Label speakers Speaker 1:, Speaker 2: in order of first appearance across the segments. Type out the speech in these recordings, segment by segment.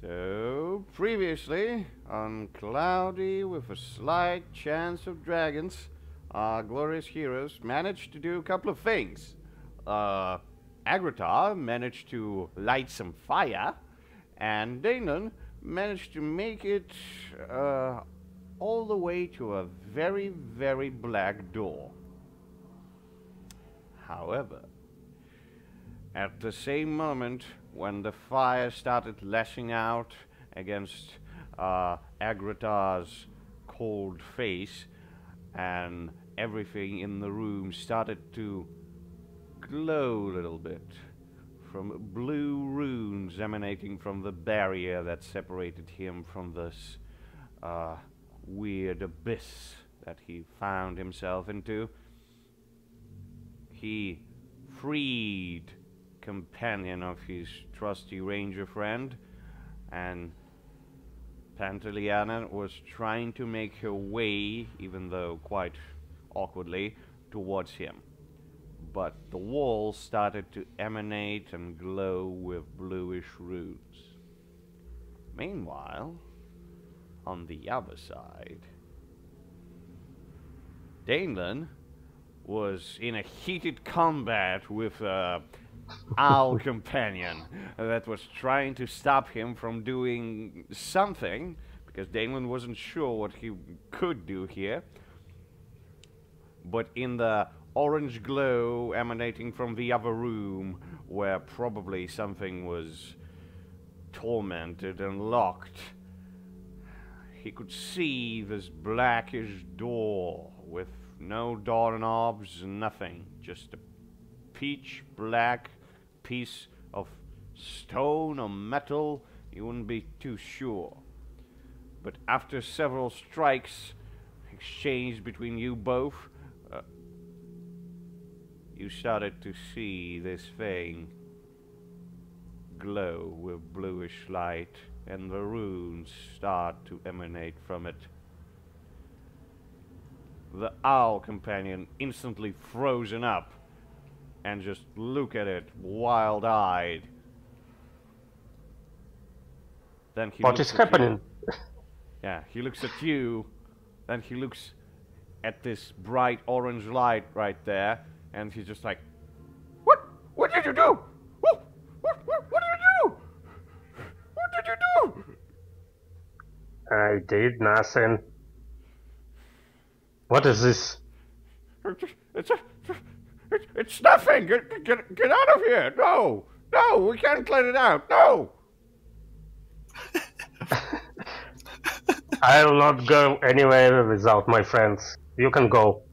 Speaker 1: So, previously, on Cloudy with a slight chance of dragons, our glorious heroes managed to do a couple of things. Agratar managed to light some fire, and Danon managed to make it all the way to a very, very black door. However, at the same moment when the fire started lashing out against Agratar's cold face, and everything in the room started to glow a little bit from blue runes emanating from the barrier that separated him from this weird abyss that he found himself into. He freed companion of his trusty ranger friend, and Pantaleana was trying to make her way, even though quite awkwardly, towards him. But the walls started to emanate and glow with bluish runes. Meanwhile, on the other side, Danon was in a heated combat with owl companion that was trying to stop him from doing something, because Danon wasn't sure what he could do here. But in the orange glow emanating from the other room, where probably something was tormented and locked, he could see this blackish door with no doorknobs, nothing, just a pitch black piece of stone or metal. You wouldn't be too sure. But after several strikes exchanged between you both, you started to see this thing glow with bluish light, and the runes start to emanate from it. The owl companion instantly frozen up and just look at it, wild-eyed. Then he
Speaker 2: What is happening?
Speaker 1: Yeah, he looks at you, then he looks at this bright orange light right there, and he's just like, "What? What did you do? What did you do? What did you do?"
Speaker 2: I did nothing. What is this?
Speaker 1: It's nothing. Get out of here. No, we can't clean it out. No.
Speaker 2: I'll not go anywhere without my friends. You can go.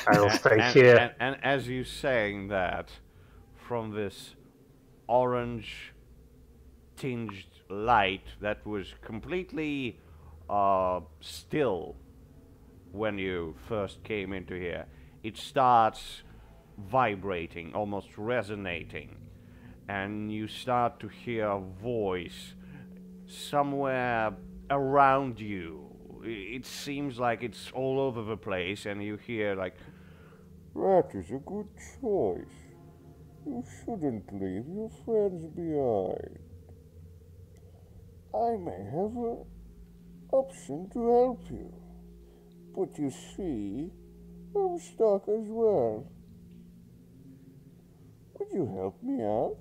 Speaker 2: I'll stay here.
Speaker 1: And as you saying that, from this orange tinged light that was completely still when you first came into here, it starts vibrating, almost resonating, and you start to hear a voice somewhere around you. It seems like it's all over the place, and you hear like,
Speaker 3: "That is a good choice. You shouldn't leave your friends behind. I may have an option to help you, but you see, I'm stuck as well. Would you help me out?"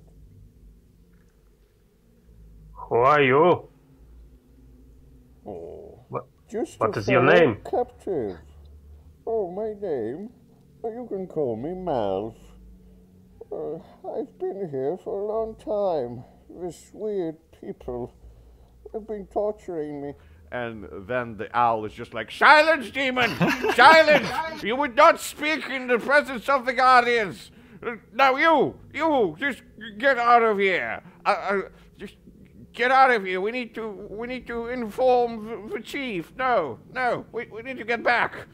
Speaker 2: Who are you?
Speaker 3: Oh,
Speaker 2: What
Speaker 3: just
Speaker 2: is your name?
Speaker 3: Captive. Oh, my name? You can call me Malv. I've been here for a long time. This weird people have been torturing me.
Speaker 1: and then the owl is just like, "Silence, demon! Silence! You would not speak in the presence of the guardians! Now you, just get out of here! Just get out of here! We need to inform the chief! No, we need to get back!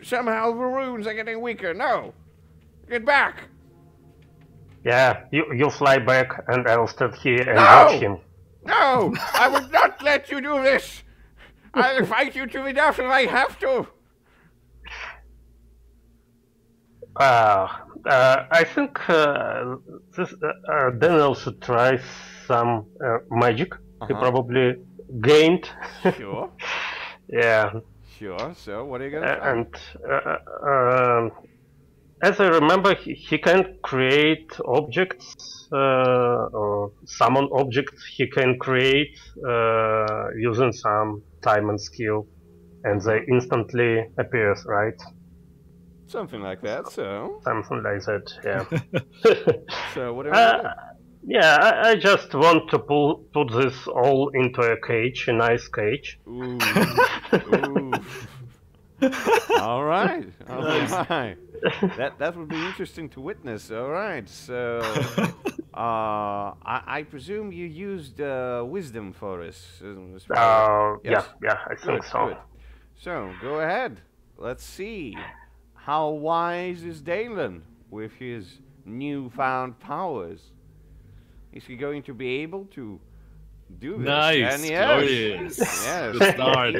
Speaker 1: Somehow the runes are getting weaker! No! Get back!"
Speaker 2: Yeah, you fly back and I'll stand here and watch him.
Speaker 1: No! I would not let you do this! I'll fight you to the death if I have to!
Speaker 2: I think Daniel should try some magic. He probably gained.
Speaker 1: Sure.
Speaker 2: Yeah,
Speaker 1: Sure. So, what are you gonna try?
Speaker 2: and as I remember, he can create objects or summon objects. He can create using some time and skill, and they instantly appears, right?
Speaker 1: Something like that. So,
Speaker 2: Something like that. Yeah.
Speaker 1: so what do you want to do?
Speaker 2: Yeah, I just want to put this all into a cage, a nice cage.
Speaker 1: Ooh. Ooh. All right. All right. That would be interesting to witness. All right. So, I presume you used wisdom for us. Yes?
Speaker 2: Yeah, I think
Speaker 1: Good,
Speaker 2: so.
Speaker 1: good. So, go ahead. Let's see. How wise is Dalen with his newfound powers? Is he going to be able to do this?
Speaker 4: Nice,
Speaker 1: And
Speaker 4: glorious.
Speaker 1: yes,
Speaker 4: Good start.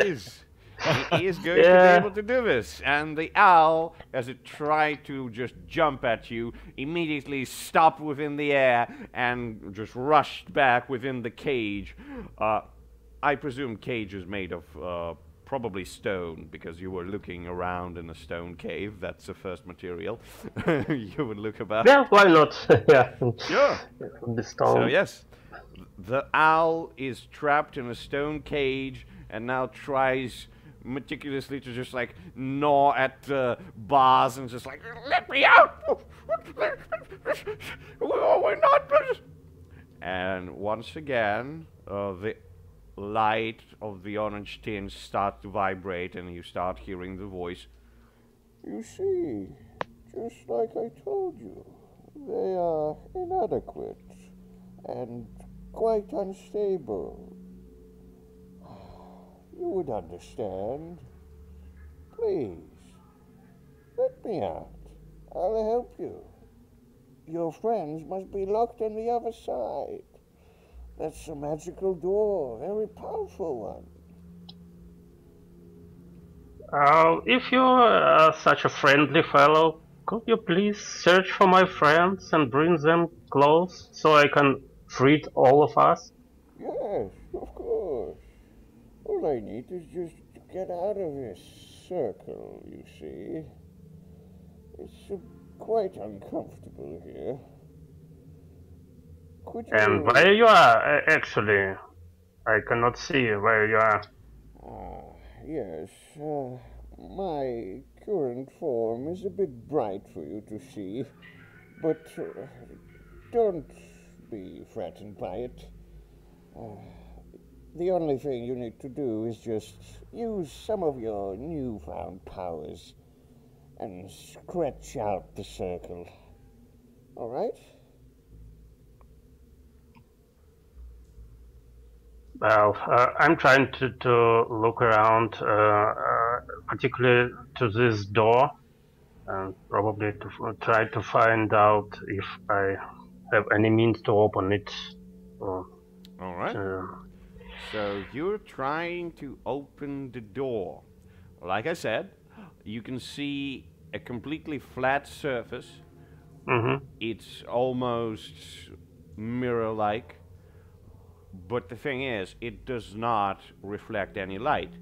Speaker 1: he is going to be able to do this. And the owl, as it tried to just jump at you, immediately stopped within the air and just rushed back within the cage. I presume cage is made of probably stone, because you were looking around in a stone cave. That's the first material you would look about.
Speaker 2: Yeah, why not? Yeah.
Speaker 1: Sure.
Speaker 2: The stone.
Speaker 1: So yes, the owl is trapped in a stone cage and now tries meticulously to just like gnaw at the bars and just like, let me out! We're not. And once again, the light of the orange tinge starts to vibrate and you start hearing the voice.
Speaker 3: You see, just like I told you, they are inadequate and quite unstable. You would understand. Please, let me out. I'll help you. Your friends must be locked on the other side. That's a magical door, very powerful one.
Speaker 2: If you're such a friendly fellow, could you please search for my friends and bring them close so I can free all of us?
Speaker 3: Yes, of course. All I need is just to get out of this circle, you see. It's quite uncomfortable here. Could you...
Speaker 2: And where you are, actually? I cannot see where you are.
Speaker 3: Oh, yes. My current form is a bit bright for you to see, but don't be frightened by it. The only thing you need to do is just use some of your newfound powers and stretch out the circle. All right?
Speaker 2: Well, I'm trying to look around, particularly to this door, and probably to try to find out if I have any means to open it.
Speaker 1: All right. So you're trying to open the door. Like I said, you can see a completely flat surface. It's almost mirror-like. But the thing is, it does not reflect any light,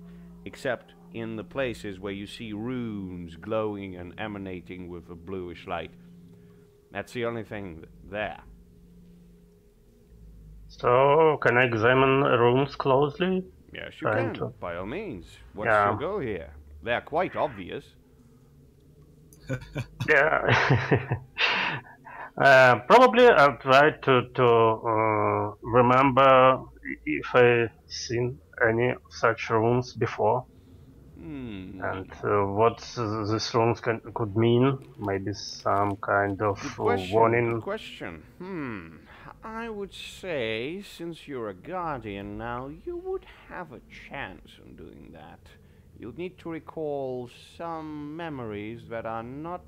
Speaker 1: except in the places where you see runes glowing and emanating with a bluish light. That's the only thing there.
Speaker 2: So, can I examine rooms closely?
Speaker 1: Yes, you can, by all means. What's your goal here? They're quite obvious.
Speaker 2: Yeah. Probably I'll try to remember if I've seen any such rooms before. And what these rooms could mean. Maybe some kind of warning.
Speaker 1: Good question. I would say, since you're a guardian now, you would have a chance in doing that. You'll need to recall some memories that are not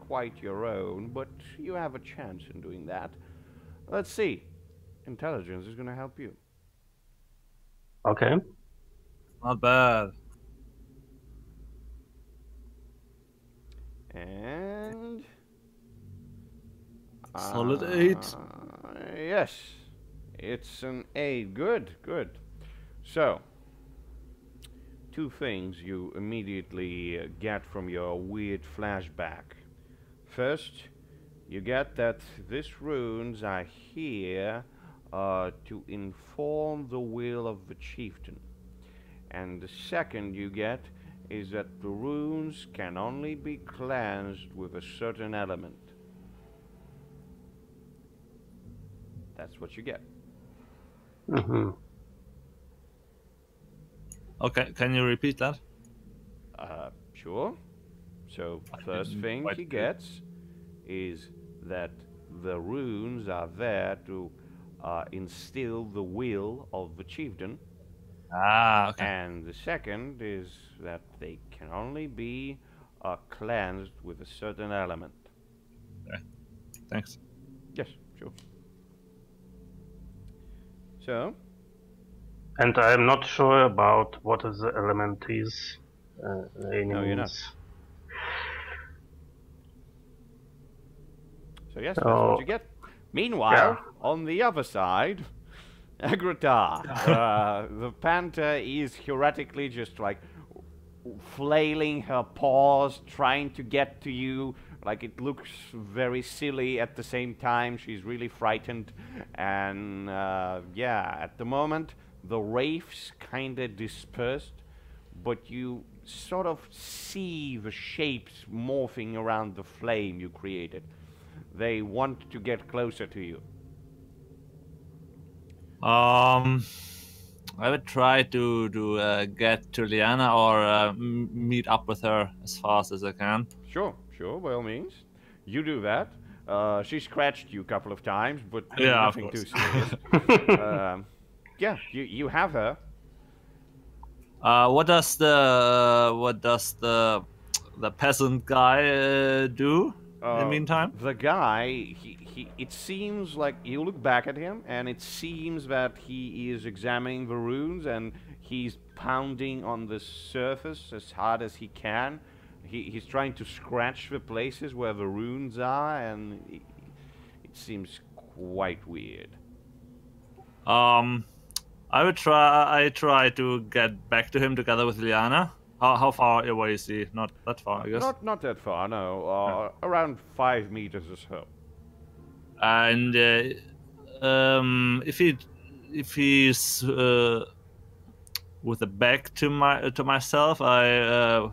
Speaker 1: quite your own, but you have a chance in doing that. Let's see. Intelligence is going to help you.
Speaker 2: Okay.
Speaker 4: Not bad.
Speaker 1: And...
Speaker 4: Solid 8.
Speaker 1: Yes. It's an 8. Good, good. So, two things you immediately get from your weird flashback. First, you get that these runes are here to inform the will of the chieftain. And the second you get is that the runes can only be cleansed with a certain element. That's what you get.
Speaker 2: Mm-hmm.
Speaker 4: Okay, can you repeat that?
Speaker 1: Sure. So, first thing he gets is that the runes are there to instill the will of the chieftain.
Speaker 4: Ah, okay.
Speaker 1: And the second is that they can only be cleansed with a certain element.
Speaker 4: Okay. Thanks.
Speaker 1: Yes, sure. So?
Speaker 2: And I'm not sure about what is the element is.
Speaker 1: No, you're not. So yes, that's what you get. Meanwhile, on the other side, Agrata, the panther is theoretically just like flailing her paws, trying to get to you. Like, it looks very silly at the same time. She's really frightened. And yeah, at the moment, the wraiths kinda dispersed, but you sort of see the shapes morphing around the flame you created. They want to get closer to you.
Speaker 4: I would try to get to Liana or meet up with her as fast as I can.
Speaker 1: Sure, by all means. You do that. She scratched you a couple of times, but
Speaker 4: yeah,
Speaker 1: nothing too serious. Yeah, you have her.
Speaker 4: What does the peasant guy do in the meantime?
Speaker 1: The guy, it seems like you look back at him, and it seems that he is examining the runes, and he's pounding on the surface as hard as he can. He's trying to scratch the places where the runes are, and it seems quite weird.
Speaker 4: I try to get back to him together with Liana. How far away is he? Not that far, I guess.
Speaker 1: Not that far, no. Around 5 meters or so.
Speaker 4: And if he's with the back to myself, I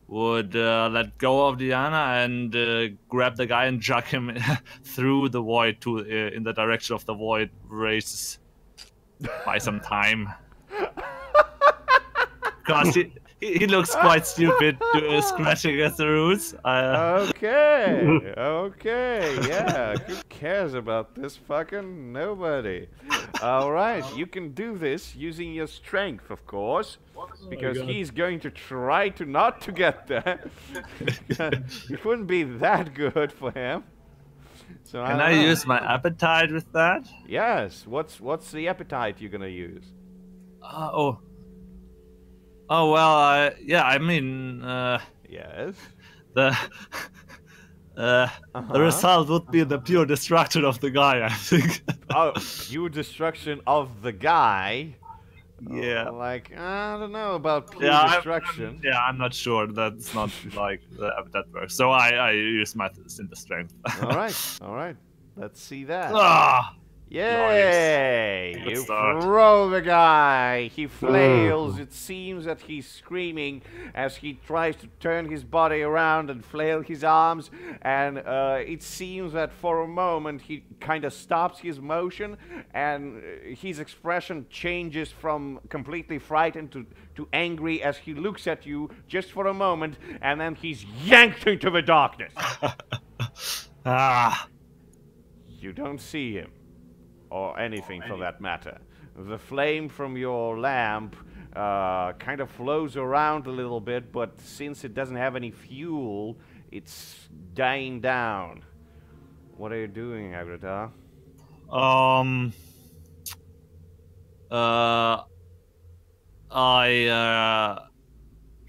Speaker 4: would let go of Diana and grab the guy and jug him through the void to in the direction of the void races by some time. Because he looks quite stupid scratching at the roots.
Speaker 1: Okay, yeah. Who cares about this fucking nobody? Alright, you can do this using your strength, of course. Because he's going to try to not to get there. It wouldn't be that good for him. So
Speaker 4: Can I use my appetite with that?
Speaker 1: Yes. What's the appetite you're gonna use?
Speaker 4: Oh well, yeah. I mean,
Speaker 1: yes.
Speaker 4: The result would be the pure destruction of the guy, I think.
Speaker 1: Oh, pure destruction of the guy.
Speaker 4: Yeah.
Speaker 1: Like, I don't know about pure destruction.
Speaker 4: I'm not sure. That's not like that works. So I use my Cinder strength.
Speaker 1: All right. Let's see that. Yay!
Speaker 4: Nice.
Speaker 1: You throw the guy. He flails. It seems that he's screaming as he tries to turn his body around and flail his arms. And it seems that for a moment he kind of stops his motion, and his expression changes from completely frightened to angry as he looks at you just for a moment, and then he's yanked into the darkness. You don't see him. Or anything for that matter. The flame from your lamp kind of flows around a little bit, but since it doesn't have any fuel, it's dying down. What are you doing, Agrata?
Speaker 4: I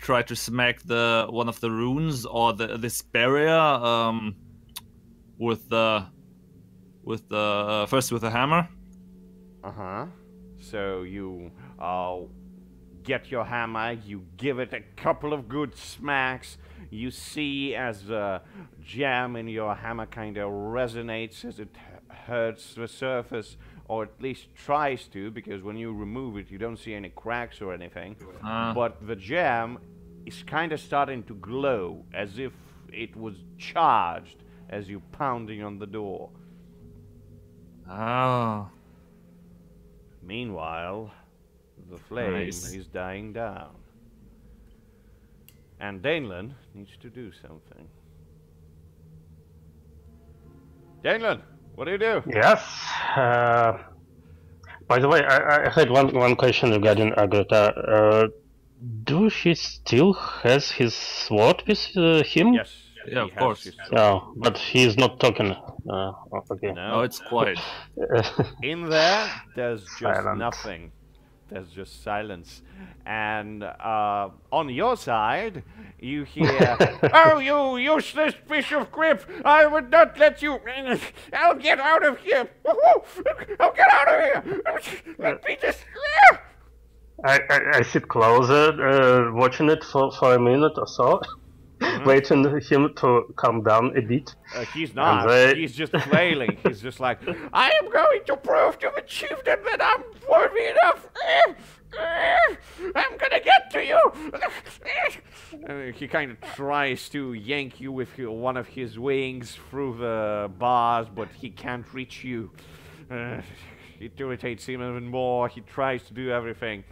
Speaker 4: try to smack one of the runes or this barrier with the first with the hammer.
Speaker 1: So you get your hammer, you give it a couple of good smacks. You see as the jam in your hammer kind of resonates as it hurts the surface, or at least tries to, because when you remove it you don't see any cracks or anything. But the jam is kind of starting to glow as if it was charged as you pounding on the door.
Speaker 4: Oh.
Speaker 1: Meanwhile, the flame
Speaker 4: Nice.
Speaker 1: is dying down. And Danelan needs to do something. Danelan, what do you do?
Speaker 2: Yes. By the way, I had one question regarding Agatha. Do she still has his sword with him?
Speaker 1: Yes.
Speaker 4: Yeah,
Speaker 1: he
Speaker 4: of
Speaker 1: has
Speaker 4: course.
Speaker 1: his sword.
Speaker 2: No, but he's not talking. Okay.
Speaker 1: No.
Speaker 4: Oh, it's quiet.
Speaker 1: In there, there's just
Speaker 2: Silent.
Speaker 1: nothing. There's just silence. And on your side, you hear, "Oh, you useless piece of crap! I would not let you... I'll get out of here! I'll get out of here! Let me just...
Speaker 2: I sit closer, watching it for a minute or so, waiting him to calm down a bit.
Speaker 1: He's not. He's just flailing. He's just like, I am going to prove to the chieftain that I'm worthy enough. I'm gonna get to you. He kind of tries to yank you with one of his wings through the bars, but he can't reach you. It irritates him even more. He tries to do everything.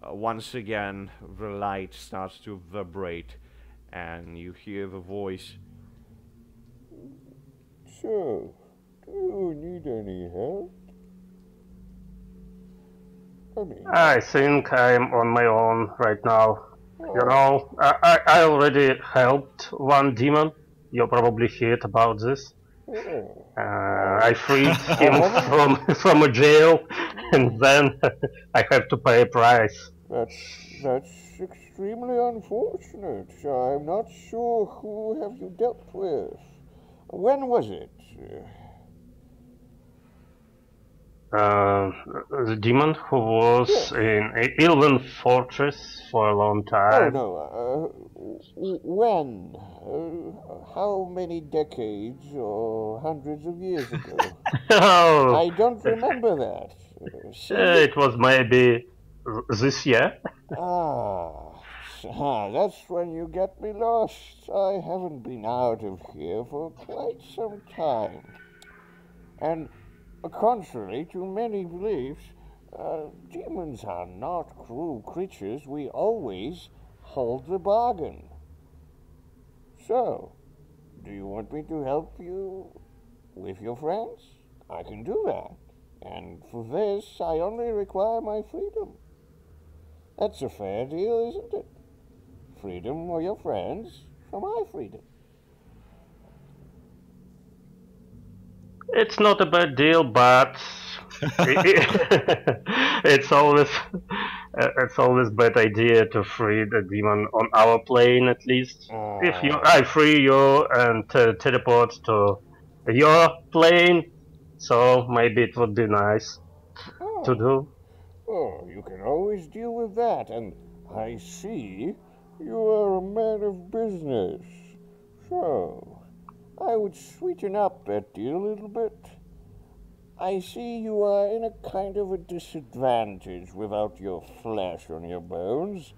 Speaker 1: Once again, the light starts to vibrate, and you hear the voice.
Speaker 3: So, do you need any help?
Speaker 2: I think I'm on my own right now. You know, I already helped one demon. You probably heard about this. I freed him from a jail, and then I have to pay a price.
Speaker 3: That's extremely unfortunate. I'm not sure who have you dealt with. When was it?
Speaker 2: The demon who was in Ilven Fortress for a long time.
Speaker 3: Oh, no. When? How many decades or hundreds of years ago?
Speaker 2: Oh,
Speaker 3: I don't remember that.
Speaker 2: it was maybe this year.
Speaker 3: That's when you get me lost. I haven't been out of here for quite some time. And contrary to many beliefs, demons are not cruel creatures. We always hold the bargain. So, do you want me to help you with your friends? I can do that. And for this, I only require my freedom. That's a fair deal, isn't it? Freedom for your friends for my freedom.
Speaker 2: It's not a bad deal, but it's always a bad idea to free the demon on our plane, at least. If I free you and teleport to your plane, so maybe it would be nice to do.
Speaker 3: Oh, you can always deal with that, and I see you are a man of business. So, I would sweeten up that deal a little bit. I see you are in a kind of a disadvantage without your flesh on your bones.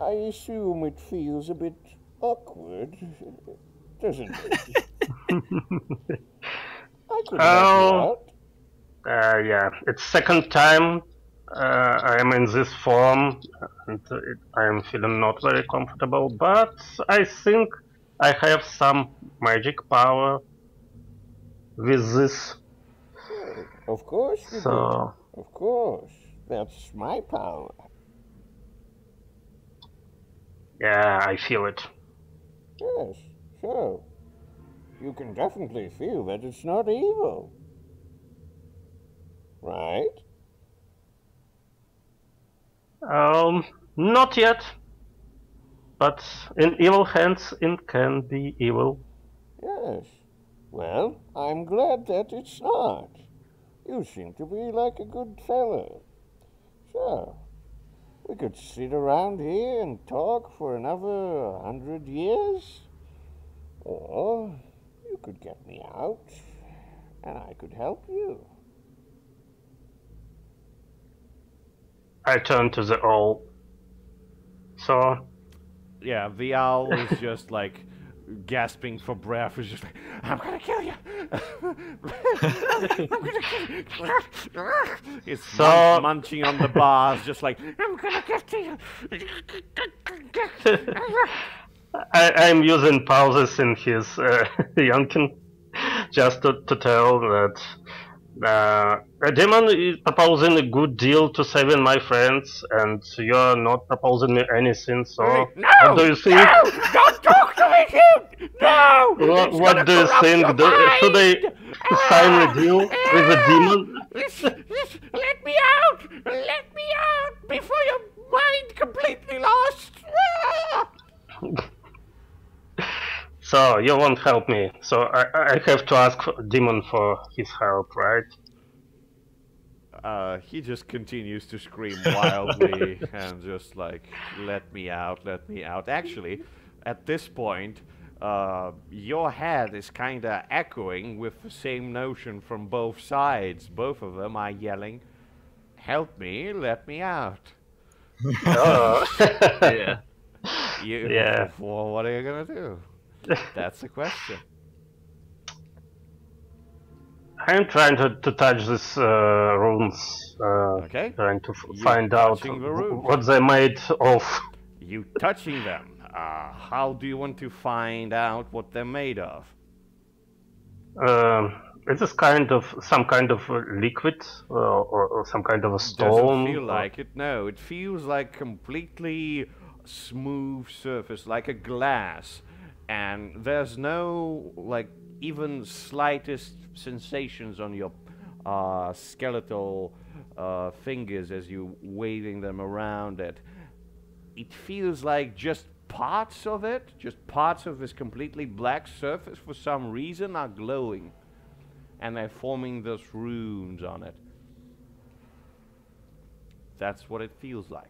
Speaker 3: I assume it feels a bit awkward, doesn't it? I could help you out.
Speaker 2: Yeah, it's second time I am in this form, and I am feeling not very comfortable, but I think I have some magic power with this.
Speaker 3: Of course you do. Of course. That's my power.
Speaker 2: Yeah, I feel it.
Speaker 3: Yes, so you can definitely feel that it's not evil. Right?
Speaker 2: Not yet. but in evil hands it can be evil.
Speaker 3: Yes. Well, I'm glad that it's not. You seem to be like a good fellow. So, we could sit around here and talk for another 100 years. Or you could get me out, and I could help you.
Speaker 2: I turn to the owl. So,
Speaker 1: Yeah, the owl is just like gasping for breath. Is just like, I'm gonna kill you. I'm gonna kill you. It's
Speaker 2: So-
Speaker 1: munching on the bars, just like, I'm gonna get to you.
Speaker 2: I'm using pauses in his Yankin just to tell that a demon is proposing a good deal to saving my friends, and you're not proposing me anything. So,
Speaker 1: No!
Speaker 2: what do you think?
Speaker 1: No! Don't talk to me, kid! No!
Speaker 2: What do you think? Should I sign a deal with a demon?
Speaker 1: Let me out! Let me out before your mind completely lost!
Speaker 2: So you won't help me. So I have to ask demon for his help, right?
Speaker 1: He just continues to scream wildly and just like, let me out, let me out. Actually, at this point, your head is kind of echoing with the same notion from both sides. Both of them are yelling, help me, let me out.
Speaker 2: Oh.
Speaker 4: Yeah.
Speaker 2: Yeah.
Speaker 1: Well, what are you gonna do? That's the question.
Speaker 2: I'm trying to touch these runes.
Speaker 1: Okay.
Speaker 2: Trying to
Speaker 1: You
Speaker 2: find out
Speaker 1: touching the runes.
Speaker 2: what they're made of.
Speaker 1: You touching them. How do you want to find out what they're made of?
Speaker 2: It is some kind of liquid or some kind of a stone.
Speaker 1: Doesn't feel like it. No, it feels like completely smooth surface, like a glass, and there's no like even slightest sensations on your skeletal fingers as you waving them around it. It feels like just parts of it, just parts of this completely black surface for some reason are glowing, and they're forming those runes on it. That's what it feels like.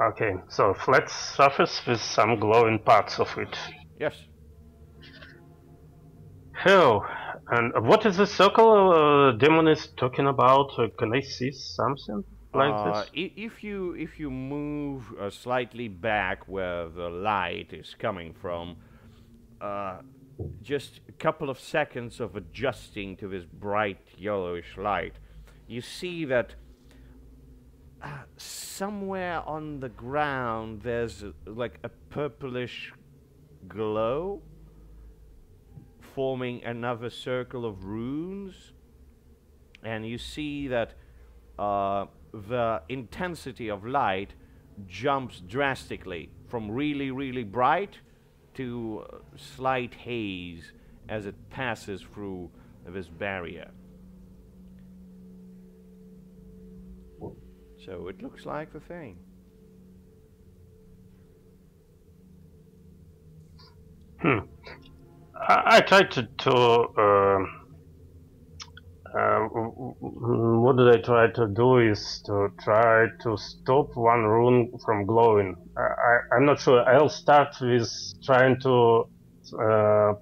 Speaker 2: Okay, so flat surface with some glowing parts of it.
Speaker 1: Yes.
Speaker 2: Oh, and what is the circle demon is talking about? Can I see something like this?
Speaker 1: If you move slightly back where the light is coming from, just a couple of seconds of adjusting to this bright yellowish light, you see that somewhere on the ground there's like a purplish glow forming another circle of runes, and you see that the intensity of light jumps drastically from really, really bright to slight haze as it passes through this barrier. So it looks like the thing.
Speaker 2: I tried what did I try to do is to try to stop one rune from glowing. I'm not sure. I'll start with trying to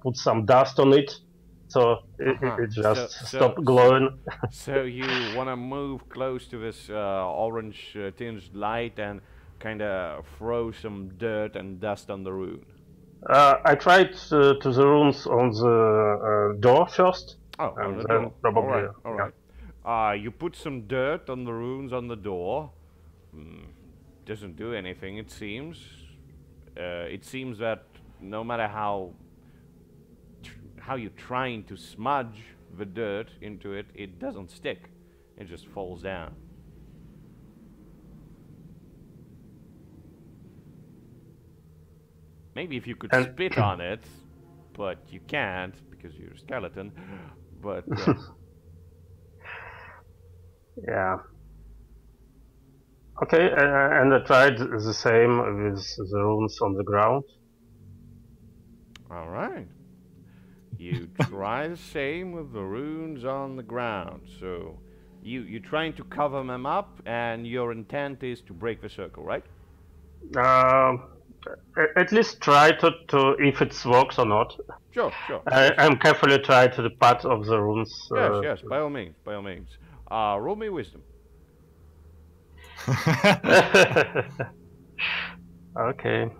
Speaker 2: put some dust on it, so it just stop glowing.
Speaker 1: So you want to move close to this orange tinged light and kind of throw some dirt and dust on the rune.
Speaker 2: I tried to the runes on the door first.
Speaker 1: Oh, on the
Speaker 2: then
Speaker 1: door.
Speaker 2: probably.
Speaker 1: All right. You put some dirt on the runes on the door. Doesn't do anything, it seems. It seems that no matter how you're trying to smudge the dirt into it, it doesn't stick. It just falls down. Maybe if you could spit on it, but you can't because you're a skeleton. But
Speaker 2: yeah. Okay, and I tried the same with the runes on the ground.
Speaker 1: All right. You try the same with the runes on the ground. So you're trying to cover them up, and your intent is to break the circle, right?
Speaker 2: At least try to if it works or not.
Speaker 1: Sure, sure. Yes.
Speaker 2: I'm carefully try to the part of the runes.
Speaker 1: Yes, yes, by all means, by all means. Roll me wisdom.
Speaker 2: Okay.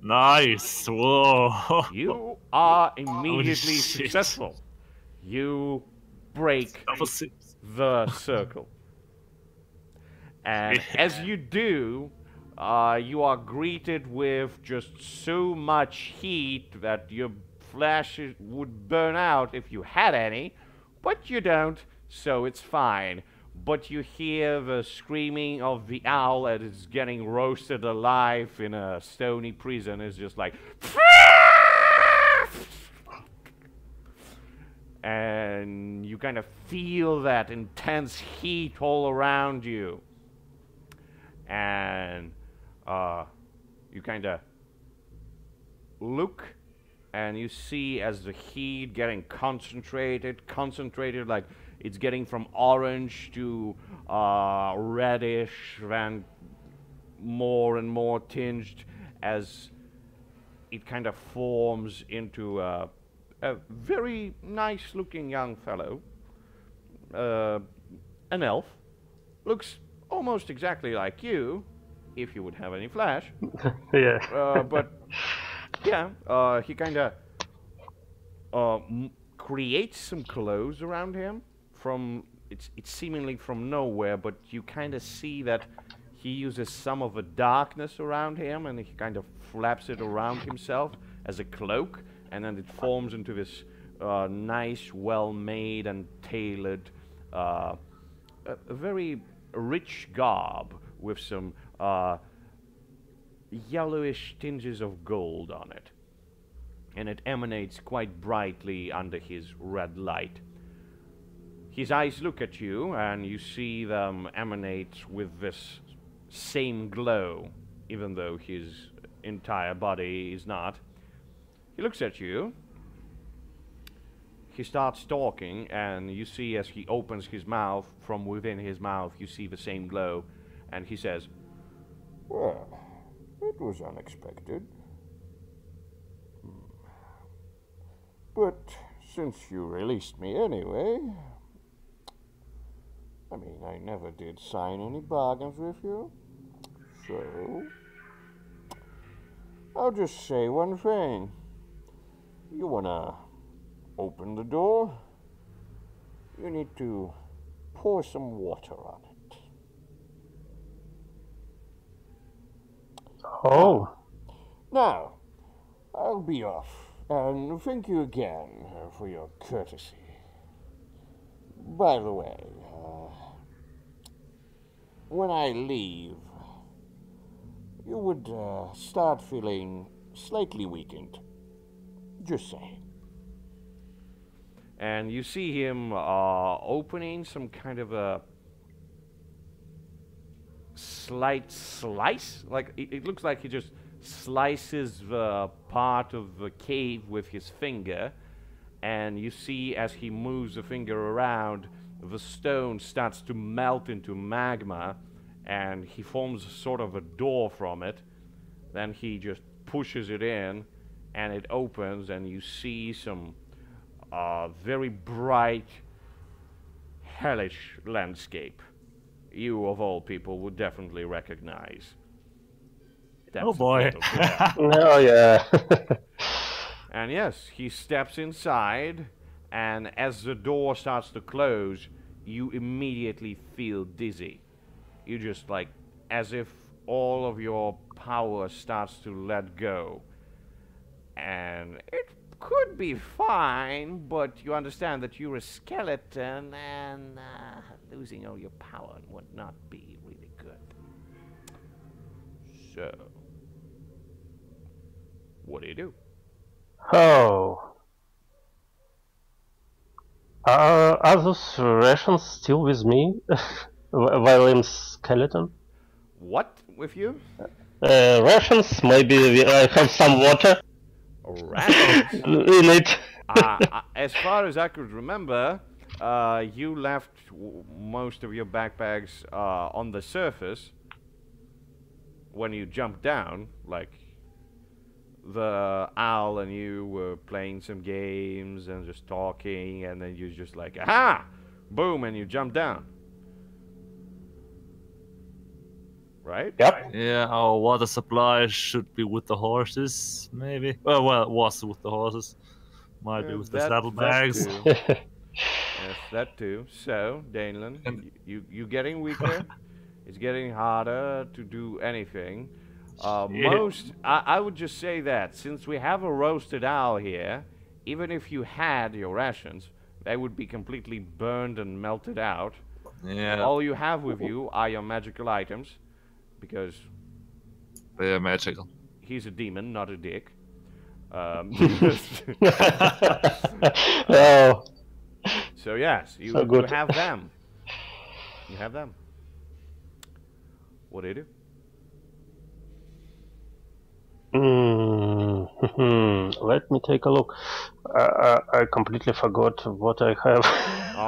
Speaker 4: Nice. Whoa.
Speaker 1: You are immediately
Speaker 4: shit.
Speaker 1: successful. You break
Speaker 4: Double six.
Speaker 1: the circle. And as you do, you are greeted with just so much heat that your flesh would burn out if you had any, but you don't, so it's fine. But you hear the screaming of the owl that is getting roasted alive in a stony prison. It's just like... And you kind of feel that intense heat all around you. And you kind of look, and you see as the heat getting concentrated, like it's getting from orange to reddish, and more and more tinged as it kind of forms into a very nice-looking young fellow, an elf, looks almost exactly like you, if you would have any flesh.
Speaker 2: Yeah.
Speaker 1: But yeah, he kind of creates some clothes around him from it's seemingly from nowhere, but you kind of see that he uses some of the darkness around him, and he kind of flaps it around himself as a cloak, and then it forms into this nice, well-made and tailored, a very rich garb with some yellowish tinges of gold on it, and it emanates quite brightly under his red light. His eyes look at you, and you see them emanate with this same glow, even though his entire body is not. He looks at you. He starts talking, and you see as he opens his mouth, from within his mouth, you see the same glow, and he says,
Speaker 3: Well, it was unexpected. But since you released me anyway, I mean, I never did sign any bargains with you, so I'll just say one thing. You wanna open the door? You need to pour some water on it.
Speaker 2: Oh.
Speaker 3: Now, I'll be off, and thank you again for your courtesy. By the way, when I leave, you would start feeling slightly weakened. Just saying.
Speaker 1: and you see him opening some kind of a slight slice. Like it looks like he just slices the part of the cave with his finger, and you see as he moves the finger around, the stone starts to melt into magma, and he forms sort of a door from it. Then he just pushes it in, and it opens, and you see some very bright, hellish landscape. You, of all people, would definitely recognize.
Speaker 4: Oh boy.
Speaker 2: Oh yeah.
Speaker 1: And yes, he steps inside, and as the door starts to close, you immediately feel dizzy. You just like, as if all of your power starts to let go. And it could be fine, but you understand that you're a skeleton, and losing all your power would not be really good. So, what do you do?
Speaker 2: Oh. Are those rations still with me while I'm skeleton?
Speaker 1: What with you?
Speaker 2: Rations, maybe I have some water
Speaker 1: Rations?
Speaker 2: in it.
Speaker 1: As far as I could remember, you left most of your backpacks on the surface when you jumped down. Like, the owl and you were playing some games and just talking, and then you just like, aha! Boom, and you jumped down. Right?
Speaker 2: Yep.
Speaker 4: Yeah, our water supply should be with the horses, maybe. Well, it was with the horses. Might be with the saddlebags.
Speaker 1: Yes, that too. So, Danelan, you getting weaker. It's getting harder to do anything. I would just say that since we have a roasted owl here, even if you had your rations, they would be completely burned and melted out.
Speaker 4: Yeah.
Speaker 1: All you have with you are your magical items, because
Speaker 4: they are magical.
Speaker 1: He's a demon, not a dick.
Speaker 2: Oh.
Speaker 1: So yes, you have them. You have them. What do you do?
Speaker 2: Let me take a look. I completely forgot what I have.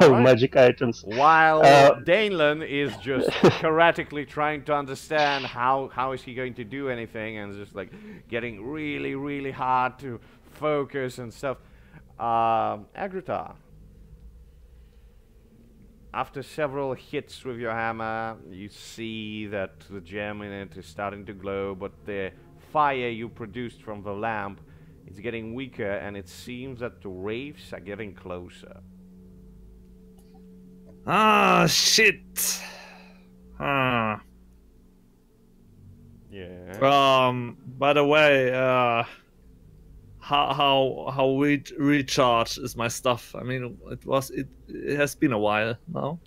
Speaker 1: Right.
Speaker 2: Magic items.
Speaker 1: While Danelan is just karatically trying to understand how is he going to do anything, and just like getting really, really hard to focus and stuff. Agritar, after several hits with your hammer, you see that the gem in it is starting to glow, but the fire you produced from the lamp is getting weaker, and it seems that the wraiths are getting closer.
Speaker 4: Ah, shit. Huh.
Speaker 1: Yeah.
Speaker 4: By the way, how recharge is my stuff? I mean, it has been a while now.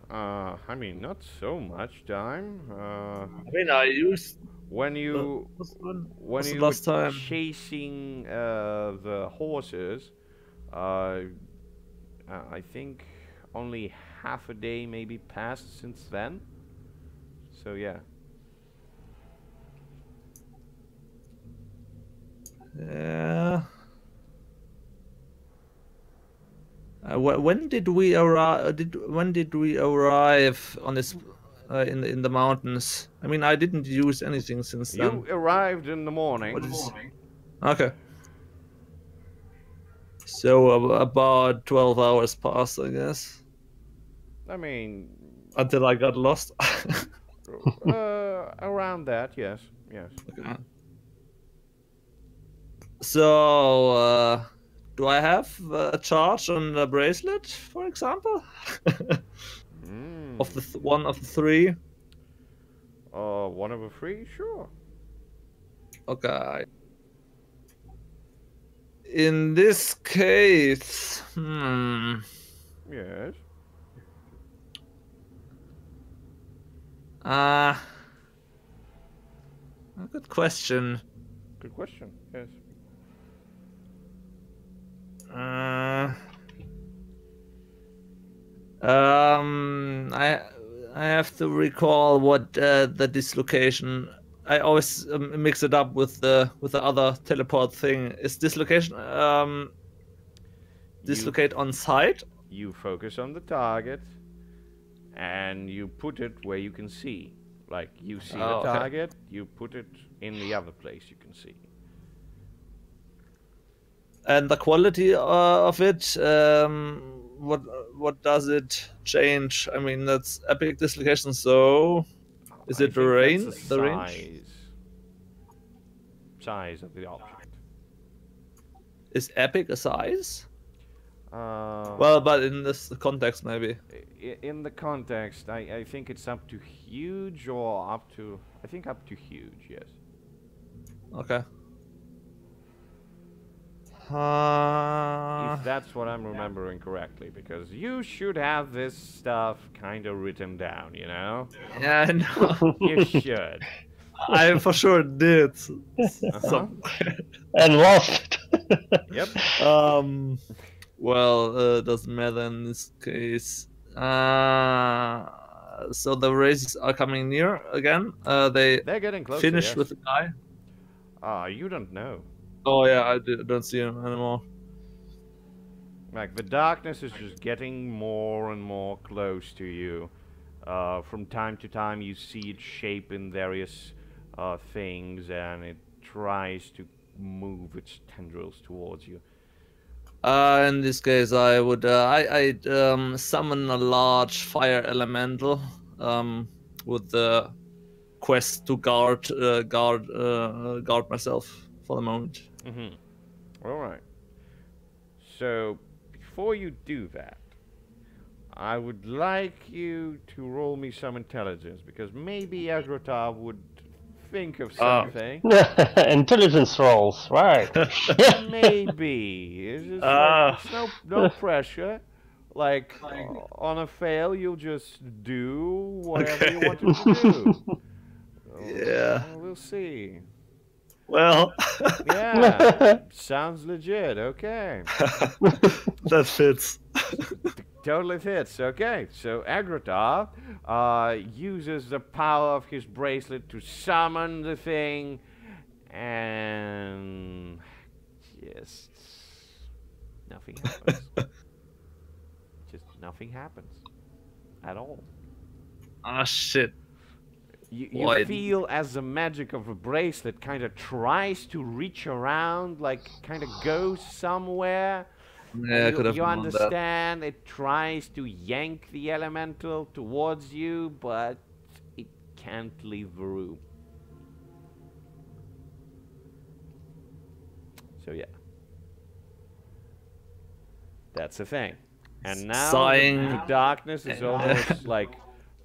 Speaker 1: I mean, not so much time.
Speaker 4: I mean, I used
Speaker 1: when you
Speaker 4: last time
Speaker 1: chasing the horses. I think only half a day maybe passed since then. So yeah.
Speaker 4: Yeah. When did we arrive? When did we arrive on this in the mountains? I mean, I didn't use anything since then.
Speaker 1: You arrived in the morning.
Speaker 4: Okay. So about 12 hours passed, I guess.
Speaker 1: I mean,
Speaker 4: until I got lost.
Speaker 1: Around that, yes, yes.
Speaker 4: Okay. So, do I have a charge on the bracelet, for example? Of the one of the three?
Speaker 1: One of the three, sure.
Speaker 4: Okay. In this case,
Speaker 1: Yes.
Speaker 4: Good question.
Speaker 1: Good question. Yes.
Speaker 4: I have to recall what the dislocation. I always mix it up with the other teleport thing. Is dislocation dislocate on site?
Speaker 1: You focus on the target, and you put it where you can see. Like, you see the target, you put it in the other place you can see.
Speaker 4: And the quality of it, what does it change? I mean, that's epic dislocation, so is it the range? The range?
Speaker 1: Size of the object.
Speaker 4: Is epic a size? Well, but in this context, maybe.
Speaker 1: In the context, I think it's up to huge, or up to... I think up to huge, yes.
Speaker 4: Okay.
Speaker 1: If that's what I'm remembering correctly, because you should have this stuff kind of written down, you know?
Speaker 4: Yeah, I know.
Speaker 1: You should.
Speaker 4: I for sure did.
Speaker 2: And lost.
Speaker 1: Yep.
Speaker 4: Well, doesn't matter in this case. So the races are coming near again.
Speaker 1: They're getting closer.
Speaker 4: Finished
Speaker 1: Yes.
Speaker 4: with the guy.
Speaker 1: You don't know.
Speaker 4: Oh yeah, I don't see him anymore.
Speaker 1: Like, the darkness is just getting more and more close to you. From time to time you see it shape in various things, and it tries to move its tendrils towards you.
Speaker 4: In this case, I would summon a large fire elemental with the quest to guard myself for the moment.
Speaker 1: All right. So before you do that, I would like you to roll me some intelligence, because maybe Agrota would think of something.
Speaker 2: Intelligence rolls, right?
Speaker 1: Maybe. It's just like, it's no pressure. Like, on a fail, you'll just do whatever you wanted to do.
Speaker 4: Yeah.
Speaker 1: We'll see.
Speaker 4: Well.
Speaker 1: Yeah. Sounds legit. Okay.
Speaker 4: That fits.
Speaker 1: Totally fits. Okay, so Agrota uses the power of his bracelet to summon the thing, and just nothing happens. Just nothing happens at all.
Speaker 4: Ah, shit.
Speaker 1: You feel as the magic of a bracelet kind of tries to reach around, like kind of goes somewhere.
Speaker 4: Yeah, I could have
Speaker 1: you
Speaker 4: known
Speaker 1: understand it tries to yank the elemental towards you, but it can't leave the room. So yeah, that's the thing. And now the darkness is almost like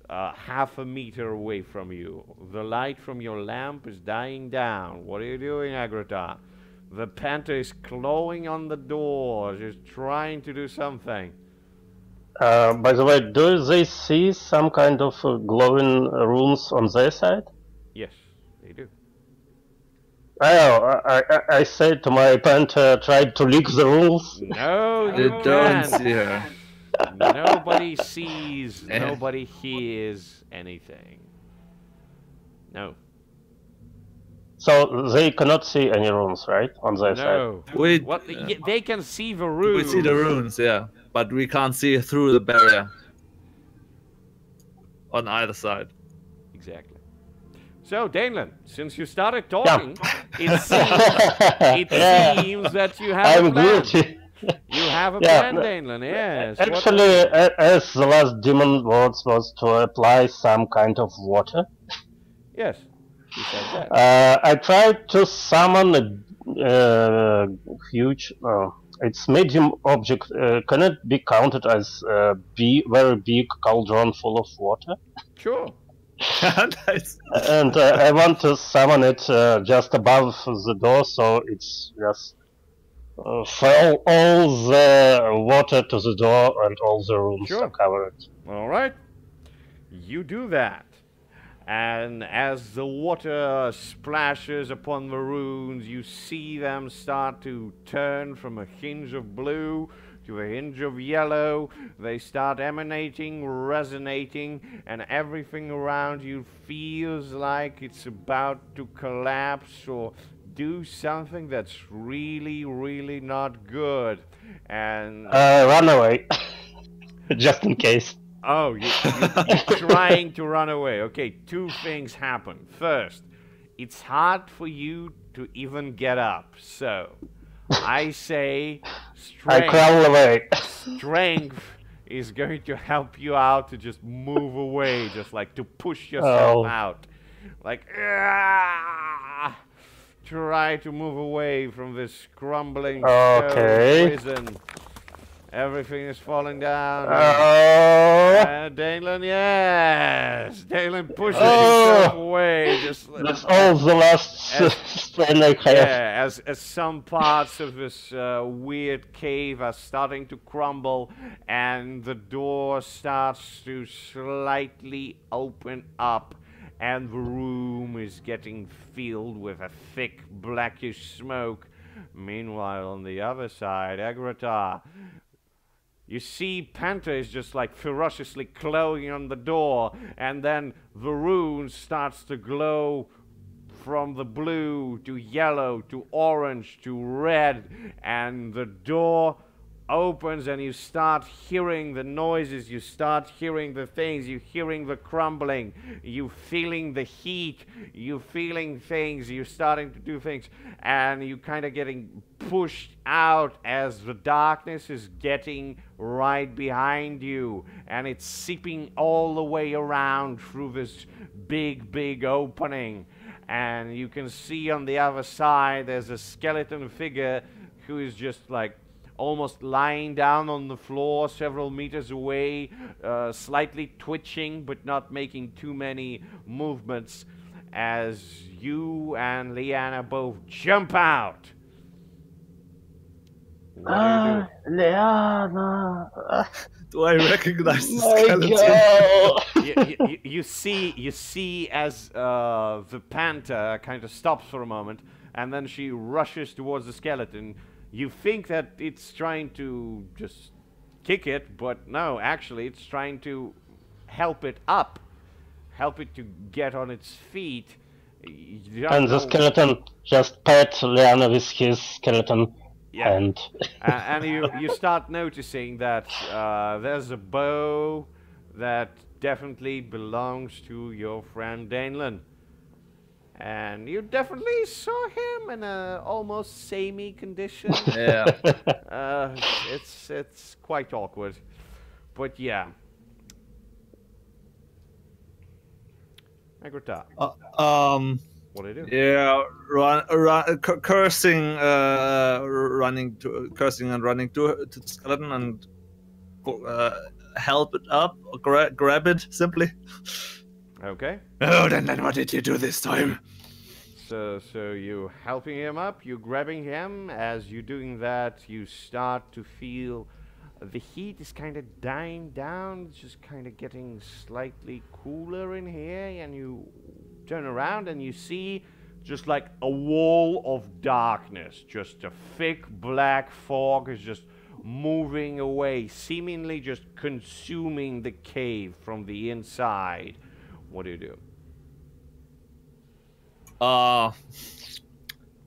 Speaker 1: half a meter away from you. The light from your lamp is dying down. What are you doing, Agrota? The panther is clawing on the door, just trying to do something.
Speaker 2: By the way, do they see some kind of glowing rooms on their side?
Speaker 1: Yes, they do.
Speaker 2: Oh, I said to my panther, tried to lick the rooms.
Speaker 1: No,
Speaker 4: you don't see her.
Speaker 1: Nobody sees, nobody hears anything. No.
Speaker 2: So they cannot see any runes, right, on their side?
Speaker 1: No. They can see the runes.
Speaker 4: We see the runes, yeah, but we can't see through the barrier on either side.
Speaker 1: Exactly. So, Danelin, since you started talking, it seems that you have a plan.
Speaker 2: Good.
Speaker 1: You have a plan, Danelin, yes.
Speaker 2: Actually, as the last demon words was to apply some kind of water.
Speaker 1: Yes. Said that.
Speaker 2: I tried to summon a huge, it's medium object. Can it be counted as a very big cauldron full of water?
Speaker 1: Sure.
Speaker 4: Nice.
Speaker 2: And I want to summon it just above the door, so it's just fill all the water to the door and all the rooms are covered.
Speaker 1: All right. You do that. And as the water splashes upon the runes, you see them start to turn from a hinge of blue to a hinge of yellow. They start emanating, resonating, and everything around you feels like it's about to collapse or do something that's really, really not good. And
Speaker 2: run away, just in case.
Speaker 1: Oh, you're trying to run away. Okay, two things happen. First, it's hard for you to even get up. So, I say strength.
Speaker 2: I crawl away.
Speaker 1: Strength is going to help you out to just move away, just like to push yourself out. Like, try to move away from this crumbling stone prison. Everything is falling down. Danelin, yes! Danelin pushes himself away.
Speaker 2: That's all the last spell I have.
Speaker 1: Yeah, as some parts of this weird cave are starting to crumble, and the door starts to slightly open up, and the room is getting filled with a thick blackish smoke. Meanwhile, on the other side, Agrota, You see Panther is just like ferociously clawing on the door, and then the rune starts to glow from the blue to yellow to orange to red, and the door opens and you start hearing the noises, you start hearing the things, you hearing the crumbling, you feeling the heat, you feeling things, you're starting to do things, and you kind of getting pushed out as the darkness is getting right behind you, and it's seeping all the way around through this big opening, and you can see on the other side there's a skeleton figure who is just like almost lying down on the floor several meters away, slightly twitching but not making too many movements, as you and Leanna both jump out. What do you do?
Speaker 2: Leanna.
Speaker 4: Do I recognize the skeleton?
Speaker 1: You see as the panther kind of stops for a moment, and then she rushes towards the skeleton. You think that it's trying to just kick it, but no, actually it's trying to help it up, help it to get on its feet.
Speaker 2: And the skeleton just pet Leanna with his skeleton hand.
Speaker 1: And you start noticing that there's a bow that definitely belongs to your friend Danelan. And you definitely saw him in a almost samey condition.
Speaker 4: Yeah.
Speaker 1: It's quite awkward, but yeah. Agrita. What do you do?
Speaker 4: Yeah, cursing, cursing and running to the skeleton and help it up, or grab it simply.
Speaker 1: Okay.
Speaker 4: Oh, then what did you do this time?
Speaker 1: So you helping him up, you grabbing him. As you're doing that, you start to feel the heat is kind of dying down. It's just kind of getting slightly cooler in here, and you turn around and you see just like a wall of darkness. Just a thick black fog is just moving away, seemingly just consuming the cave from the inside. What do you do?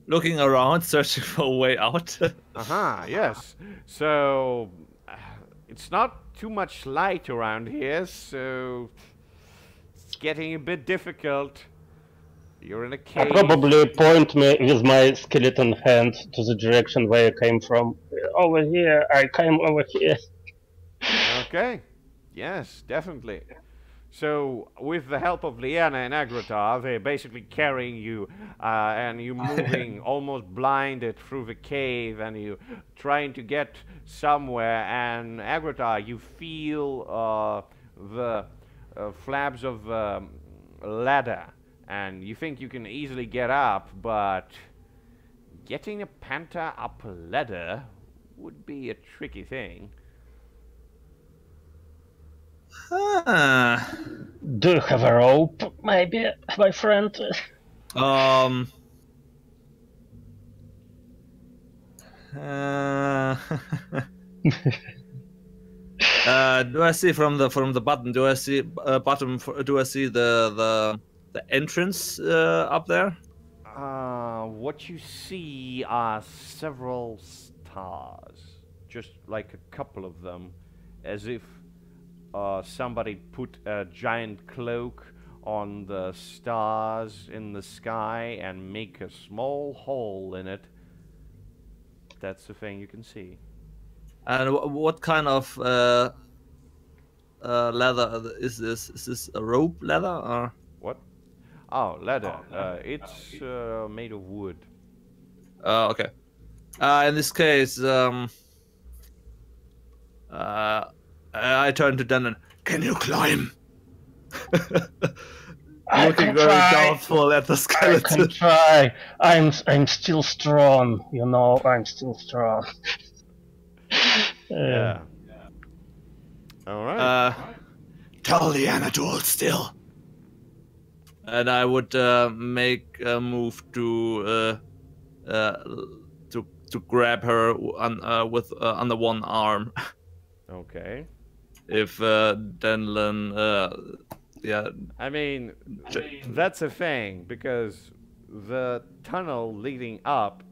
Speaker 4: Looking around, searching for a way out.
Speaker 1: Yes. So, it's not too much light around here, so it's getting a bit difficult. You're in a cave.
Speaker 2: I probably point me with my skeleton hand to the direction where I came from. Over here, I came over here.
Speaker 1: Okay. Yes, definitely. So, with the help of Leanna and Agrita, they're basically carrying you, and you're moving almost blinded through the cave, and you're trying to get somewhere, and Agrita, you feel the flaps of the ladder, and you think you can easily get up, but getting a panther up a ladder would be a tricky thing.
Speaker 2: Do you have a rope, maybe, my friend?
Speaker 4: Do I see from the button? Do I see bottom? Do I see the entrance up there?
Speaker 1: What you see are several stars, just like a couple of them, as if somebody put a giant cloak on the stars in the sky and make a small hole in it. That's the thing you can see.
Speaker 4: And what kind of leather is this? Is this a rope leather or
Speaker 1: what? Oh, leather. It's made of wood.
Speaker 4: Okay. In this case, I turn to Denon. Can you climb? Looking very doubtful at the skeleton.
Speaker 2: I can try. I'm still strong. You know, I'm still strong.
Speaker 1: Yeah. All right.
Speaker 4: Tell Leanna to hold still. And I would make a move to grab her on with under one arm.
Speaker 1: Okay.
Speaker 4: If Denlin, yeah.
Speaker 1: I mean, that's a thing, because the tunnel leading up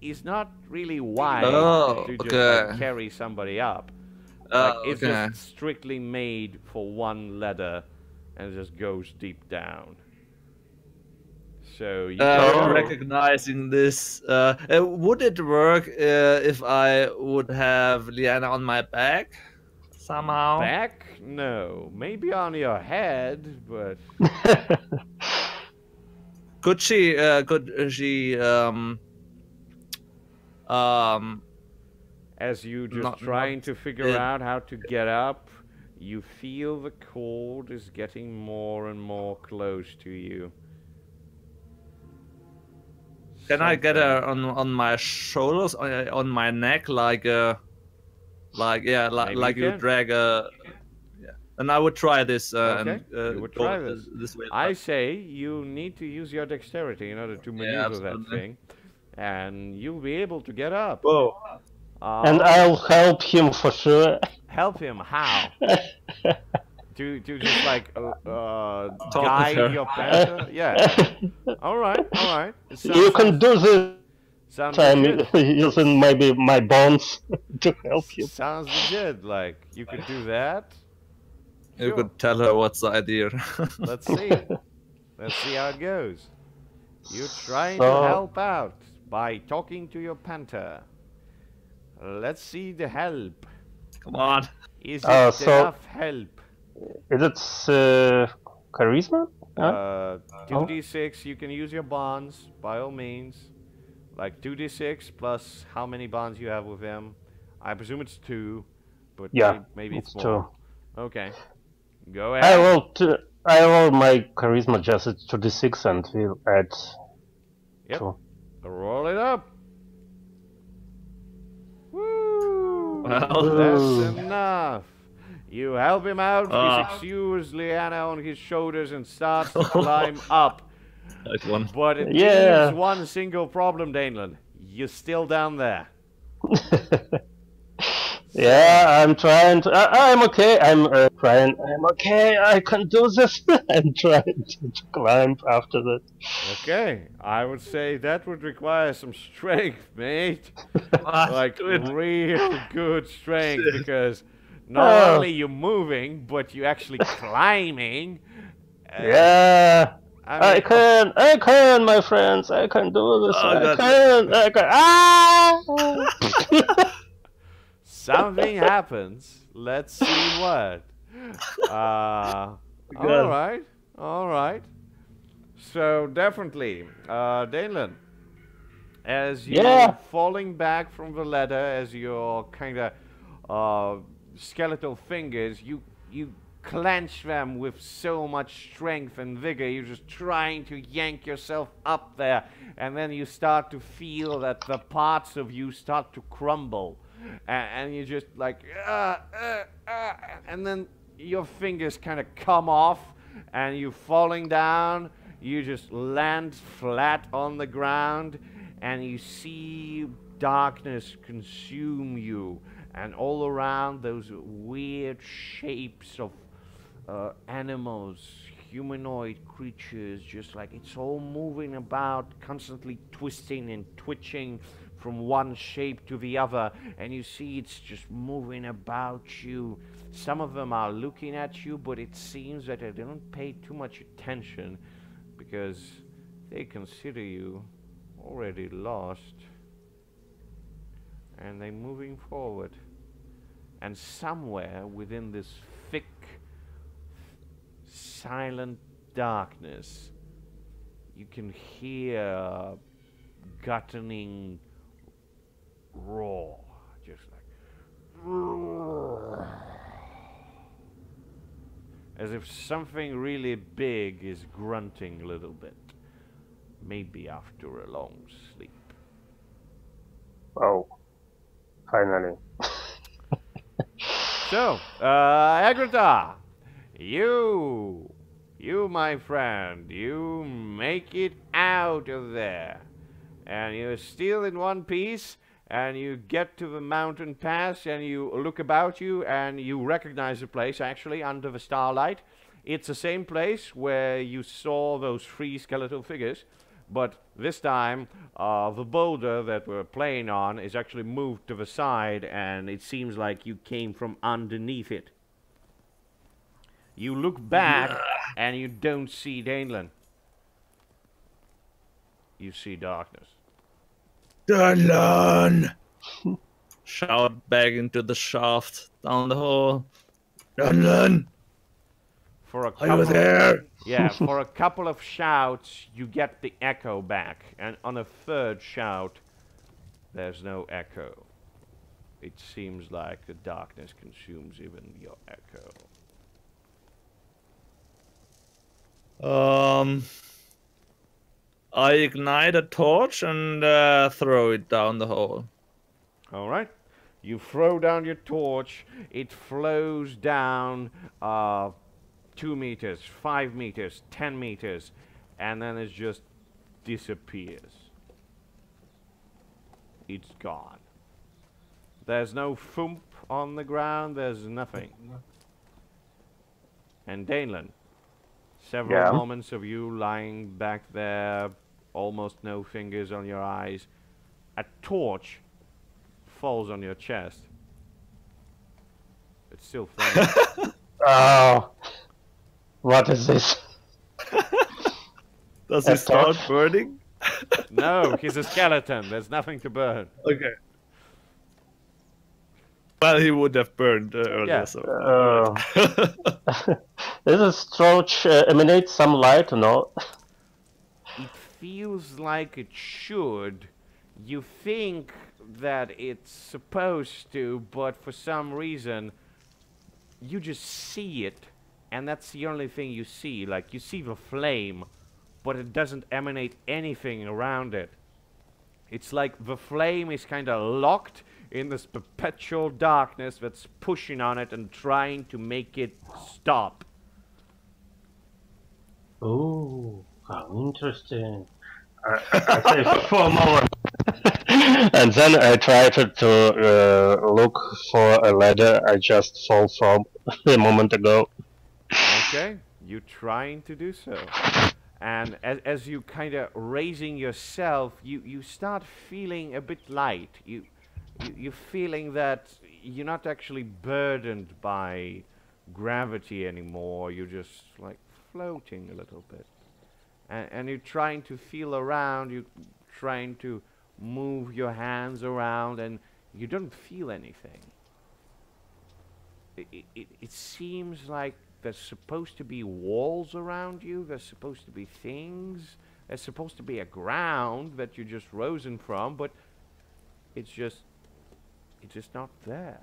Speaker 1: is not really wide
Speaker 4: Oh,
Speaker 1: to just
Speaker 4: okay.
Speaker 1: like carry somebody up. Like it's
Speaker 4: Okay.
Speaker 1: just strictly made for one ladder, and it just goes deep down. So you can go.
Speaker 4: Recognizing this, would it work if I would have Liana on my back somehow?
Speaker 1: Back? No. Maybe on your head, but
Speaker 4: Could she?
Speaker 1: as you just
Speaker 4: Not-
Speaker 1: trying
Speaker 4: not
Speaker 1: to figure
Speaker 4: it.
Speaker 1: out how to get up, you feel the cord is getting more and more close to you.
Speaker 4: Can I get her
Speaker 1: Something.
Speaker 4: on my shoulders, on my neck, like like
Speaker 1: Maybe you
Speaker 4: you
Speaker 1: can.
Speaker 4: drag a? Yeah. And I would try this.
Speaker 1: Okay,
Speaker 4: And
Speaker 1: you would
Speaker 4: go
Speaker 1: try this.
Speaker 4: this way.
Speaker 1: I say you need to use your dexterity in order to maneuver that
Speaker 4: absolutely.
Speaker 1: thing, and you'll be able to get up.
Speaker 2: Whoa. And I'll help him for sure.
Speaker 1: Help him how? to just like
Speaker 4: with
Speaker 1: guide
Speaker 4: her.
Speaker 1: your panther? Yeah. All right.
Speaker 2: You can do this
Speaker 1: sounds
Speaker 2: time
Speaker 1: legit.
Speaker 2: using maybe my bones to help you.
Speaker 1: Sounds legit. Like you could do that.
Speaker 4: You
Speaker 1: Sure.
Speaker 4: could tell her what's the idea.
Speaker 1: Let's see. Let's see how it goes. You're trying to
Speaker 2: So-
Speaker 1: help out by talking to your panther. Let's see the help.
Speaker 4: Come on.
Speaker 1: Is it
Speaker 2: So-
Speaker 1: enough help?
Speaker 2: Is it charisma? Huh?
Speaker 1: 2d6, you can use your bonds, by all means. Like 2d6 plus how many bonds you have with him. I presume it's 2, but
Speaker 2: Yeah,
Speaker 1: maybe it's
Speaker 2: it's
Speaker 1: more. Okay. Go ahead.
Speaker 2: I roll my charisma just to d6 and we'll add
Speaker 1: Yep.
Speaker 2: 2.
Speaker 1: Roll it up. Woo!
Speaker 4: Well,
Speaker 1: That's enough. You help him out.
Speaker 4: Ah.
Speaker 1: He secures Liana on his shoulders and starts to climb up.
Speaker 4: Like one.
Speaker 1: But it
Speaker 2: Yeah.
Speaker 1: leaves one single problem, Daneland. You're still down there.
Speaker 2: Yeah, I'm trying to. I'm okay. I'm trying. I'm okay. I can do this. I'm trying to climb after that.
Speaker 1: Okay, I would say that would require some strength, mate. Like
Speaker 4: Do it.
Speaker 1: real good strength, because not
Speaker 2: Oh.
Speaker 1: only you moving, but you actually climbing.
Speaker 2: Yeah.
Speaker 1: I mean,
Speaker 2: I can, my friends. I can do this.
Speaker 4: Oh,
Speaker 2: I can. Ah!
Speaker 1: something happens. Let's see what. All right. So definitely, Dalen, as you're
Speaker 2: Yeah.
Speaker 1: falling back from the ladder, as your kind of skeletal fingers, you clench them with so much strength and vigor. You're just trying to yank yourself up there, and then you start to feel that the parts of you start to crumble, and you just like, and then your fingers kind of come off, and you're falling down. You just land flat on the ground, and you see darkness consume you, and all around those weird shapes of animals, humanoid creatures, just like it's all moving about, constantly twisting and twitching from one shape to the other, and you see it's just moving about you. Some of them are looking at you, but it seems that they don't pay too much attention, because they consider you already lost, and they're moving forward. And somewhere within this thick, silent darkness, you can hear a gutturing roar, just like as if something really big is grunting a little bit, maybe after a long sleep.
Speaker 2: Oh, finally.
Speaker 1: So, Agrita, you, my friend, you make it out of there, and you're still in one piece, and you get to the mountain pass, and you look about you, and you recognize the place actually under the starlight. It's the same place where you saw those 3 skeletal figures, but this time the boulder that we're playing on is actually moved to the side, and it seems like you came from underneath it. You look back, and you don't see Danelan. You see darkness.
Speaker 4: Danelan! Shout back into the shaft down the hall. Danelan!
Speaker 1: For a
Speaker 4: Are you
Speaker 1: couple
Speaker 4: there?
Speaker 1: Yeah, for a couple of shouts, you get the echo back. And on a third shout, there's no echo. It seems like the darkness consumes even your echo.
Speaker 4: I ignite a torch and throw it down the hole.
Speaker 1: Alright. You throw down your torch. It flows down 2 meters, 5 meters, 10 meters, and then it just disappears. It's gone. There's no thump on the ground, there's nothing. And Danelan, several moments of you lying back there, almost no fingers on your eyes. A torch falls on your chest. It's still flaming.
Speaker 2: Oh, what is this?
Speaker 4: Does he start burning?
Speaker 1: No, he's a skeleton. There's nothing to burn.
Speaker 4: Okay. Well, he would have burned earlier,
Speaker 1: Yeah.
Speaker 4: so...
Speaker 2: Does this torch emanate some light or no?
Speaker 1: It feels like it should. You think that it's supposed to, but for some reason, you just see it, and that's the only thing you see. Like, you see the flame, but it doesn't emanate anything around it. It's like the flame is kind of locked in this perpetual darkness that's pushing on it and trying to make it stop.
Speaker 2: Oh, how interesting. I say for a moment. And then I try to look for a ladder I just fell from a moment ago.
Speaker 1: Okay, you're trying to do so. And as you kind of raising yourself, you start feeling a bit light. You're feeling that you're not actually burdened by gravity anymore. You're just like floating a little bit. And you're trying to feel around, you're trying to move your hands around, and you don't feel anything. It seems like there's supposed to be walls around you, there's supposed to be things, there's supposed to be a ground that you're just risen from, but it's just not there.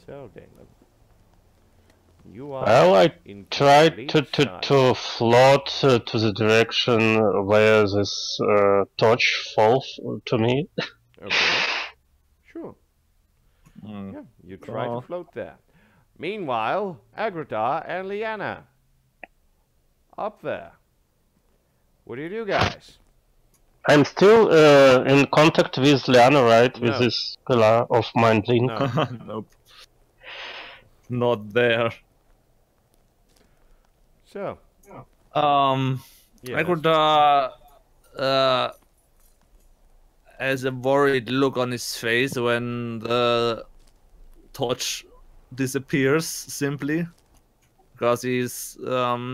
Speaker 1: So, Danelan, you are
Speaker 2: Well, I
Speaker 1: in
Speaker 2: tried
Speaker 1: complete silence.
Speaker 2: to float to the direction where this torch falls to me.
Speaker 1: Okay. Sure. Yeah, you try to float there. Meanwhile, Agratar and Liana, up there. What do you do, guys?
Speaker 2: I'm still in contact with Liana, right?
Speaker 1: No.
Speaker 2: With this pillar of mind link.
Speaker 1: No.
Speaker 4: Nope. Not there.
Speaker 1: So,
Speaker 4: I could has a worried look on his face when the torch disappears simply, because he's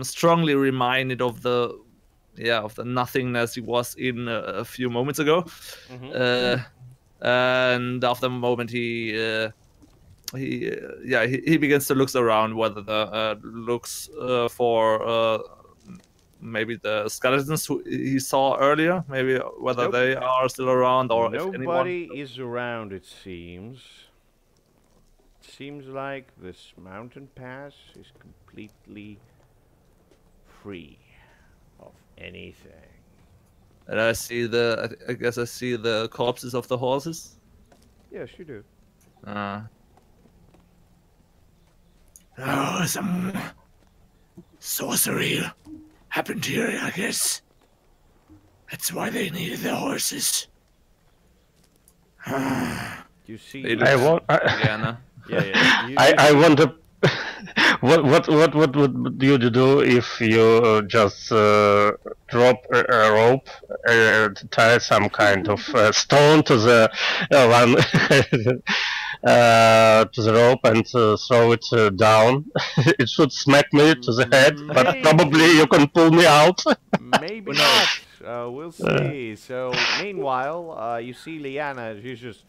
Speaker 4: strongly reminded of the nothingness he was in a few moments ago. And after a moment he begins to look around, whether the looks for maybe the skeletons who he saw earlier, maybe whether
Speaker 1: Nope.
Speaker 4: they are still around, or if
Speaker 1: nobody
Speaker 4: anyone...
Speaker 1: is around, it seems. It seems like this mountain pass is completely free of anything.
Speaker 4: And I see I guess I see the corpses of the horses.
Speaker 1: Yes, you do.
Speaker 4: Oh, some sorcery. happened here, I guess. That's why they needed the horses.
Speaker 1: You see,
Speaker 2: I want.
Speaker 4: Liana.
Speaker 2: I wonder. What would you do if you just drop a rope, tie some kind of stone to the one to the rope and throw it down? It should smack me to the head, but probably you can pull me out.
Speaker 1: Maybe not. We'll see. So meanwhile, you see Liana. She's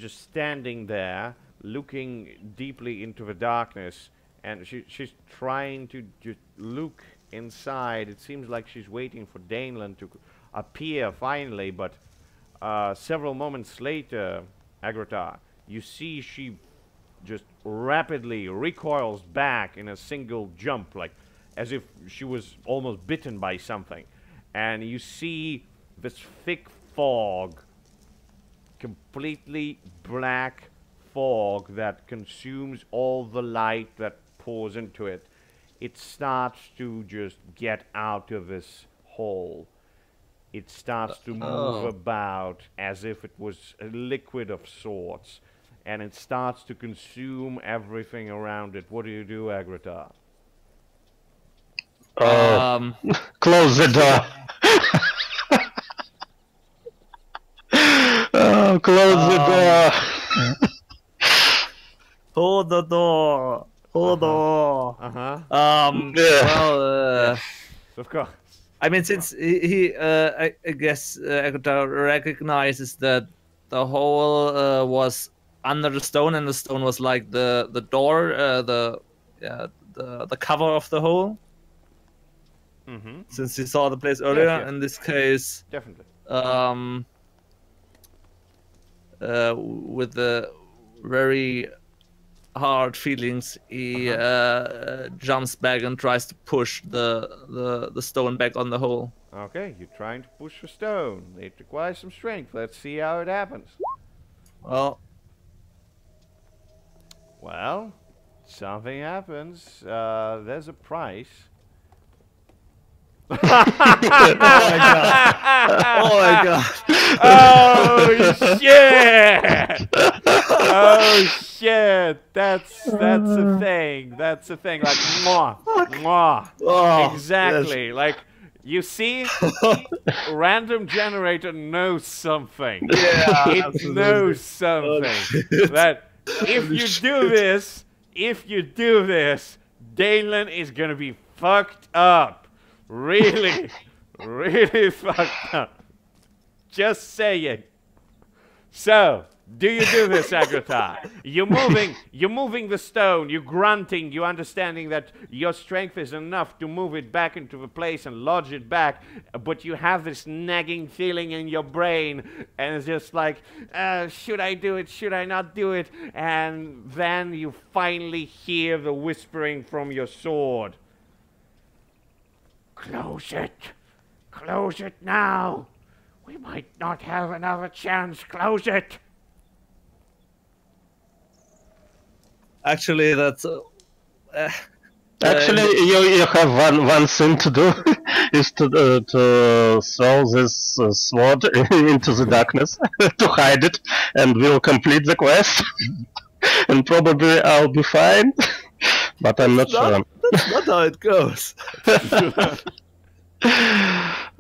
Speaker 1: just standing there, looking deeply into the darkness, and she's trying to just look inside. It seems like she's waiting for Daneland to appear finally, but several moments later, Agrota, you see she just rapidly recoils back in a single jump, like as if she was almost bitten by something. And you see this thick fog, completely black fog that consumes all the light that pours into it. It starts to just get out of this hole. It starts to move about as if it was a liquid of sorts, and it starts to consume everything around it. What do you do, Agrota?
Speaker 2: Close the door. Close the door.
Speaker 4: Hold the door. Hold the door. Well,
Speaker 1: of course.
Speaker 4: I mean, since I guess Agrota recognizes that the hole was under the stone, and the stone was like the door, the cover of the hole. Since he saw the place earlier,
Speaker 1: yes.
Speaker 4: in this case,
Speaker 1: Definitely.
Speaker 4: With the very hard feelings, he jumps back and tries to push the stone back on the hole.
Speaker 1: Okay, you're trying to push the stone. It requires some strength. Let's see how it happens. Well, something happens. There's a price.
Speaker 4: Oh my god!
Speaker 1: Oh shit! Oh shit! That's a thing. That's a thing. Like mwah, mwah. Exactly. Yes. Like you see, random generator knows something.
Speaker 4: Yeah,
Speaker 1: it
Speaker 4: absolutely.
Speaker 1: knows something. That if you do this, Daneland is gonna be fucked up. Really, really fucked up. Just saying. So, do you do this, Agrota? You're moving the stone, you're grunting, you're understanding that your strength is enough to move it back into the place and lodge it back, but you have this nagging feeling in your brain, and it's just like, should I do it, should I not do it? And then you finally hear the whispering from your sword. Close it! Close it now! We might not have another chance. Close it!
Speaker 4: Actually, that's...
Speaker 2: Actually, you have one thing to do, is to throw this sword into the darkness, to hide it, and we'll complete the quest. And probably I'll be fine, but I'm not sure.
Speaker 4: That's not how it goes.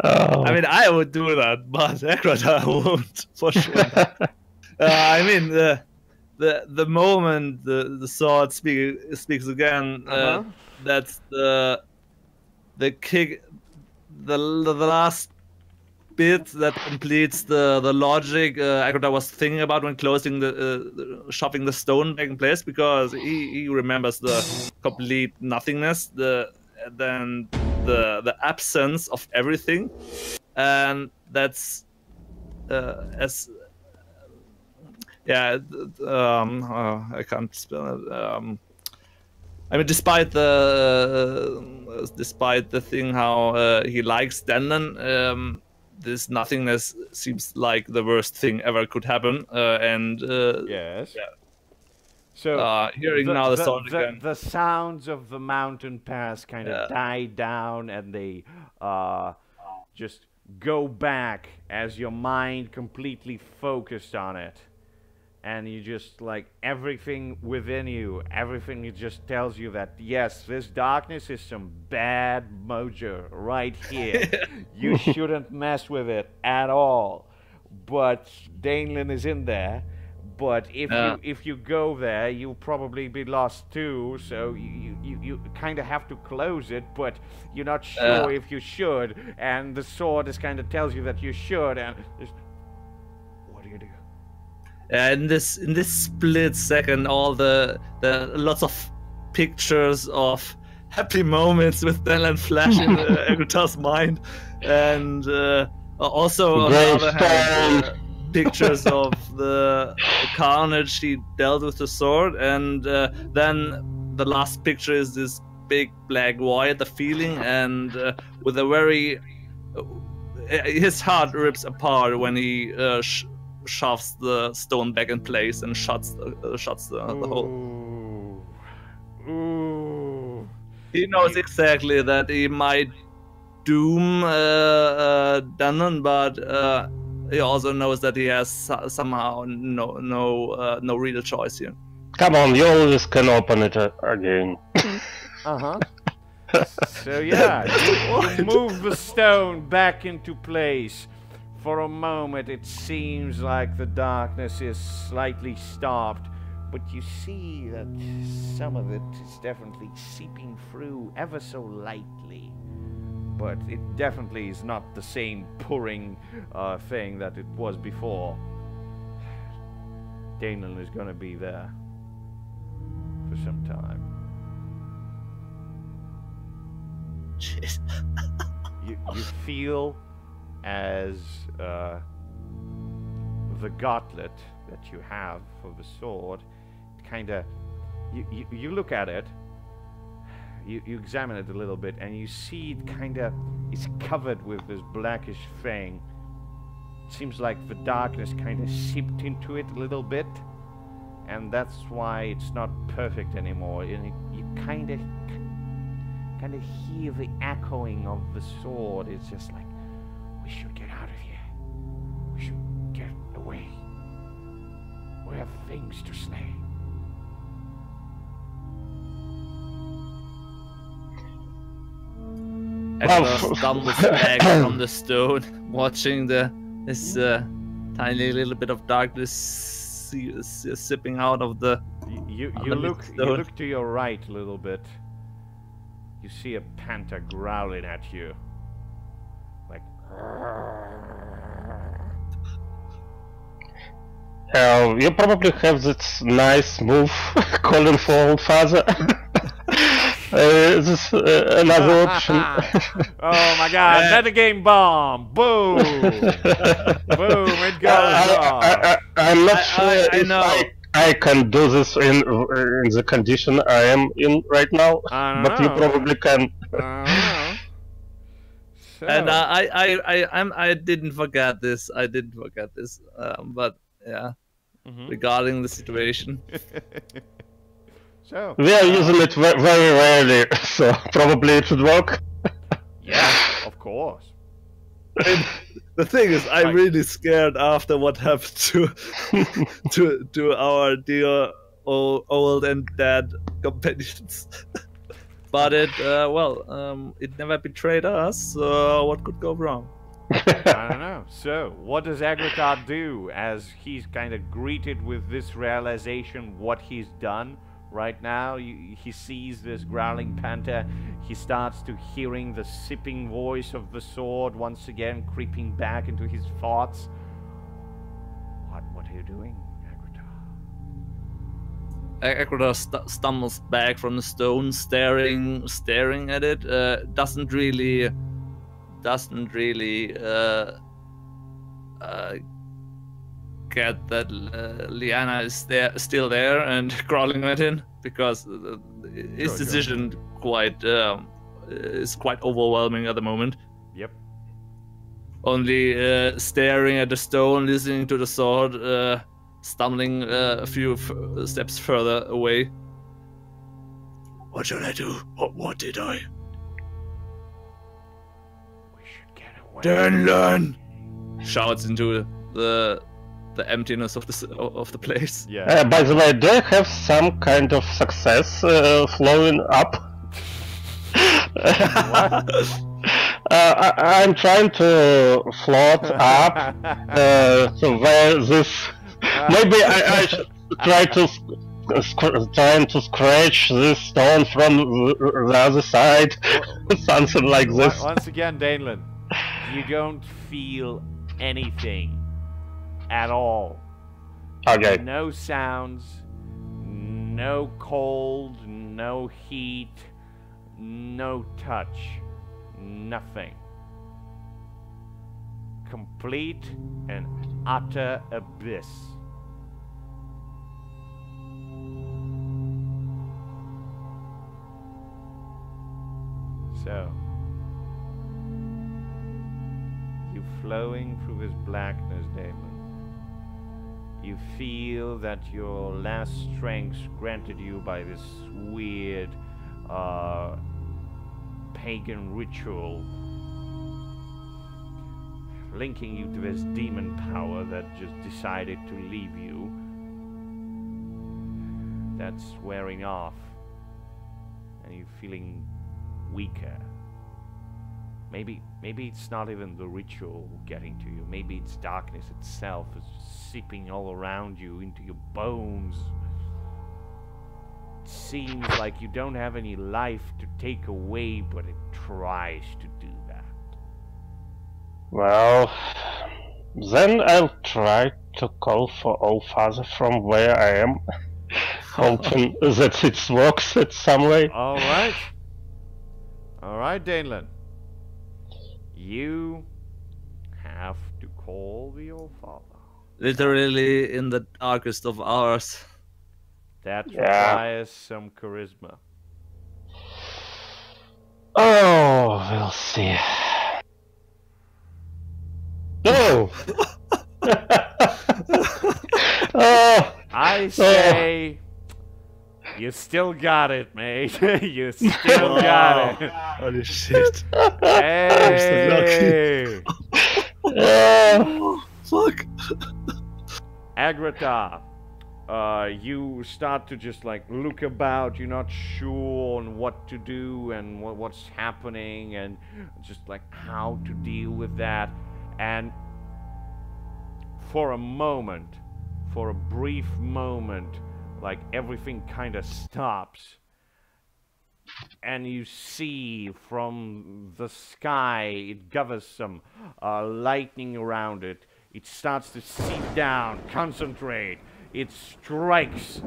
Speaker 4: I mean, I would do that, but Agrota won't, for sure. I mean, the moment the sword speaks again, that's the kick, the last bit that completes the logic Agrota was thinking about when closing shoving the stone back in place, because he remembers the complete nothingness, the absence of everything, and that's I can't spell it. I mean, despite the thing how he likes Denland, this nothingness seems like the worst thing ever could happen, and
Speaker 1: yes.
Speaker 4: Yeah.
Speaker 1: So
Speaker 4: hearing now the sword again.
Speaker 1: The sounds of the mountain pass kind of die down, and they just go back as your mind completely focused on it. And you just, like, everything within you, everything it just tells you that, yes, this darkness is some bad mojo right here. You shouldn't mess with it at all. But Daneland is in there. But if you go there, you'll probably be lost too. So you kind of have to close it, but you're not sure if you should. And the sword is kind of tells you that you should. And what do you do?
Speaker 4: In this split second, all the lots of pictures of happy moments with Daneland flash in Agritar's mind, and also on the other hand. Pictures of the carnage he dealt with the sword, and then the last picture is this big black void, the feeling, and with a very his heart rips apart when he shoves the stone back in place and shuts the hole.
Speaker 1: Ooh.
Speaker 4: He knows exactly that he might doom Danon, but he also knows that he has somehow no real choice here.
Speaker 2: Come on, you always can open it again.
Speaker 1: So yeah, you move the stone back into place. For a moment it seems like the darkness is slightly stopped, but you see that some of it is definitely seeping through ever so lightly. But it definitely is not the same pouring thing that it was before. Daneland is gonna be there for some time.
Speaker 4: Jeez.
Speaker 1: You feel as the gauntlet that you have for the sword, kind of, you look at it. You examine it a little bit, and you see it kind of is covered with this blackish thing. It seems like the darkness kind of seeped into it a little bit, and that's why it's not perfect anymore. And you kind of hear the echoing of the sword. It's just like, we should get out of here. We should get away. We have things to slay.
Speaker 4: Agritar stumbles back from the stone, watching this tiny little bit of darkness sipping out of the.
Speaker 1: You look to your right a little bit. You see a panther growling at you, like.
Speaker 2: You probably have this nice move calling for old father. This is another option.
Speaker 1: Oh my god, metagame bomb! Boom! Boom, it goes off.
Speaker 2: I'm not sure if I can do this in the condition I am in right now, but you probably can.
Speaker 1: So.
Speaker 4: And I didn't forget this. But yeah, regarding the situation.
Speaker 1: So
Speaker 2: we are using it very rarely, so probably it should work.
Speaker 1: Yeah, of course.
Speaker 4: The thing is, I'm really scared after what happened to our dear old and dead companions. But it never betrayed us. So what could go wrong?
Speaker 1: I don't know. So what does Agritar do as he's kind of greeted with this realization what he's done? Right now, he sees this growling panther. He starts to hearing the sipping voice of the sword once again creeping back into his thoughts. What are you doing, Agritar?
Speaker 4: Agritar stumbles back from the stone, staring at it. Doesn't really get that Liana is still there and crawling at him, because his decision is quite overwhelming at the moment.
Speaker 1: Yep.
Speaker 4: Only staring at the stone, listening to the sword stumbling a few steps further away. What should I do? What did I?
Speaker 1: We should get away.
Speaker 4: Denlan! Shouts into the emptiness of the place.
Speaker 1: Yeah.
Speaker 2: By the way, do I have some kind of success flowing up?
Speaker 1: What?
Speaker 2: I'm trying to float up to where this. Maybe I should try to trying to scratch this stone from the other side, something like this.
Speaker 1: Once again, Danelan, you don't feel anything at all.
Speaker 2: Okay.
Speaker 1: No sounds, no cold, no heat, no touch, nothing. Complete and utter abyss. So, you flowing through this blackness, Damon. You feel that your last strength granted you by this weird pagan ritual linking you to this demon power that just decided to leave you. That's wearing off, and you're feeling weaker. Maybe it's not even the ritual getting to you. Maybe it's darkness itself is seeping all around you into your bones. It seems like you don't have any life to take away, but it tries to do that.
Speaker 2: Well, then I'll try to call for All Father from where I am, hoping that it works in some way.
Speaker 1: All right, Danelan. You have to call the All Father.
Speaker 4: Literally in the darkest of hours.
Speaker 1: That requires some charisma.
Speaker 2: Oh, we'll see. No! Oh,
Speaker 1: I say, you still got it, mate. You still got it.
Speaker 4: Holy shit.
Speaker 1: Hey!
Speaker 4: Oh, fuck.
Speaker 1: Agrata, you start to just like look about. You're not sure on what to do and what's happening and just like how to deal with that. And for a moment, for a brief moment, like everything kind of stops. And you see from the sky, it gathers some lightning around it. It starts to seep down, concentrate. It strikes,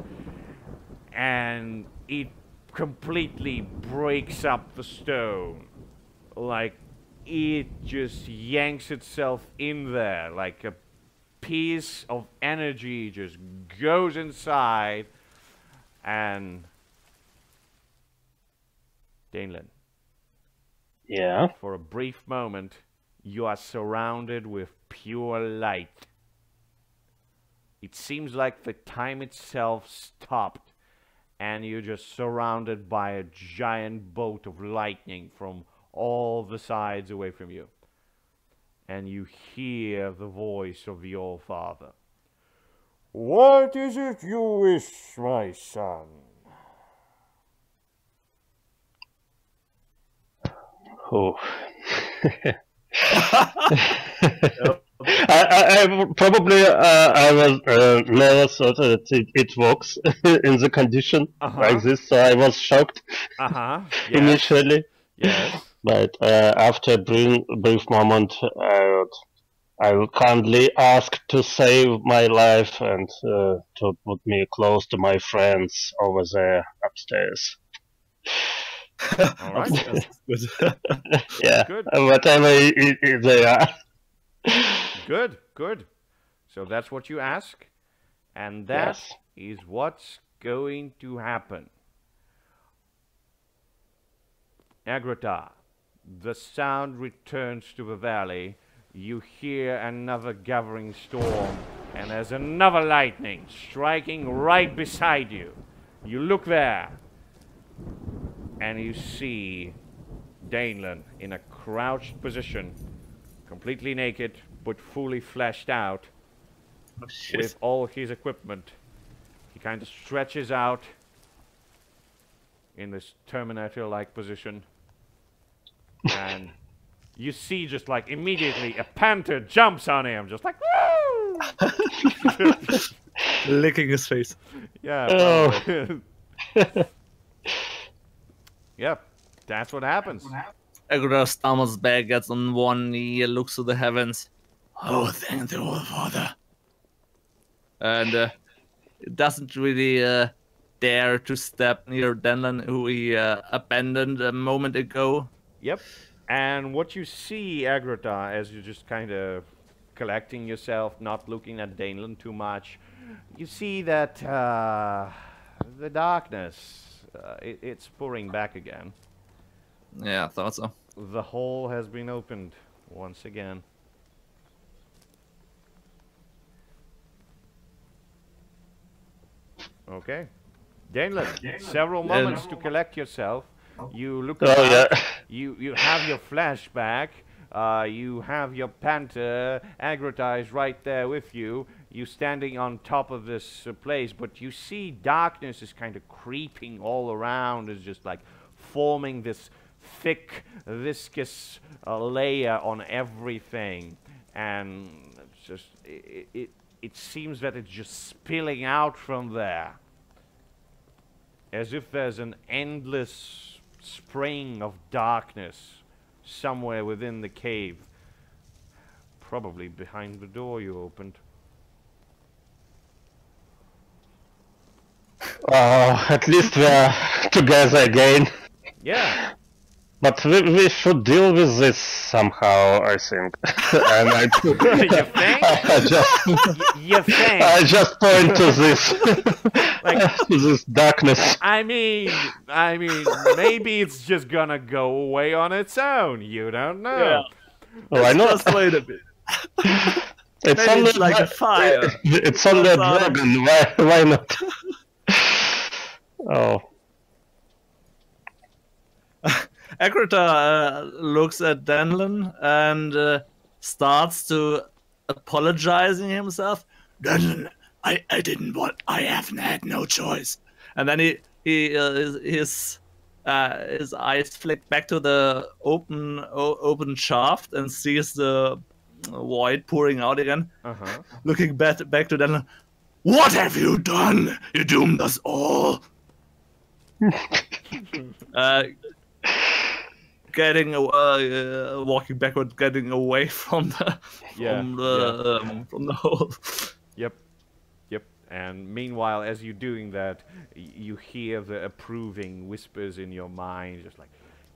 Speaker 1: and it completely breaks up the stone. Like, it just yanks itself in there, like a piece of energy just goes inside, and Danelan,
Speaker 2: yeah.
Speaker 1: for a brief moment, you are surrounded with pure light. It seems like the time itself stopped, and you're just surrounded by a giant bolt of lightning from all the sides away from you. And you hear the voice of the All-Father.
Speaker 3: What is it you wish, my son?
Speaker 2: Oh. I probably I was never thought that it works in the condition like this, so I was shocked initially.
Speaker 1: Yes.
Speaker 2: But after a brief moment, I will kindly ask to save my life and to put me close to my friends over there upstairs.
Speaker 1: All right.
Speaker 4: Good.
Speaker 2: Yeah,
Speaker 1: Good.
Speaker 2: whatever they are.
Speaker 1: Good, good. So that's what you ask, and that is what's going to happen. Agrata, the sound returns to the valley. You hear another gathering storm And there's another lightning striking right beside you. You look there, and you see Danelan in a crouched position, completely naked, but fully fleshed out, with all his equipment. He kind of stretches out in this Terminator-like position, and you see just like immediately a panther jumps on him, just like woo!
Speaker 4: Licking his face.
Speaker 1: Yeah. Yep, that's what happens.
Speaker 4: Agrota stumbles back, gets on one knee, looks to the heavens. Oh, thank the All Father. And it doesn't really dare to step near Denlan, who he abandoned a moment ago.
Speaker 1: Yep. And what you see, Agrota, as you're just kind of collecting yourself, not looking at Danelan too much, you see that the darkness, it's pouring back again.
Speaker 4: Yeah, I thought so.
Speaker 1: The hole has been opened once again. Okay. Danelan, several moments to collect yourself. You look around, you have your flashback, you have your panther, Agrota is right there with you. You standing on top of this place, but you see darkness is kind of creeping all around, is just like forming this thick, viscous layer on everything, and it's just it seems that it's just spilling out from there, as if there's an endless spring of darkness somewhere within the cave, probably behind the door you opened.
Speaker 2: At least we're together again.
Speaker 1: Yeah.
Speaker 2: But we should deal with this somehow, I think. And I
Speaker 1: You think? You think?
Speaker 2: I just point to this,
Speaker 1: like,
Speaker 2: to this darkness.
Speaker 1: I mean, maybe it's just gonna go away on its own. You don't know.
Speaker 4: Yeah.
Speaker 2: Oh, I know.
Speaker 4: Just wait a bit.
Speaker 2: It's
Speaker 4: Maybe
Speaker 2: only
Speaker 4: it's like a fire.
Speaker 2: It's only a dragon. Why not? Oh.
Speaker 4: Agrota looks at Denlan and starts to apologizing himself. Denlan, I didn't want. I haven't had no choice. And then his eyes flick back to the open shaft and sees the void pouring out again. Looking back to Denlan. What have you done? You doomed us all. Getting walking backward, getting away from the from the hole.
Speaker 1: Yep. And meanwhile, as you're doing that, you hear the approving whispers in your mind, just like,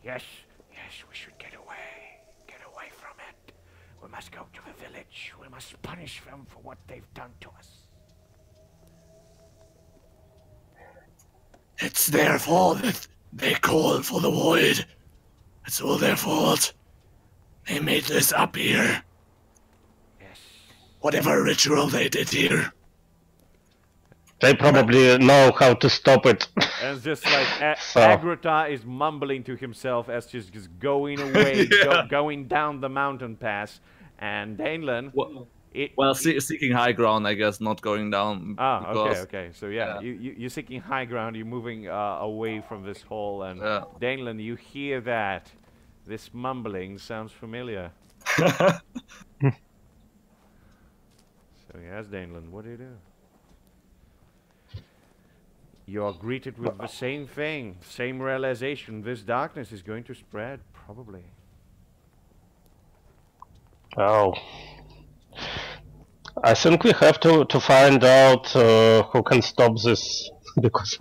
Speaker 1: yes, we should get away from it. We must go to the village. We must punish them for what they've done to us.
Speaker 4: It's their fault that they called for the void. It's all their fault. They made this up here.
Speaker 1: Yes.
Speaker 4: Whatever ritual they did here.
Speaker 2: They probably know how to stop it.
Speaker 1: And just like Agrota is mumbling to himself as she's just going away, going down the mountain pass, and Danelan.
Speaker 4: Seeking high ground, I guess, not going down.
Speaker 1: Okay. So you're seeking high ground. You're moving away from this hole, and Danelan, you hear that. This mumbling sounds familiar. So yes, Danelan, what do you do? You are greeted with the same thing, same realization. This darkness is going to spread, probably.
Speaker 2: Oh. I think we have to find out who can stop this, because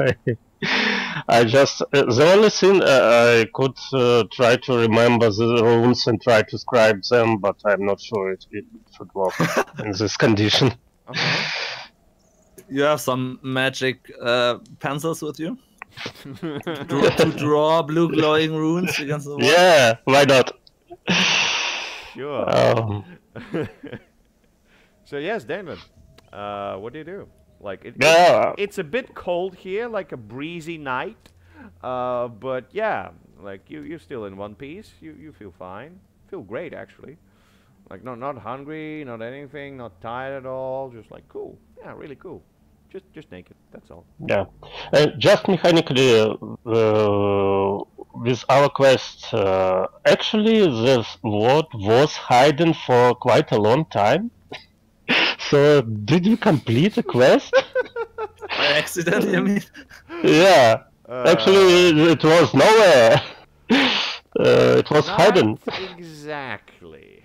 Speaker 2: I just the only thing I could try to remember the runes and try to scribe them, but I'm not sure it should work in this condition.
Speaker 4: You have some magic pencils with you to draw blue glowing runes against the wall?
Speaker 2: Yeah, why not?
Speaker 1: Sure. So yes, Danelan, What do you do? Like
Speaker 2: Yeah.
Speaker 1: it's a bit cold here, like a breezy night. But yeah, like you're still in one piece. You feel fine. Feel great actually. Like not hungry, not anything, not tired at all. Just like cool. Yeah, really cool. Just naked. That's all.
Speaker 2: Yeah. Just mechanically, with our quest, actually, this word was hidden for quite a long time. So, did we complete the quest?
Speaker 4: By accident, you mean?
Speaker 2: Yeah. Actually, it was nowhere. It was
Speaker 1: Not
Speaker 2: hidden.
Speaker 1: exactly.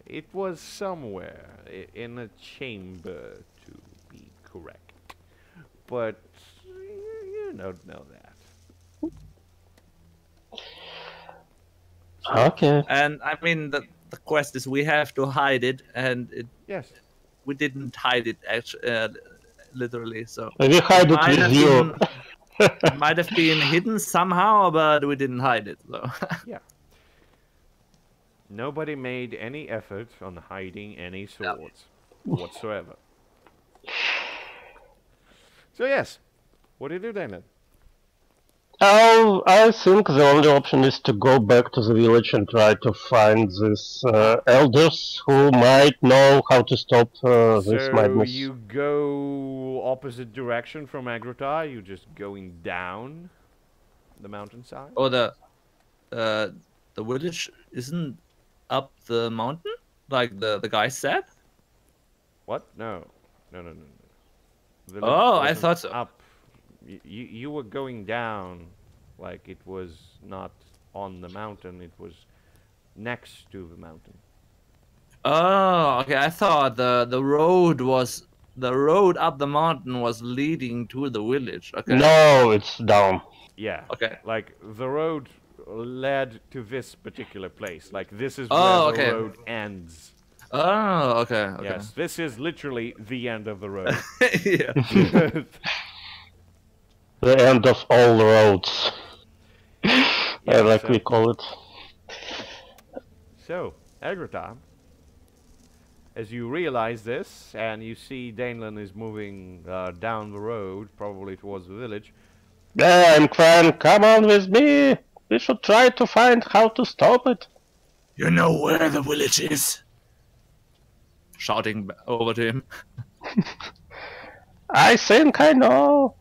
Speaker 1: It was somewhere in a chamber, to be correct. But you don't know that.
Speaker 2: Okay.
Speaker 4: And I mean, the quest is we have to hide it, and
Speaker 1: Yes.
Speaker 4: we didn't hide it actually, literally. So
Speaker 2: We hide it
Speaker 4: might
Speaker 2: with
Speaker 4: have
Speaker 2: you.
Speaker 4: it might have been hidden somehow, but we didn't hide it. So
Speaker 1: Yeah. Nobody made any effort on hiding any swords whatsoever. So yes, what do you do then?
Speaker 2: Oh, I think the only option is to go back to the village and try to find these elders who might know how to stop this
Speaker 1: So
Speaker 2: madness.
Speaker 1: you go opposite direction from Agrota. You're just going down the mountainside.
Speaker 4: or the village isn't up the mountain like the guy said.
Speaker 1: What? No. Village
Speaker 4: Oh, I
Speaker 1: wasn't
Speaker 4: thought so.
Speaker 1: Up. You were going down, like it was not on the mountain. It was next to the mountain.
Speaker 4: Oh, okay. I thought the road up the mountain was leading to the village. Okay.
Speaker 2: No, it's down.
Speaker 1: Yeah.
Speaker 4: Okay.
Speaker 1: Like the road led to this particular place. Like this is
Speaker 4: Oh,
Speaker 1: where
Speaker 4: okay.
Speaker 1: the road ends.
Speaker 4: Oh, okay. Okay.
Speaker 1: Yes, this is literally the end of the road.
Speaker 4: Yeah.
Speaker 2: The end of all roads, like
Speaker 1: so-
Speaker 2: we call it.
Speaker 1: So, Agrota, as you realize this, and you see Danelan is moving down the road, probably towards the village.
Speaker 2: Yeah, I'm crying, come on with me! We should try to find how to stop it.
Speaker 4: You know where the village is? Shouting over to him.
Speaker 2: I think I know.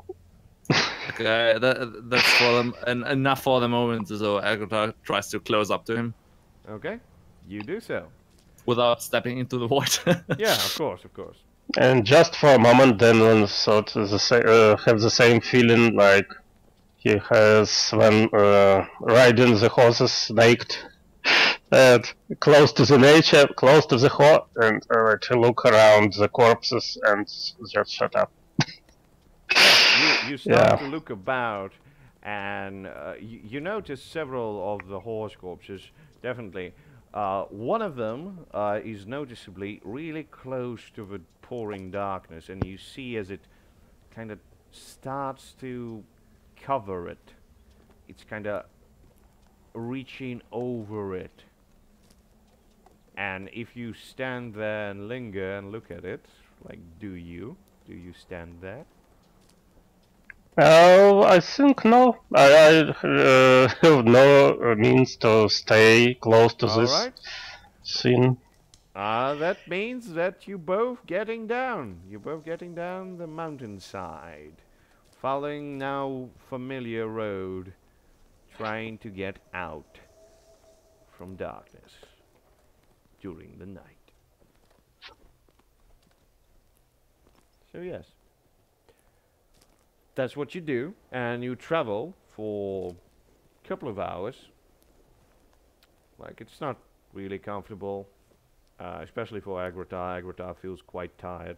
Speaker 4: Okay, that's for them, and enough for the moment. So Agrota tries to close up to him
Speaker 1: Okay, you do so.
Speaker 4: without stepping into the void.
Speaker 1: Yeah, of course, of course.
Speaker 2: And just for a moment, Denlon thought have the same feeling like he has when riding the horses naked, and close to the nature, close to the horse, and to look around the corpses and just shut up.
Speaker 1: You start
Speaker 2: Yeah.
Speaker 1: to look about, and you notice several of the horse corpses, definitely. One of them is noticeably really close to the pouring darkness, and you see as it kind of starts to cover it. It's kind of reaching over it. And if you stand there and linger and look at it, like, do you stand there?
Speaker 2: Oh, I think no. I have no means to stay close to this
Speaker 1: Alright.
Speaker 2: scene.
Speaker 1: That means that you're both getting down. You're both getting down the mountainside, following now familiar road, trying to get out from darkness during the night. So yes, that's what you do, and you travel for a couple of hours. Like, it's not really comfortable, especially for Agrota. Agrota feels quite tired.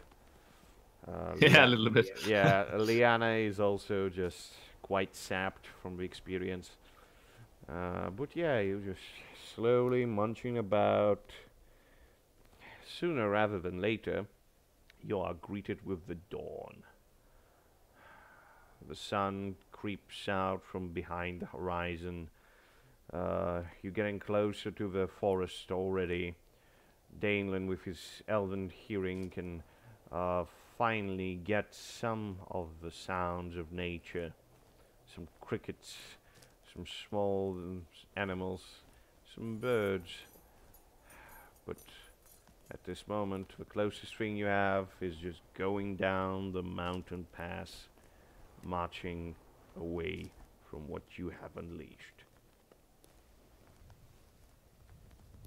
Speaker 4: Yeah, a little bit.
Speaker 1: Yeah, Liana is also just quite sapped from the experience. But yeah, you're just slowly munching about. Sooner rather than later, you are greeted with the dawn. The sun creeps out from behind the horizon. You're getting closer to the forest already. Danelan, with his elven hearing, can finally get some of the sounds of nature. Some crickets, some small animals, some birds. But at this moment, the closest thing you have is just going down the mountain pass, marching away from what you have unleashed.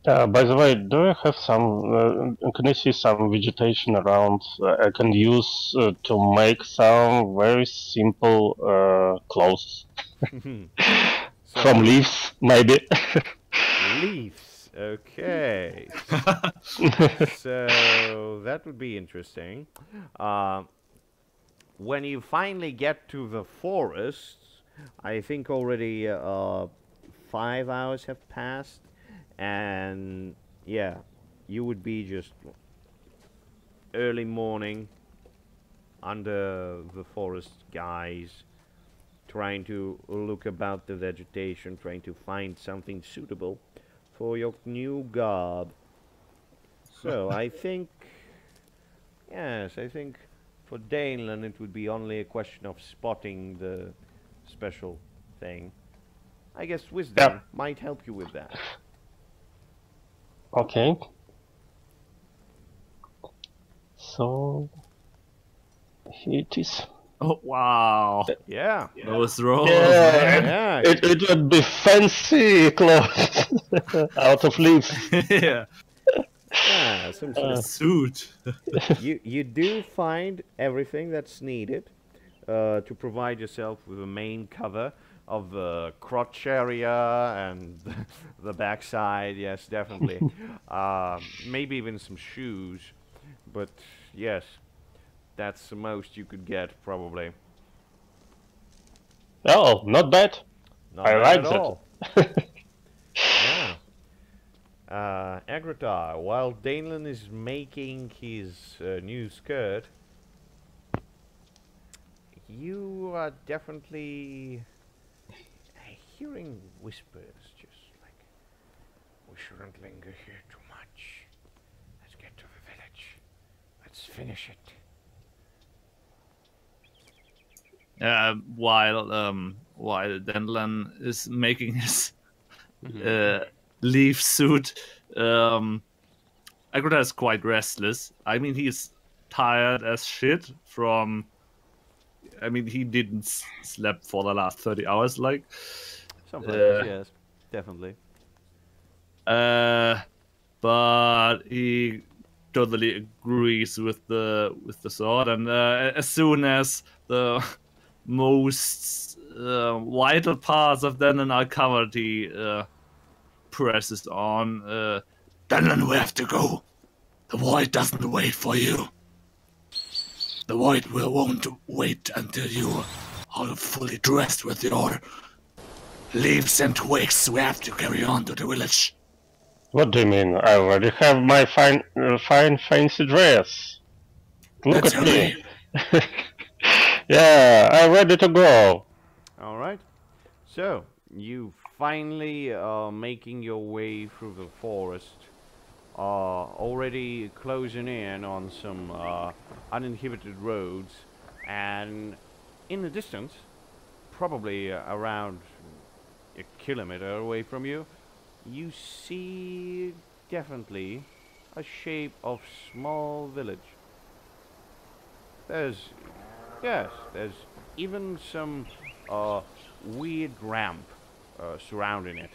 Speaker 2: By the way, do I have some? Can I see some vegetation around? I can use to make some very simple clothes from leaves, maybe.
Speaker 1: Leaves, okay. So that would be interesting. When you finally get to the forest, I think already 5 hours have passed. And yeah, you would be just early morning under the forest guise, trying to look about the vegetation, trying to find something suitable for your new garb. So I think, yes, I think for Daneland it would be only a question of spotting the special thing. I guess wisdom might help you with that.
Speaker 2: Okay. So here it is.
Speaker 4: Oh wow!
Speaker 1: Yeah.
Speaker 4: Those rolls.
Speaker 1: Yeah.
Speaker 2: It would be fancy clothes out of leaves.
Speaker 4: Yeah.
Speaker 1: Yeah, some sort
Speaker 4: A
Speaker 1: of
Speaker 4: suit.
Speaker 1: you do find everything that's needed to provide yourself with a main cover of the crotch area and the backside. Yes, definitely. Maybe even some shoes, but yes, that's the most you could get probably.
Speaker 2: Oh, not bad.
Speaker 1: Not
Speaker 2: I
Speaker 1: bad
Speaker 2: like
Speaker 1: at
Speaker 2: that.
Speaker 1: all. Yeah. Agratar, while Daneland is making his new skirt, you are definitely hearing whispers, just like, we shouldn't linger here too much. Let's get to the village. Let's finish it.
Speaker 4: While Denlan is making his leaf suit, Agrota is quite restless. I mean, he's tired as shit from. I mean, he didn't sleep for the last 30 hours, like.
Speaker 1: Some players, yes, definitely.
Speaker 4: But he totally agrees with the sword, and as soon as the most vital parts of Denlan are covered, he presses on. Denlan, we have to go. The void doesn't wait for you. The void won't wait until you are fully dressed with your leaves and twigs. We have to carry on to the village.
Speaker 2: What do you mean? I already have my fine fancy dress. Look
Speaker 4: Let's
Speaker 2: at me. Yeah, I'm ready to go.
Speaker 1: All right. So you finally are making your way through the forest, already closing in on some uninhibited roads, and in the distance, probably around a kilometer away from you, you see definitely a shape of small village. There's even some weird ramp surrounding it.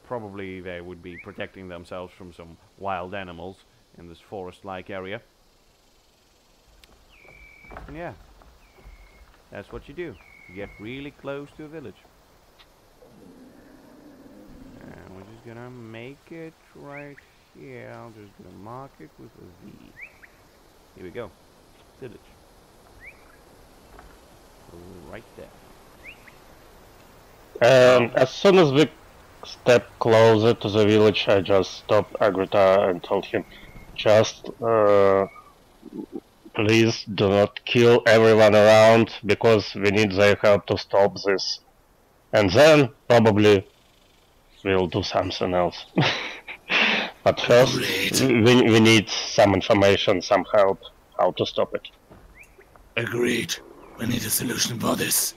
Speaker 1: Probably they would be protecting themselves from some wild animals in this forest-like area. And yeah, that's what you do. You get really close to a village. And we're just gonna make it right here. I'm just gonna mark it with a V. Here we go. Village. Right there.
Speaker 2: As soon as we step closer to the village, I just stopped Agrita and told him, just please do not kill everyone around, because we need their help to stop this. And then probably we'll do something else. But first we need some information, some help, how to stop it.
Speaker 4: Agreed. We need a solution for this.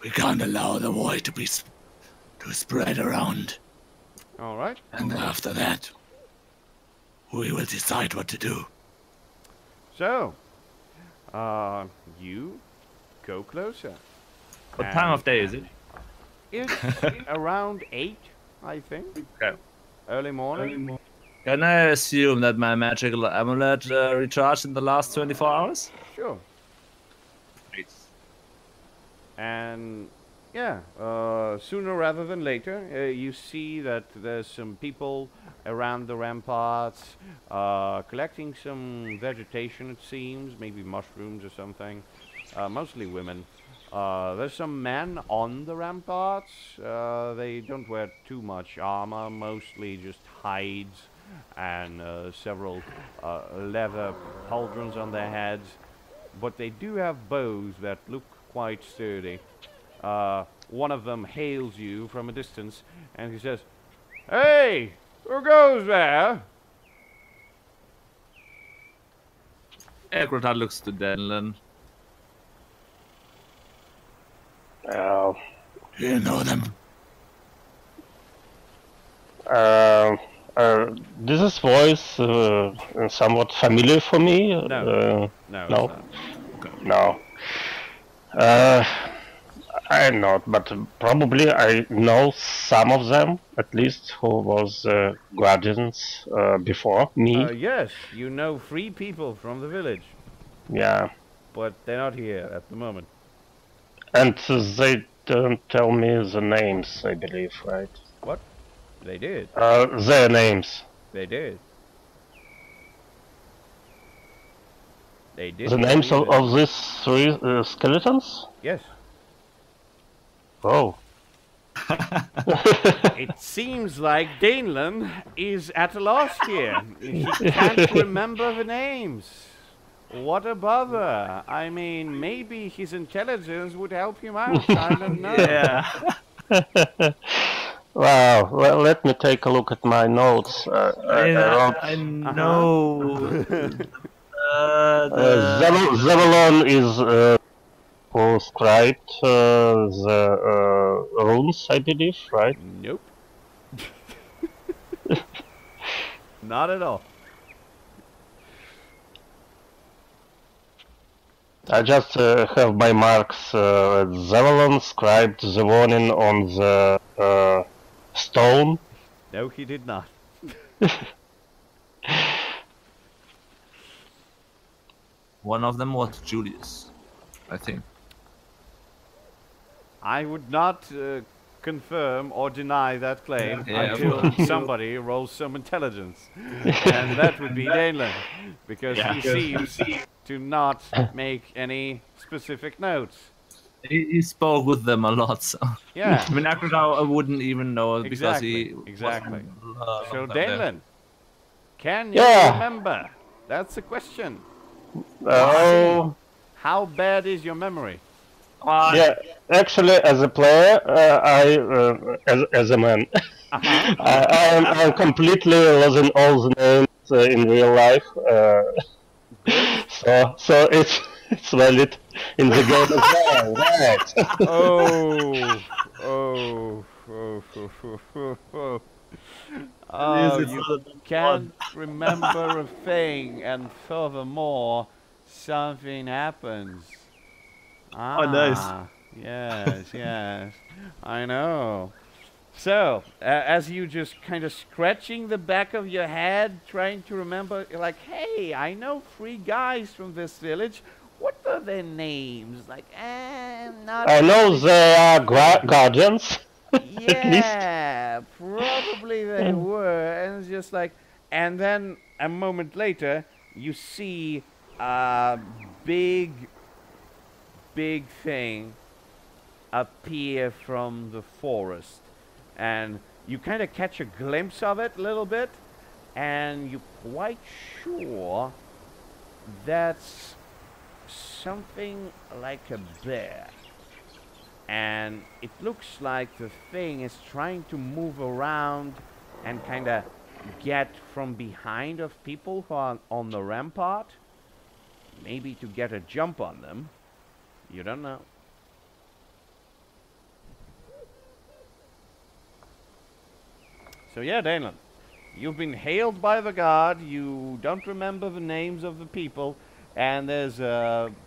Speaker 4: We can't allow the void to spread around.
Speaker 1: All right.
Speaker 4: And after that, we will decide what to do.
Speaker 1: So, you go closer.
Speaker 4: What time of day is it?
Speaker 1: It's around 8, I think.
Speaker 4: Okay.
Speaker 1: Early morning.
Speaker 4: Can I assume that my magical amulet recharged in the last 24 hours?
Speaker 1: Sure. And yeah, sooner rather than later, you see that there's some people around the ramparts collecting some vegetation, it seems, maybe mushrooms or something. Mostly women. There's some men on the ramparts. They don't wear too much armor, mostly just hides and several leather pauldrons on their heads. But they do have bows that look quite sturdy. One of them hails you from a distance, and he says, "Hey, who goes there?"
Speaker 4: Ekrota looks to Denlin. You know them.
Speaker 2: This is voice somewhat familiar for me.
Speaker 1: No.
Speaker 2: No.
Speaker 1: Okay.
Speaker 2: No. I'm not, but probably I know some of them, at least, who was guardians before me.
Speaker 1: Yes, you know 3 people from the village,
Speaker 2: Yeah.
Speaker 1: but they're not here at the moment.
Speaker 2: And they don't tell me the names, I believe, right?
Speaker 1: What? They did.
Speaker 2: Their names.
Speaker 1: They did. They did.
Speaker 2: The names of these 3 skeletons?
Speaker 1: Yes.
Speaker 2: Oh.
Speaker 1: It seems like Danelan is at a loss here. He can't remember the names. What a bother. I mean, maybe his intelligence would help him out. I don't know.
Speaker 4: Yeah.
Speaker 2: Wow, well, let me take a look at my notes.
Speaker 4: I know.
Speaker 2: Zavalon is who scribed the runes, I believe, right?
Speaker 1: Nope. Not at all.
Speaker 2: I just have my marks. Zavalon scribed the warning on the stone.
Speaker 1: No, he did not.
Speaker 4: One of them was Julius, I think.
Speaker 1: I would not confirm or deny that claim
Speaker 4: Yeah.
Speaker 1: until somebody rolls some intelligence. And that would be Danelan, because he seems to not make any specific notes.
Speaker 4: He spoke with them a lot, so...
Speaker 1: Yeah.
Speaker 4: I mean, Akrota I wouldn't even know it because he...
Speaker 1: Exactly. So,
Speaker 4: wasn't there.
Speaker 1: Danelan, can you remember? That's the question.
Speaker 2: Oh.
Speaker 1: How bad is your memory?
Speaker 2: Yeah, actually, as a player, as a man, I'm completely losing all the names in real life. So it's valid in the game as well, right?
Speaker 1: Oh, you can't remember a thing, and furthermore, something happens.
Speaker 4: Oh, nice.
Speaker 1: Yes, I know. So, as you just kind of scratching the back of your head, trying to remember, you're like, hey, I know 3 guys from this village. What are their names? Like, not...
Speaker 2: I know they are guardians.
Speaker 1: Yeah, probably they were. And it's just like, and then a moment later, you see a big thing appear from the forest, and you kind of catch a glimpse of it a little bit, and you're quite sure that's something like a bear, and it looks like the thing is trying to move around and kind of get from behind of people who are on the rampart. maybe to get a jump on them. You don't know. So yeah, Dalen, you've been hailed by the guard. You don't remember the names of the people, and there's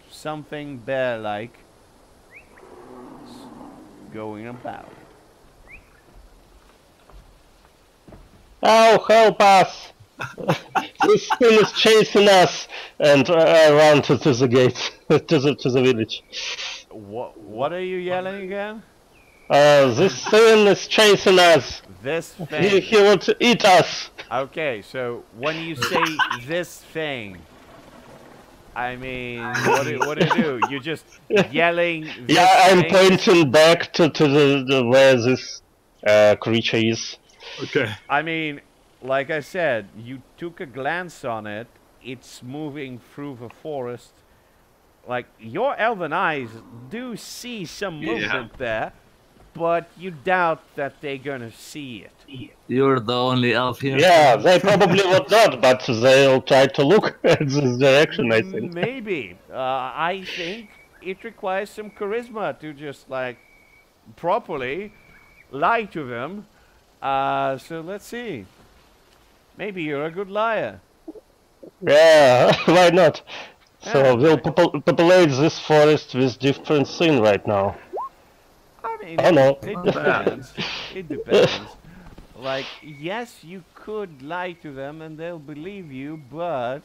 Speaker 1: something bear-like going about.
Speaker 2: Oh, help us! This thing is chasing us, and I run to the gate, to the village.
Speaker 1: What are you yelling again?
Speaker 2: This thing is chasing us.
Speaker 1: This thing.
Speaker 2: He wants to eat us.
Speaker 1: Okay, so when you say this thing, I mean, what do you do? You're just yelling this
Speaker 2: Yeah, I'm
Speaker 1: thing?
Speaker 2: pointing back to the where this creature is.
Speaker 4: Okay.
Speaker 1: I mean, like I said, you took a glance on it. It's moving through the forest. Like, your elven eyes do see some movement there, but you doubt that they're gonna see it.
Speaker 4: You're the only elf here.
Speaker 2: Yeah, they probably would not, but they'll try to look at this direction, I think.
Speaker 1: Maybe. I think it requires some charisma to just, like, properly lie to them. So let's see. Maybe you're a good liar.
Speaker 2: Yeah, why not? So
Speaker 1: Yeah.
Speaker 2: we'll populate this forest with different thing right now.
Speaker 1: I mean,
Speaker 2: I know.
Speaker 1: it depends. It depends. Like, yes, you could lie to them and they'll believe you, but...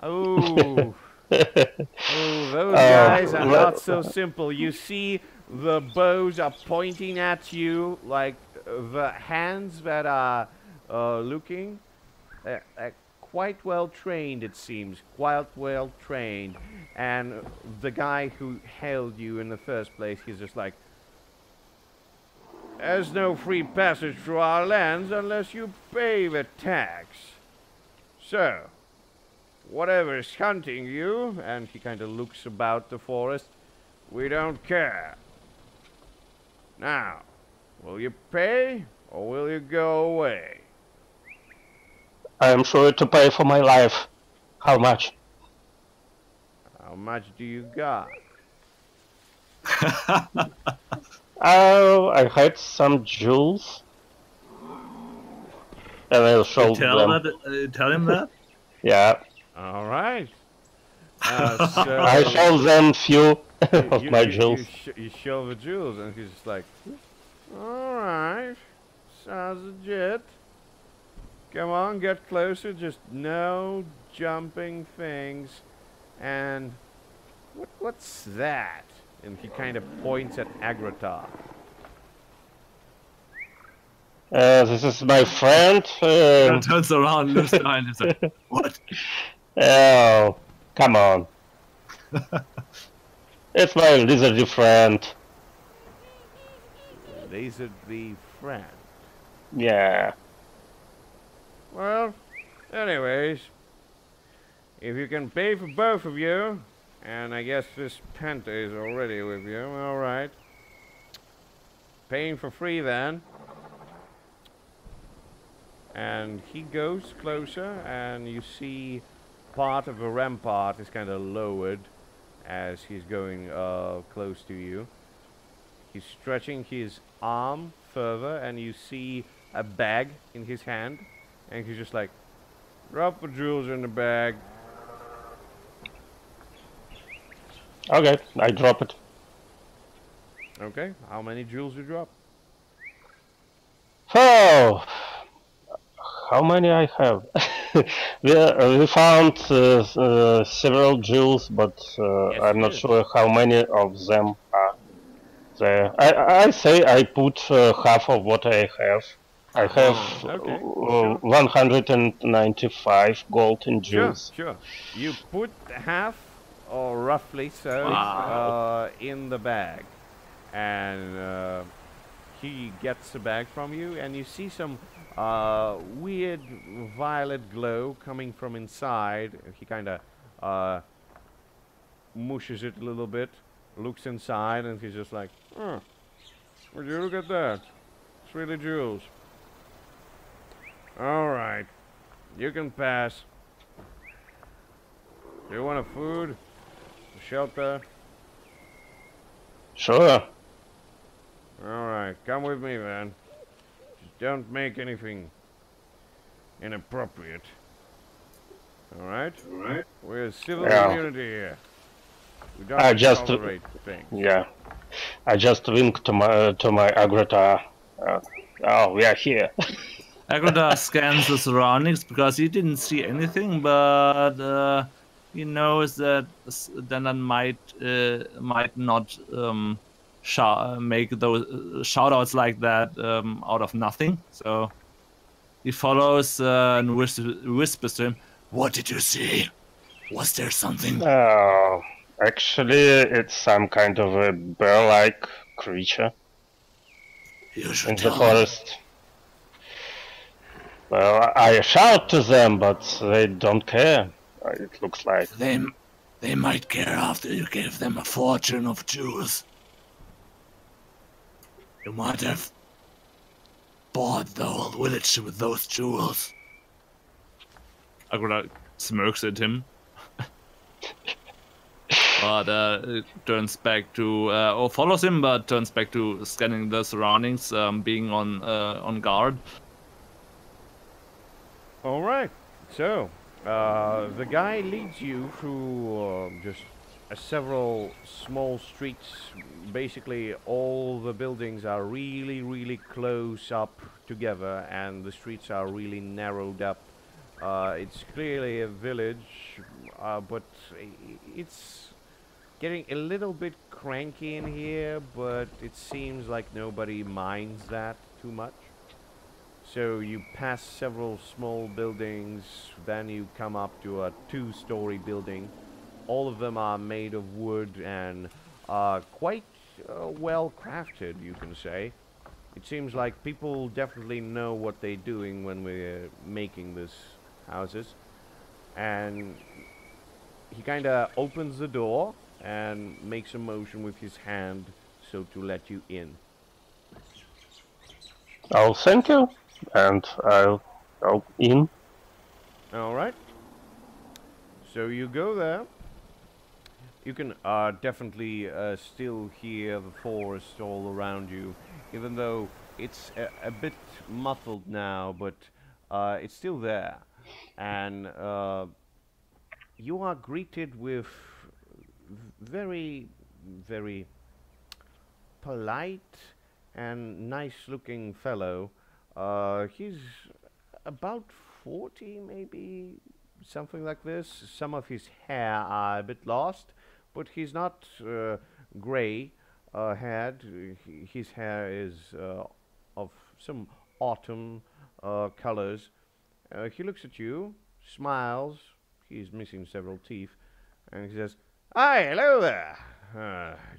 Speaker 1: Oh, those guys are not so simple. You see the bows are pointing at you, like the hands that are looking, quite well trained, it seems, quite well trained. And the guy who hailed you in the first place, he's just like, there's no free passage through our lands unless you pay the tax. So, whatever is hunting you, and he kind of looks about the forest, we don't care. Now, will you pay, or will you go away?
Speaker 2: I am sure to pay for my life. How much?
Speaker 1: How much do you got?
Speaker 2: I had some jewels. And I'll show them.
Speaker 4: Tell him that?
Speaker 2: Yeah.
Speaker 1: All right. So
Speaker 2: I show them few of my jewels.
Speaker 1: You show the jewels, and he's just like, all right, sounds legit. Come on, get closer. Just no jumping things. And what's that? And he kind of points at Agratar.
Speaker 2: This is my friend.
Speaker 4: Turns around, looks behind him, and says, "What?"
Speaker 2: Oh, come on. It's my lizardy friend.
Speaker 1: Lizardly friend.
Speaker 2: Yeah.
Speaker 1: Well, anyways, if you can pay for both of you, and I guess this Penta is already with you, alright. Paying for free then. And he goes closer, and you see part of the rampart is kind of lowered as he's going close to you. He's stretching his arm further, and you see a bag in his hand. And he's just like, drop the jewels in the bag.
Speaker 2: Okay, I drop it.
Speaker 1: Okay, how many jewels you drop?
Speaker 2: Oh, how many I have? we found several jewels, but
Speaker 1: Yes,
Speaker 2: I'm
Speaker 1: you
Speaker 2: not
Speaker 1: did.
Speaker 2: sure how many of them are there. I say I put half of what I have. I have
Speaker 1: Okay, sure.
Speaker 2: 195 gold in
Speaker 1: Sure,
Speaker 2: jewels.
Speaker 1: sure. You put half, or roughly so,
Speaker 4: Wow.
Speaker 1: in the bag. And he gets the bag from you, and you see some weird violet glow coming from inside. He kind of mushes it a little bit, looks inside, and he's just like, would you look at that? It's really jewels. Alright, you can pass. Do you want a food? A shelter?
Speaker 2: Sure.
Speaker 1: Alright, come with me, man. Just don't make anything inappropriate. Alright?
Speaker 3: Alright.
Speaker 1: We're a civil
Speaker 2: Yeah.
Speaker 1: community here. We don't
Speaker 2: I just-
Speaker 1: tolerate things.
Speaker 2: Yeah. I just winked to my Agrota. Oh, we are here.
Speaker 4: Agroda scans the surroundings because he didn't see anything, but he knows that Dandan might not make those shout-outs like that out of nothing. So he follows and whispers to him, "What did you see? Was there something?"
Speaker 2: Oh, actually, it's some kind of a bear-like creature
Speaker 4: You should
Speaker 2: in the
Speaker 4: tell me.
Speaker 2: forest. Well, I shout to them, but they don't care. It looks like.
Speaker 4: They might care after you gave them a fortune of jewels. You might have bought the whole village with those jewels. Agora smirks at him. But turns back to, or follows him, but turns back to scanning the surroundings, being on guard.
Speaker 1: Alright, so, the guy leads you through just several small streets. Basically, all the buildings are really, really close up together, and the streets are really narrowed up. It's clearly a village, but it's getting a little bit cranky in here, but it seems like nobody minds that too much. So you pass several small buildings, then you come up to a 2-story building. All of them are made of wood and quite well crafted, you can say. It seems like people definitely know what they're doing when we're making these houses. And he kind of opens the door and makes a motion with his hand so to let you in.
Speaker 2: Oh, thank you. And I'll go in.
Speaker 1: Alright. So you go there. You can definitely still hear the forest all around you, even though it's a bit muffled now, but it's still there. And you are greeted with very, very polite and nice-looking fellow. He's about 40, maybe, something like this. Some of his hair are a bit lost, but he's not gray haired. His hair is of some autumn colors. He looks at you, smiles. He's missing several teeth, and he says, "Hi, hello there.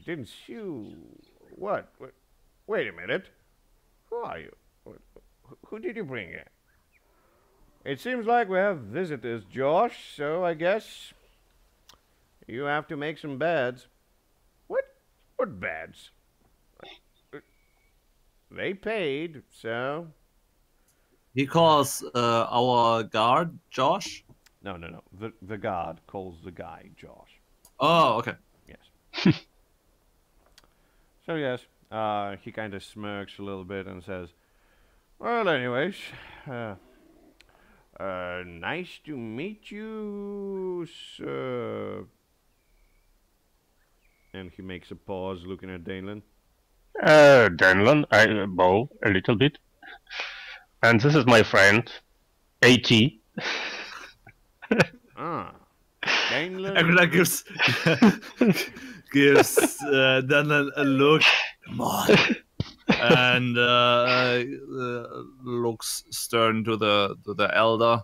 Speaker 1: Didn't you... What? Wait a minute. Who are you? Who did you bring here? It seems like we have visitors, Josh, so I guess you have to make some beds." What beds? They paid, so...
Speaker 4: He calls our guard Josh.
Speaker 1: No. The guard calls the guy Josh.
Speaker 4: Oh, okay.
Speaker 1: Yes. So yes, he kind of smirks a little bit and says, "Well, anyways, nice to meet you, sir." And he makes a pause looking at Danelan.
Speaker 2: Danlon, I bow a little bit. And this is my friend, AT.
Speaker 1: Ah, Danelan.
Speaker 4: Agora gives then a look. Come on. And looks stern to the elder.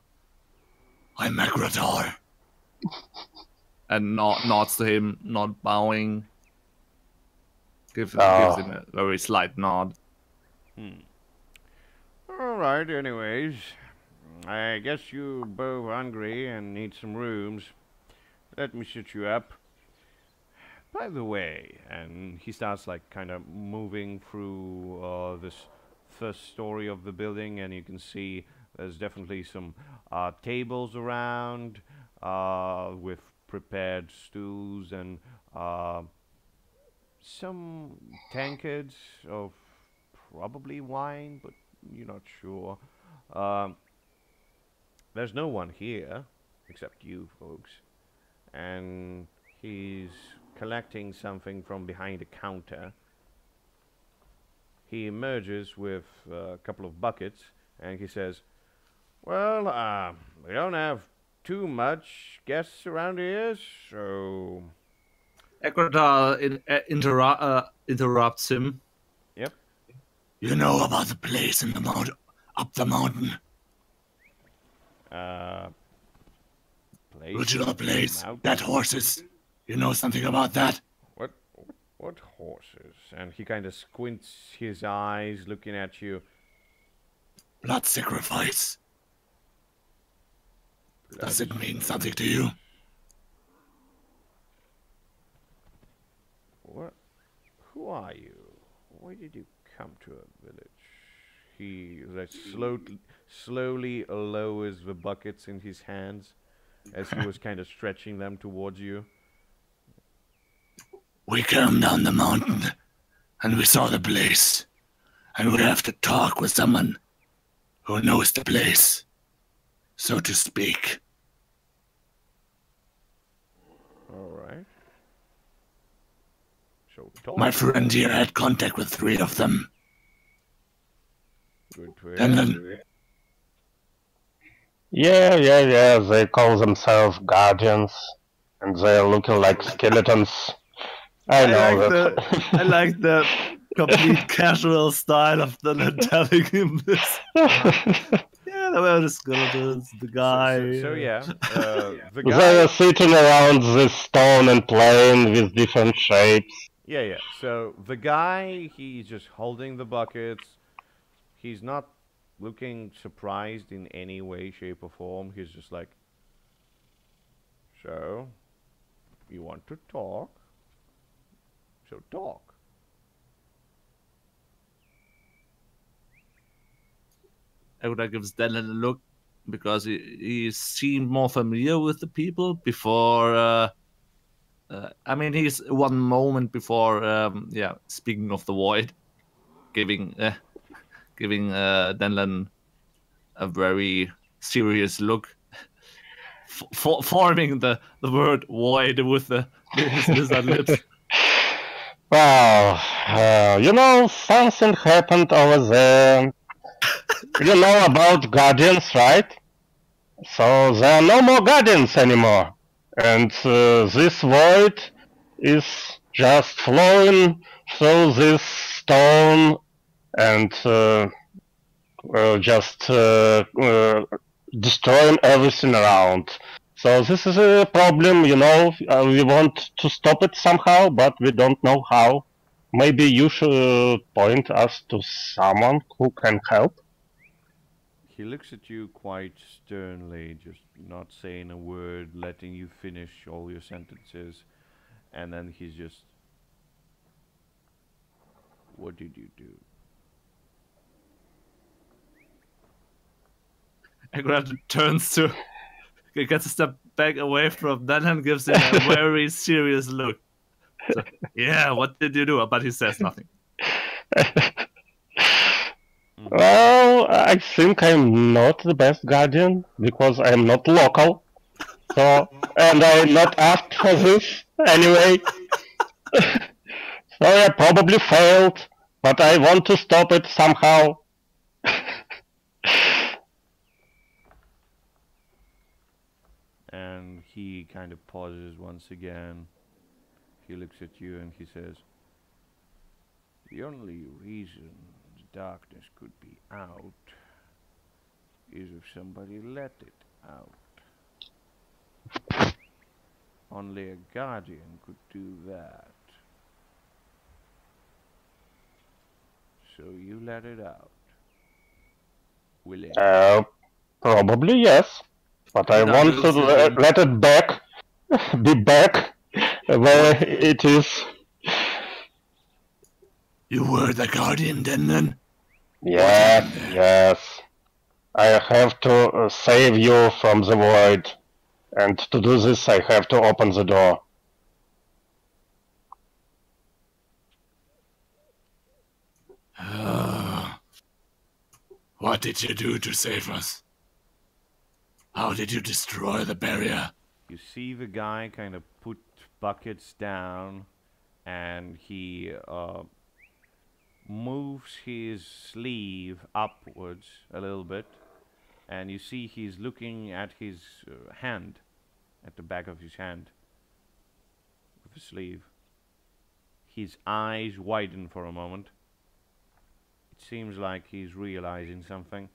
Speaker 4: "I'm Agradar." And nods to him, not bowing. Gives him a very slight nod.
Speaker 1: Alright, anyways. I guess you both hungry and need some rooms. Let me sit you up. By the way, and he starts like kind of moving through this first story of the building, and you can see there's definitely some tables around with prepared stools and some tankards of probably wine, but you're not sure. There's no one here except you folks, and he's collecting something from behind a counter. He emerges with a couple of buckets, and he says, "Well, we don't have too much guests around here, so..."
Speaker 4: Ecuador interrupts him.
Speaker 1: Yep.
Speaker 5: You know about the place in the mountain, up the mountain?
Speaker 1: Place?
Speaker 5: Original place.
Speaker 1: Mountain?
Speaker 5: That horses. You know something about that?
Speaker 1: What horses? And he kind of squints his eyes, looking at you.
Speaker 5: Blood sacrifice. Does it mean something to you?
Speaker 1: What? Who are you? Why did you come to a village? He slowly lowers the buckets in his hands as he was kind of stretching them towards you.
Speaker 5: We came down the mountain and we saw the place. And we have to talk with someone who knows the place, so to speak.
Speaker 1: Alright. So talk.
Speaker 5: My friend here had contact with 3 of them.
Speaker 1: Good to
Speaker 5: And
Speaker 1: hear.
Speaker 5: then
Speaker 2: Yeah. They call themselves guardians, and they're looking like skeletons. I know that.
Speaker 4: I like the complete casual style of the telling him this. Yeah, the way the skeletons, the guy.
Speaker 1: So yeah, the
Speaker 2: They
Speaker 1: guy.
Speaker 2: are sitting around this stone and playing with different shapes.
Speaker 1: Yeah. So the guy, he's just holding the buckets. He's not looking surprised in any way, shape, or form. He's just like, "So, you want to talk? So talk."
Speaker 4: Ecuador gives Dylan a look because he seemed more familiar with the people before. I mean, he's one moment before, speaking of the void, giving Denlan a very serious look, forming the word void with his lizard lips.
Speaker 2: Well, something happened over there. You know about guardians, right? So there are no more guardians anymore. And this void is just flowing through this stone and just destroying everything around. So this is a problem, we want to stop it somehow, but we don't know how. Maybe you should point us to someone who can help.
Speaker 1: He looks at you quite sternly, just not saying a word, letting you finish all your sentences, and then he's just, "What did you do?"
Speaker 4: Ecuador gets a step back away from Dylan and gives him a very serious look. So, yeah, what did you do? But he says nothing.
Speaker 2: Well, I think I'm not the best guardian because I'm not local. So, and I'm not asked for this anyway. So I probably failed, but I want to stop it somehow.
Speaker 1: And he kind of pauses once again. He looks at you and he says, "The only reason the darkness could be out is if somebody let it out. Only a guardian could do that. So you let it out. Will it?"
Speaker 2: Probably yes. But I want to let it be back where it is.
Speaker 5: you were the guardian then?
Speaker 2: Yes. I have to save you from the void. And to do this, I have to open the door.
Speaker 5: What did you do to save us? How did you destroy the barrier?
Speaker 1: You see the guy kind of put buckets down, and he moves his sleeve upwards a little bit, and you see he's looking at his hand, at the back of his hand, with the sleeve. His eyes widen for a moment. It seems like he's realizing something.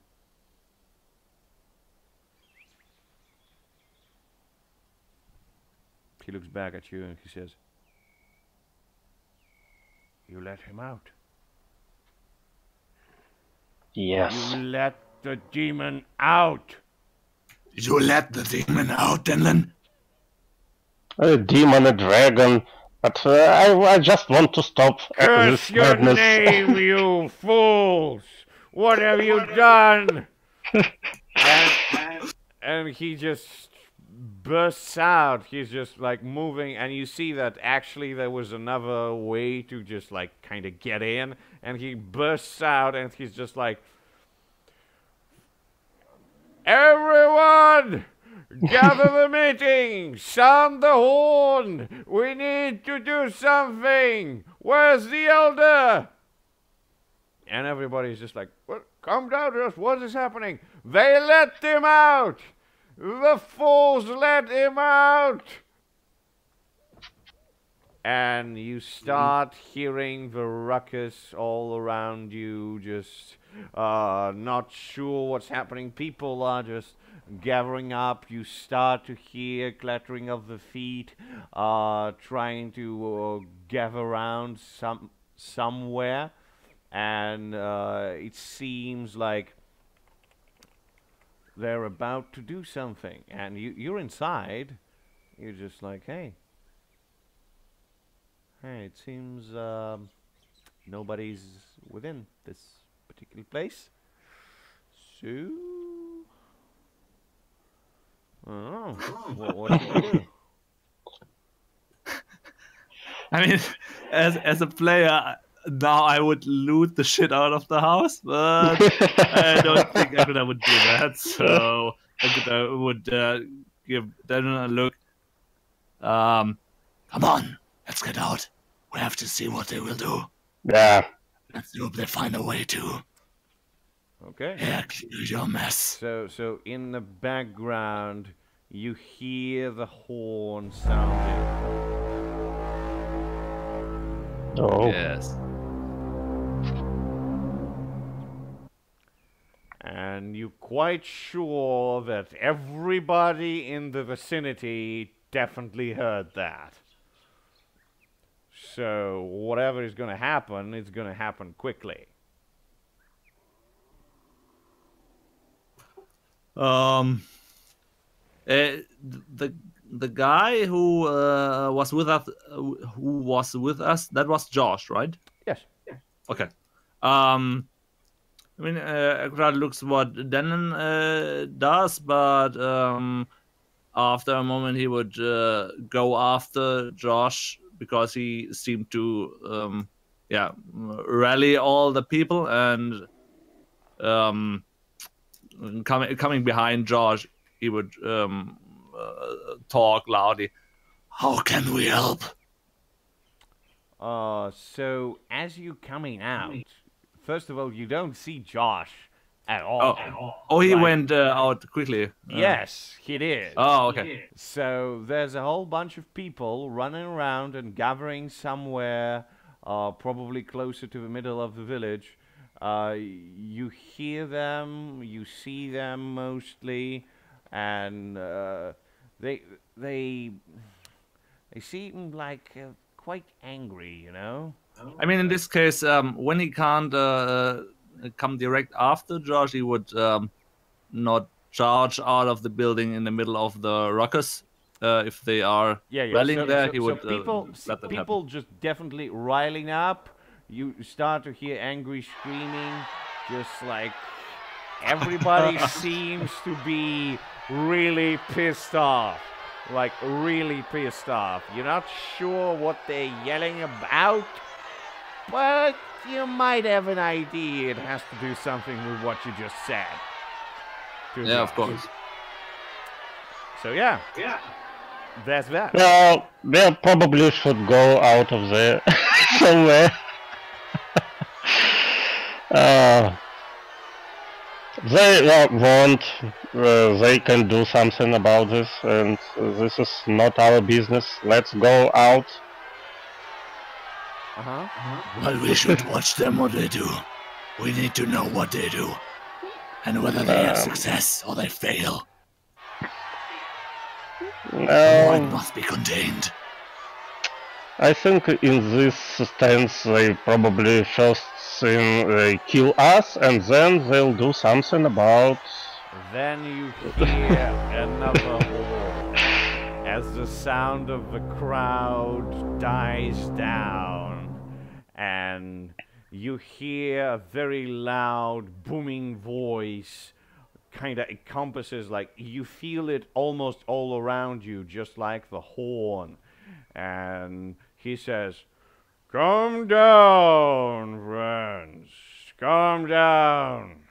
Speaker 1: He looks back at you and he says, "You let him out.
Speaker 2: Yes.
Speaker 1: You let the demon out."
Speaker 5: You let the demon out, Denlin?
Speaker 2: A demon, a dragon. But I just want to stop
Speaker 1: Curse
Speaker 2: this
Speaker 1: your
Speaker 2: madness.
Speaker 1: name, you fools! What have you done? and he just bursts out. He's just like moving, and you see that actually there was another way to just like kind of get in, and he bursts out, and he's just like, "Everyone! Gather the meeting! Sound the horn! We need to do something! Where's the elder?" And everybody's just like, "What? Calm down, just what is happening?" "They let him out! The fools let him out!" And you start hearing the ruckus all around you, just not sure what's happening. People are just gathering up. You start to hear clattering of the feet, trying to gather around somewhere, and it seems like they're about to do something. And you're inside. You're just like, hey, it seems nobody's within this particular place. So, oh, what do you do?
Speaker 4: I mean, as a player, now I would loot the shit out of the house, but I don't think Agata would do that. So Agata would give Daniel a look.
Speaker 5: Come on, let's get out. We have to see what they will do.
Speaker 2: Yeah.
Speaker 5: Let's hope they find a way to.
Speaker 1: Okay.
Speaker 5: Yeah, clear your mess.
Speaker 1: So in the background, you hear the horn sounding.
Speaker 2: Oh.
Speaker 4: Yes.
Speaker 1: And you're quite sure that everybody in the vicinity definitely heard that. So whatever is going to happen, it's going to happen quickly.
Speaker 4: The guy who was with us, that was Josh, right?
Speaker 1: Yes.
Speaker 4: Okay. I mean, Agata looks what Denon does, but after a moment he would go after Josh because he seemed to, rally all the people, and coming behind Josh, he would talk loudly.
Speaker 5: How can we help?
Speaker 1: So as you coming out, first of all, you don't see Josh at all.
Speaker 4: Oh, he
Speaker 1: Like,
Speaker 4: went out quickly.
Speaker 1: Yes, he did.
Speaker 4: Oh, okay.
Speaker 1: So there's a whole bunch of people running around and gathering somewhere, probably closer to the middle of the village. You hear them, you see them mostly, and they seem like quite angry, you know.
Speaker 4: I mean, in this case, when he can't come direct after Josh, he would not charge out of the building in the middle of the ruckus. If they are rallying there, he would let that
Speaker 1: people
Speaker 4: happen.
Speaker 1: just definitely riling up. You start to hear angry screaming, just like everybody seems to be really pissed off. like really pissed off. You're not sure what they're yelling about, but you might have an idea it has to do something with what you just said.
Speaker 4: Yeah, of course.
Speaker 1: So yeah, that's that.
Speaker 2: Well, they probably should go out of there somewhere. They want, they can do something about this, and this is not our business. Let's go out.
Speaker 5: Well, we should watch them what they do. We need to know what they do, and whether they have success or they fail. Or it must be contained.
Speaker 2: I think in this stance they probably first thing kill us, and then they'll do something about.
Speaker 1: Then you hear another roar as the sound of the crowd dies down, and you hear a very loud booming voice kind of encompasses, like you feel it almost all around you, just like the horn. And he says, "Come down, friends, come down.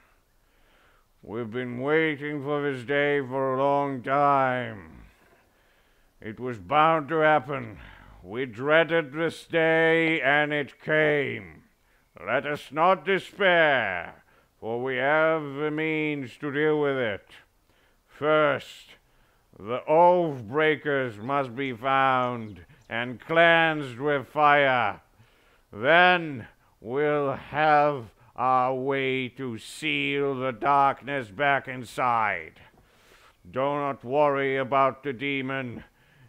Speaker 1: We've been waiting for this day for a long time. It was bound to happen. We dreaded this day, and it came. Let us not despair, for we have the means to deal with it. First, the oath breakers must be found and cleansed with fire. Then we'll have our way to seal the darkness back inside. Do not worry about the demon.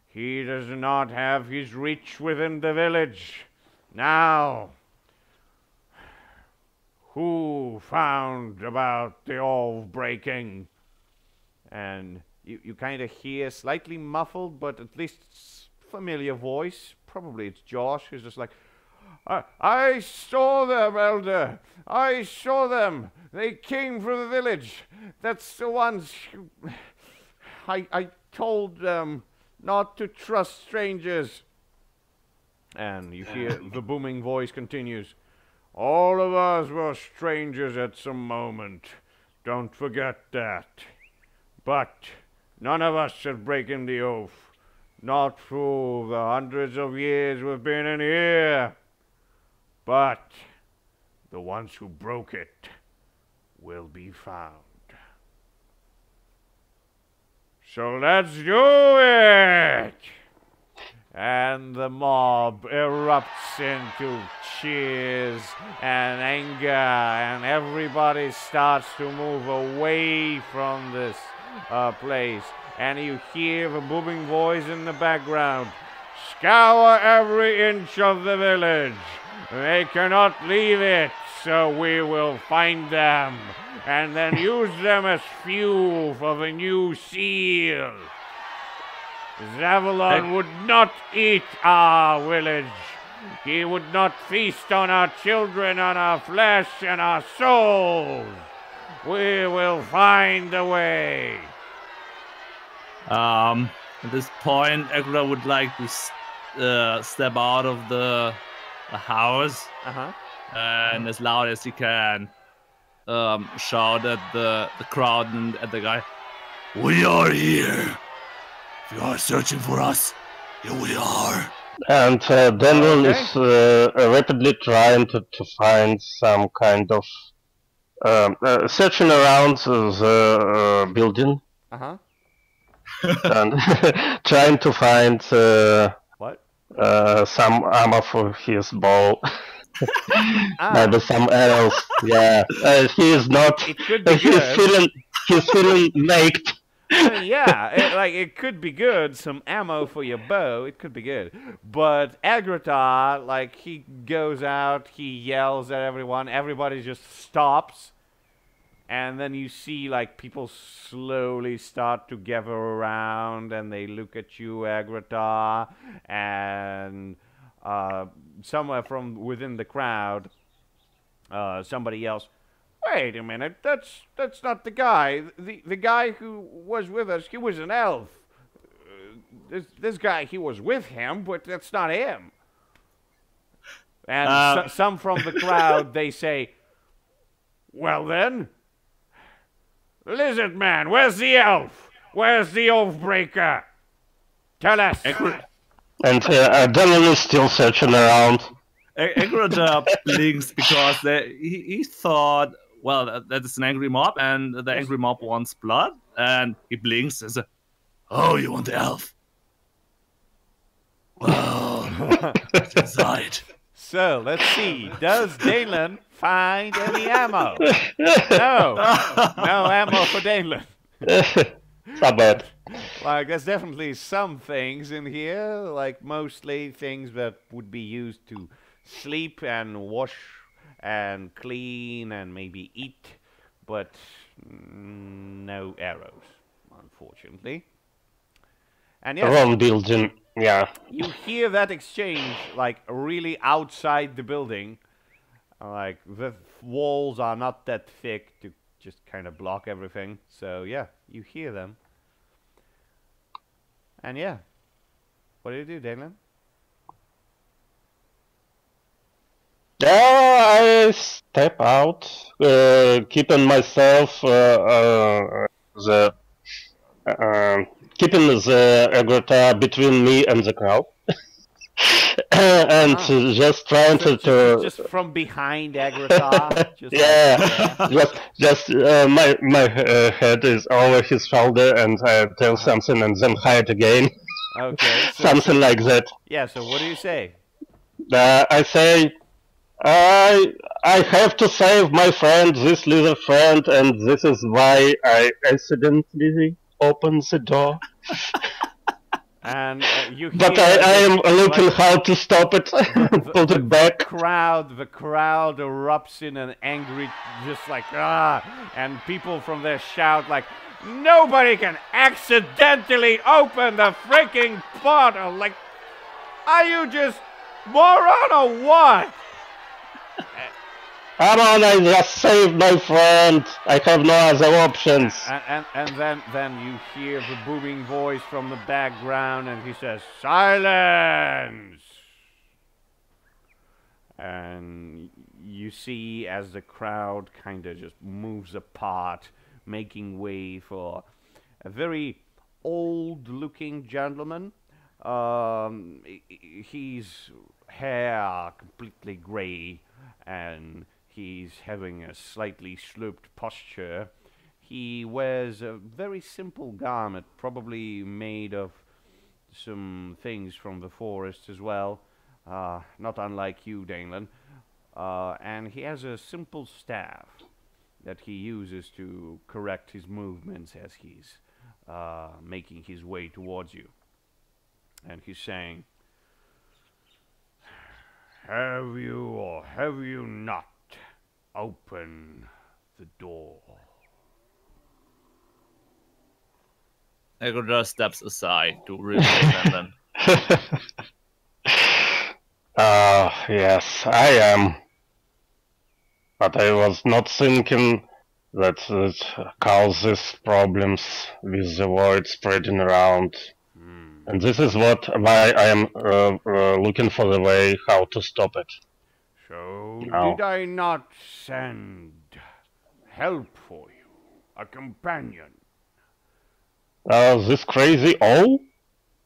Speaker 1: He does not have his reach within the village. Now, who found about the oath breaking?" And you kind of hear slightly muffled, but at least familiar voice. Probably it's Josh, who's just like, I saw them, Elder. I saw them. They came from the village. That's the ones who... I told them not to trust strangers." And you hear the booming voice continues, "All of us were strangers at some moment. Don't forget that. But none of us have broken the oath. Not through the hundreds of years we've been in here. But the ones who broke it will be found. So let's do it!" And the mob erupts into cheers and anger, and everybody starts to move away from this place. And you hear the booming voice in the background, "Scour every inch of the village. They cannot leave it, so we will find them, and then use them as fuel for the new seal. Zavalon would not eat our village. He would not feast on our children, on our flesh, and our souls. We will find a way."
Speaker 4: At this point, Agro would like to step out of the house and as loud as he can shout at the crowd and at the guy,
Speaker 5: "We are here. If you are searching for us, here we are."
Speaker 2: And Daniel is rapidly trying to find some kind of searching around the building. And trying to find some armor for his bow. Maybe some arrows. Yeah, he is not.
Speaker 1: It could be good.
Speaker 2: He's feeling naked.
Speaker 1: Yeah, it could be good. Some ammo for your bow. It could be good. But Agratar, like, he goes out. He yells at everyone. Everybody just stops. And then you see, like, people slowly start to gather around, and they look at you, Agratar, and somewhere from within the crowd, somebody yells, "Wait a minute, that's not the guy. The guy who was with us, he was an elf. this guy, he was with him, but that's not him. And some from the crowd, they say, well then, Lizard Man, where's the elf? Where's the oath breaker? Tell us.
Speaker 2: And Dylan is still searching around.
Speaker 4: Eggroda blinks because he thought, well, that is an angry mob, and the angry mob wants blood, and he blinks and says,
Speaker 5: Oh, you want the elf? Well, it's inside.
Speaker 1: So, let's see. Does Dalen find any ammo? No. No ammo for Dalen.
Speaker 2: It's not bad.
Speaker 1: Like, there's definitely some things in here, like mostly things that would be used to sleep and wash and clean and maybe eat, but no arrows, unfortunately. And yes,
Speaker 2: Wrong building, yeah.
Speaker 1: you hear that exchange, like, really outside the building. Like, the walls are not that thick to just kind of block everything. So, yeah, you hear them. And, yeah. What do you do, Dalen?
Speaker 2: Yeah, I step out, keeping myself keeping the Agrota between me and the crowd, and just trying to
Speaker 1: just from behind Agrota. Just
Speaker 2: yeah,
Speaker 1: like,
Speaker 2: just my head is over his shoulder, and I tell something, and then hide again.
Speaker 1: Okay.
Speaker 2: Something like that.
Speaker 1: Yeah. So what do you say?
Speaker 2: I say. I have to save my friend, this lizard friend, and this is why I accidentally opened the door.
Speaker 1: And you hear
Speaker 2: But I am looking how to stop it, put it back.
Speaker 1: The crowd erupts in an angry, just like, and people from there shout like, nobody can accidentally open the freaking portal. Like, are you just moron or what?
Speaker 2: Come on, I just saved my friend. I have no other options.
Speaker 1: And then you hear the booming voice from the background, and he says, silence! And you see as the crowd kind of just moves apart, making way for a very old-looking gentleman. His hair completely gray, and he's having a slightly sloped posture. He wears a very simple garment, probably made of some things from the forest as well, not unlike you, Dalen. And he has a simple staff that he uses to correct his movements as he's making his way towards you. And he's saying, have you or have you not opened the door?
Speaker 4: Eggroda steps aside to replace and then.
Speaker 2: Yes, I am. But I was not thinking that it causes problems with the void spreading around. And this is why I am looking for the way how to stop it.
Speaker 1: So,
Speaker 2: No.
Speaker 1: did I not send help for you? A companion?
Speaker 2: This crazy owl?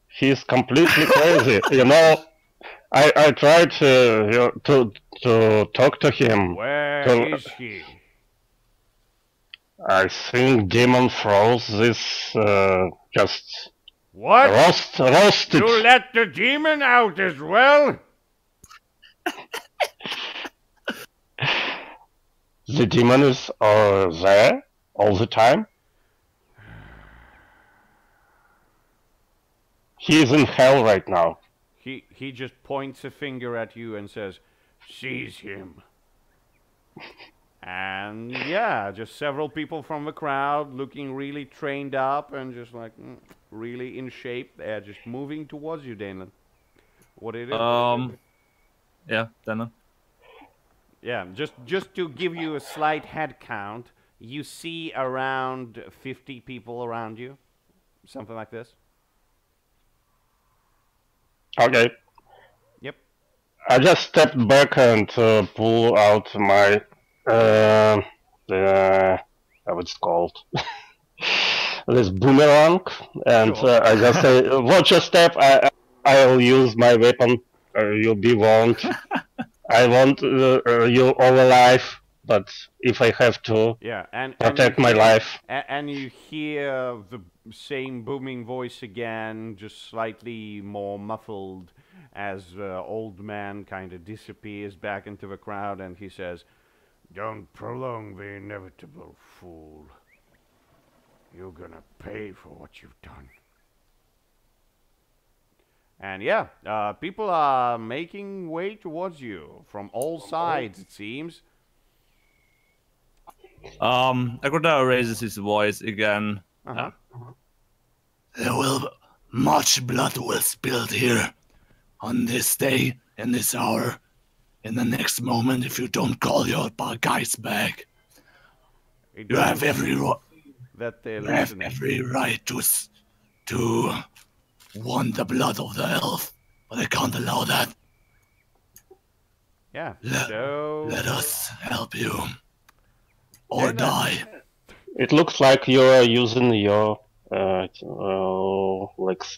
Speaker 2: He's completely crazy. You know, I tried to talk to him.
Speaker 1: Where is he?
Speaker 2: I think Demon froze this just
Speaker 1: What?
Speaker 2: roasted.
Speaker 1: You let the demon out as well?
Speaker 2: The demon is there all the time. He is in hell right now.
Speaker 1: He just points a finger at you and says, seize him. And yeah, just several people from the crowd looking really trained up and just like really in shape. They're just moving towards you, Dalen. What it is?
Speaker 4: Yeah, Dalen.
Speaker 1: Yeah, just to give you a slight head count, you see around 50 people around you, something like this.
Speaker 2: Okay.
Speaker 1: Yep.
Speaker 2: I just stepped back and pull out my what's it called? This boomerang, and
Speaker 1: Sure.
Speaker 2: I just say, "Watch your step. I'll use my weapon. You'll be warned. I want you all alive, but if I have to
Speaker 1: Yeah, and
Speaker 2: protect
Speaker 1: you
Speaker 2: my
Speaker 1: hear,
Speaker 2: life."
Speaker 1: and you hear the same booming voice again, just slightly more muffled, as old man kind of disappears back into the crowd, and he says, "Don't prolong the inevitable, fool. You're gonna pay for what you've done." And yeah, people are making way towards you from all sides, it seems.
Speaker 4: Agrodao raises his voice again.
Speaker 1: Uh-huh.
Speaker 5: Much blood will spilled here on this day, in this hour, in the next moment if you don't call your guys back. You have every
Speaker 1: that they're
Speaker 5: you have
Speaker 1: listening.
Speaker 5: every right to want the blood of the elf, but I can't allow that.
Speaker 1: Yeah.
Speaker 5: Let us help you. Or die.
Speaker 2: It looks like you're using your, let's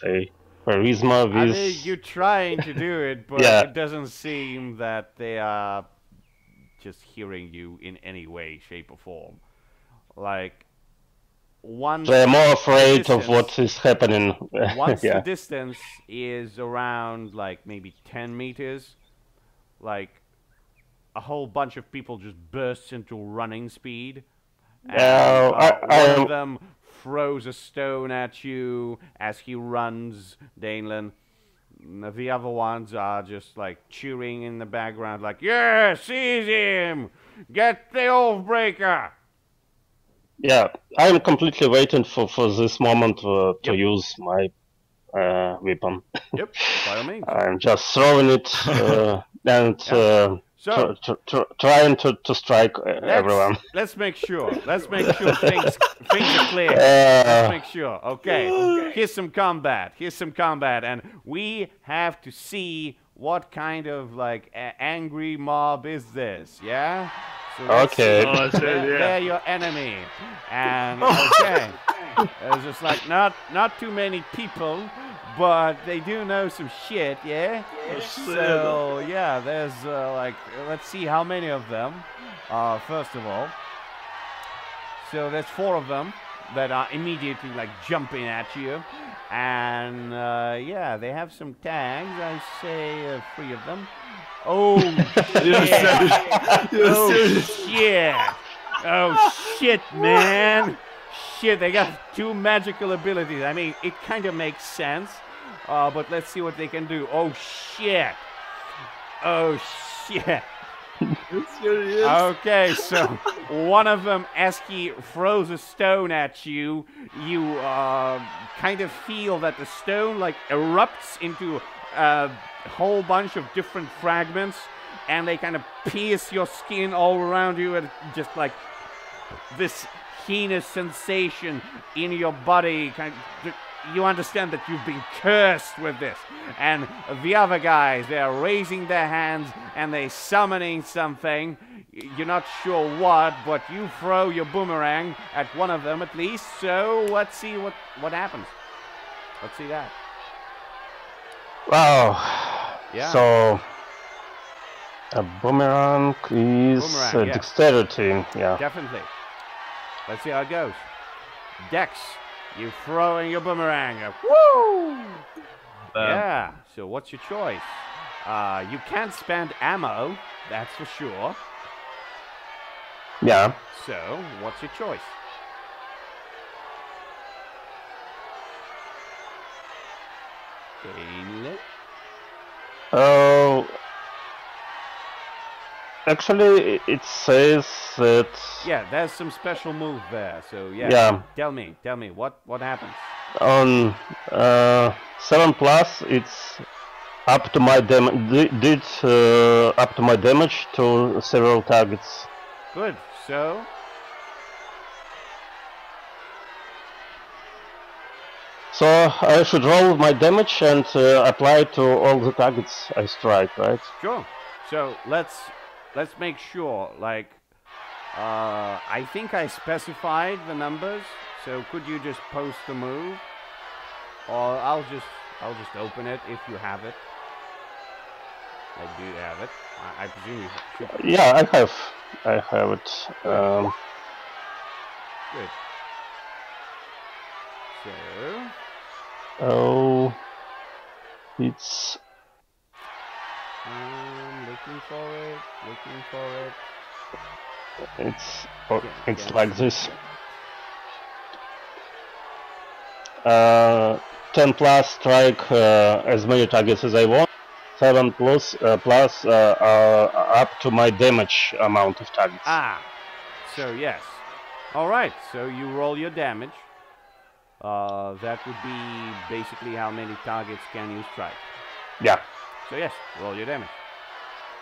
Speaker 2: say, charisma with...
Speaker 1: I mean, you're trying to do it, but
Speaker 2: Yeah.
Speaker 1: it doesn't seem that they are just hearing you in any way, shape, or form. Like, once
Speaker 2: They're more afraid
Speaker 1: the
Speaker 2: of what is happening.
Speaker 1: once the
Speaker 2: Yeah.
Speaker 1: distance is around, like, maybe 10 meters, like, a whole bunch of people just bursts into running speed. And one of them throws a stone at you as he runs, Danelan. The other ones are just like cheering in the background, like, "Yeah, seize him! Get the Oathbreaker!"
Speaker 2: Yeah, I'm completely waiting for this moment to
Speaker 1: Yep.
Speaker 2: use my weapon.
Speaker 1: Yep, by all means.
Speaker 2: I'm just throwing it and
Speaker 1: So,
Speaker 2: trying to strike everyone.
Speaker 1: let's make sure. Let's make sure things are clear. Let's make sure. Okay. Here's some combat. And we have to see what kind of like angry mob is this. Yeah. So let's
Speaker 2: Okay.
Speaker 1: see.
Speaker 4: Oh, shit, yeah.
Speaker 1: They're your enemy. And okay. There's just like not too many people, but they do know some shit, yeah? So, yeah, there's like, let's see how many of them, first of all. So there's 4 of them that are immediately like jumping at you. And yeah, they have some tags. I say 3 of them. Oh, shit. Oh, shit, man. Shit, they got 2 magical abilities. I mean, it kind of makes sense. But let's see what they can do. Oh, shit. Oh, shit. Okay, so one of them, as he throws a stone at you, you kind of feel that the stone like erupts into a whole bunch of different fragments, and they kind of pierce your skin all around you, and just like this heinous sensation in your body. You understand that you've been cursed with this. And the other guys, they're raising their hands and they're summoning something. You're not sure what, but you throw your boomerang at one of them at least. So let's see what happens. Let's see that.
Speaker 2: Wow.
Speaker 1: Yeah.
Speaker 2: So a boomerang is
Speaker 1: Boomerang,
Speaker 2: dexterity. Yeah.
Speaker 1: Definitely. Let's see how it goes. Dex, you throwing your boomerang. Woo! Yeah. So what's your choice? You can't spend ammo, that's for sure.
Speaker 2: Yeah.
Speaker 1: So what's your choice? Danelan?
Speaker 2: Oh. Actually, it says that.
Speaker 1: Yeah, there's some special move there. So yeah.
Speaker 2: Yeah.
Speaker 1: Tell me, what happens?
Speaker 2: On 7+, it's up to my up to my damage to several targets.
Speaker 1: Good. So
Speaker 2: So I should roll my damage and apply to all the targets I strike, right?
Speaker 1: Sure. So let's make sure. Like, I think I specified the numbers. So could you just post the move, or I'll just open it if you have it. I do have it. I presume you should.
Speaker 2: Yeah, I have it.
Speaker 1: Good. So.
Speaker 2: Oh, it's.
Speaker 1: Looking for it.
Speaker 2: It's like this. 10 plus strike as many targets as I want. 7 plus up to my damage amount of targets.
Speaker 1: So yes. All right. So you roll your damage. That would be basically how many targets can you strike.
Speaker 2: Yeah.
Speaker 1: So yes, roll your damage.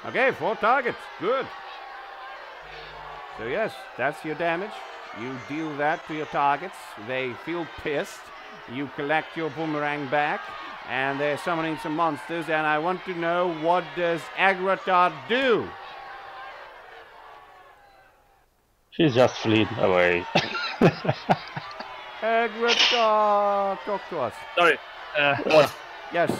Speaker 1: Okay, 4 targets. Good. So yes, that's your damage. You deal that to your targets. They feel pissed. You collect your boomerang back, and they're summoning some monsters. And I want to know, what does Agratar do?
Speaker 2: She's just fleeing away.
Speaker 1: Agratar, talk to us.
Speaker 4: Sorry.
Speaker 1: Yes.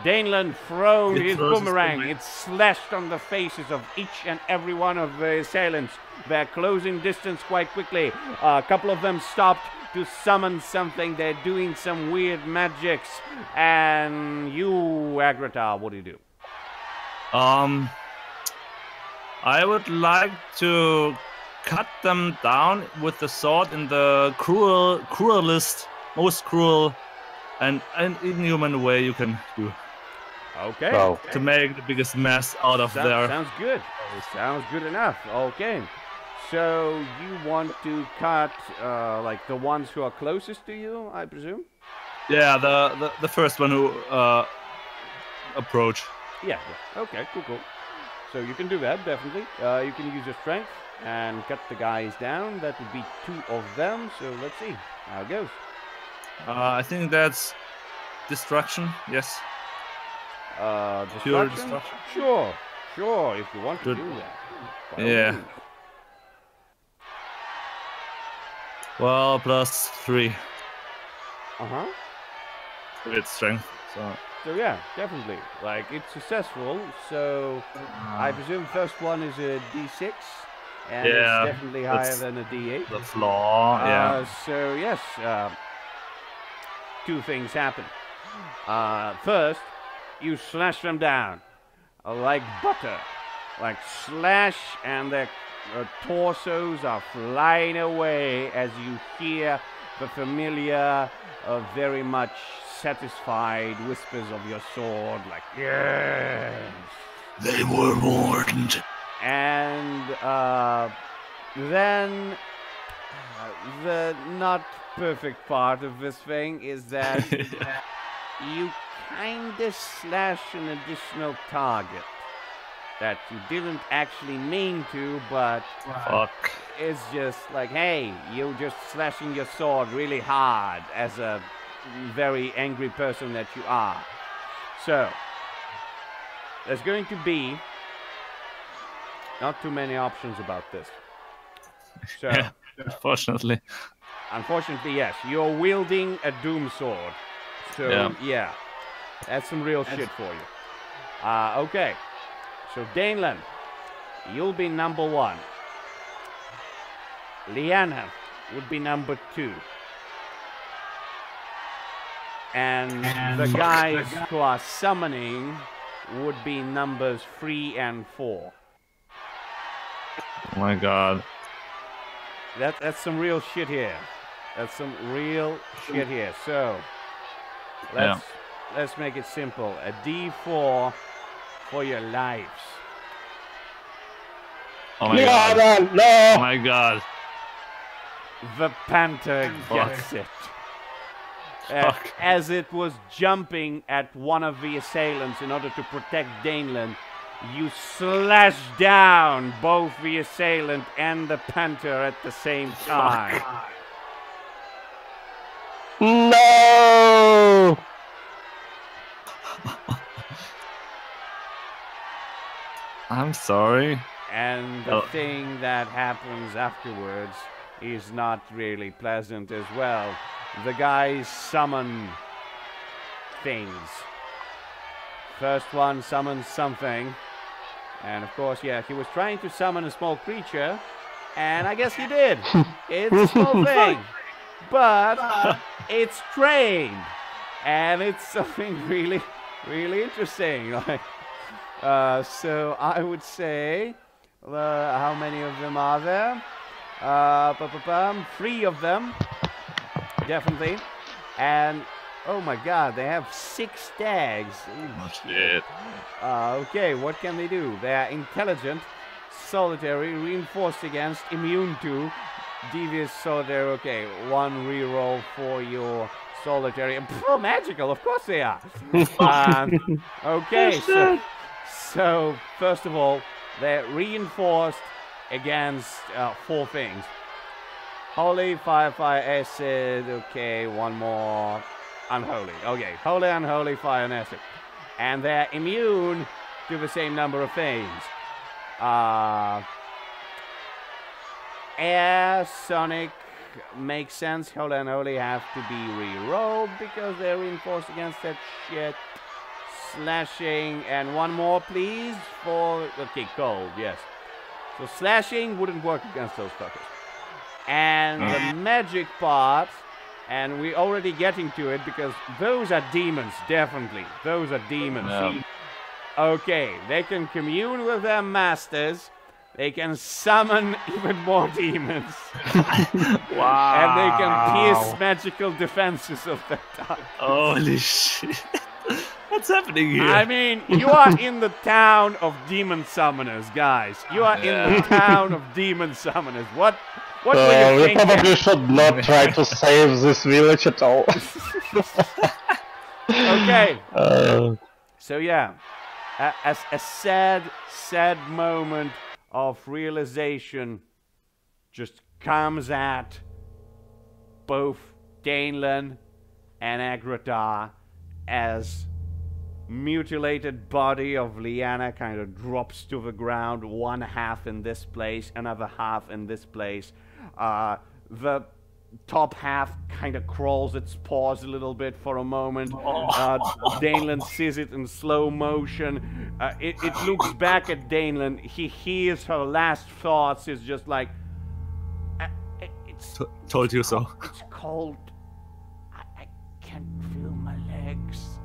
Speaker 1: Daneland thrown his boomerang. It slashed on the faces of each and every one of the assailants. They're closing distance quite quickly. A couple of them stopped to summon something. They're doing some weird magics. And you, Agratar, what do you do?
Speaker 4: I would like to cut them down with the sword in the cruelest, most cruel and inhuman way you can do.
Speaker 1: Okay.
Speaker 2: Wow.
Speaker 4: To make the biggest mess out of there.
Speaker 1: Sounds good. Sounds good enough. Okay. So you want to cut like the ones who are closest to you, I presume?
Speaker 4: Yeah, the first one who approach.
Speaker 1: Yeah. Okay, cool. So you can do that, definitely. You can use your strength and cut the guys down. That would be 2 of them. So let's see how it goes.
Speaker 4: I think that's destruction, yes. Pure destruction?
Speaker 1: Sure, if you want to do that.
Speaker 4: Yeah. Well, plus 3. With strength, so
Speaker 1: yeah, definitely. Like, it's successful, so I presume first one is a D6, and it's definitely higher than a D8.
Speaker 4: The flaw, yeah.
Speaker 1: So yes, 2 things happen. First, you slash them down like butter, like slash, and their torsos are flying away as you hear the familiar, very much satisfied whispers of your sword, like, yes.
Speaker 5: They were warned.
Speaker 1: And then the not perfect part of this thing is that you kind of slash an additional target that you didn't actually mean to, but it's just like, hey, you're just slashing your sword really hard as a very angry person that you are. So there's going to be not too many options about this. So
Speaker 4: unfortunately,
Speaker 1: yes, you're wielding a doom sword. So yeah, that's some real shit for you. Okay, so Daneland, you'll be number 1. Liana would be number 2. And the guys who are summoning would be numbers 3 and 4.
Speaker 4: Oh my god.
Speaker 1: That's some real shit here. So let's make it simple. A D4 for your lives.
Speaker 4: Oh my god.
Speaker 2: No!
Speaker 4: Oh my god.
Speaker 1: The Panther gets it. As it was jumping at one of the assailants in order to protect Daneland, you slash down both the assailant and the Panther at the same time.
Speaker 2: No!
Speaker 4: I'm sorry.
Speaker 1: And the thing that happens afterwards is not really pleasant as well. The guys summon things. First one summons something. And of course, yeah, he was trying to summon a small creature. And I guess he did. It's a small thing. But it's trained. And it's something really, really interesting. Like, so I would say, how many of them are there? 3 of them, definitely. And oh my God, they have 6 stags.
Speaker 4: Oh, shit.
Speaker 1: Okay, what can they do? They are intelligent, solitary, reinforced against, immune to, devious, solitary. Okay, 1 reroll for your solitary. Magical, of course they are. Okay, so first of all, they're reinforced against 4 things. Holy, fire, acid. Okay, 1 more. Unholy. Okay, holy, unholy, fire, and acid. And they're immune to the same number of things. Air, sonic, makes sense. Holy and unholy have to be re-rolled because they're reinforced against that shit. Slashing, and 1 more, please, for... Okay, cold, yes. So slashing wouldn't work against those fuckers. And the magic part, and we're already getting to it because those are demons, definitely. Those are demons.
Speaker 4: Yeah.
Speaker 1: Okay, they can commune with their masters. They can summon even more demons.
Speaker 2: Wow.
Speaker 1: And they can pierce magical defenses of their type.
Speaker 4: Holy shit. What's happening here?
Speaker 1: I mean, you are in the town of demon summoners, guys. You are in the town of demon summoners. What were you
Speaker 2: We
Speaker 1: thinking?
Speaker 2: probably should not try to save this village at all.
Speaker 1: Okay. So yeah, a sad moment of realization just comes at both Danelan and Agratar as mutilated body of Liana kind of drops to the ground, 1 half in this place, another half in this place. The top half kind of crawls its paws a little bit for a moment. Danelan sees it in slow motion. It looks back at Danelan. He hears her last thoughts. Is just like, it's
Speaker 4: Told you so.
Speaker 1: It's cold. I can't feel my legs.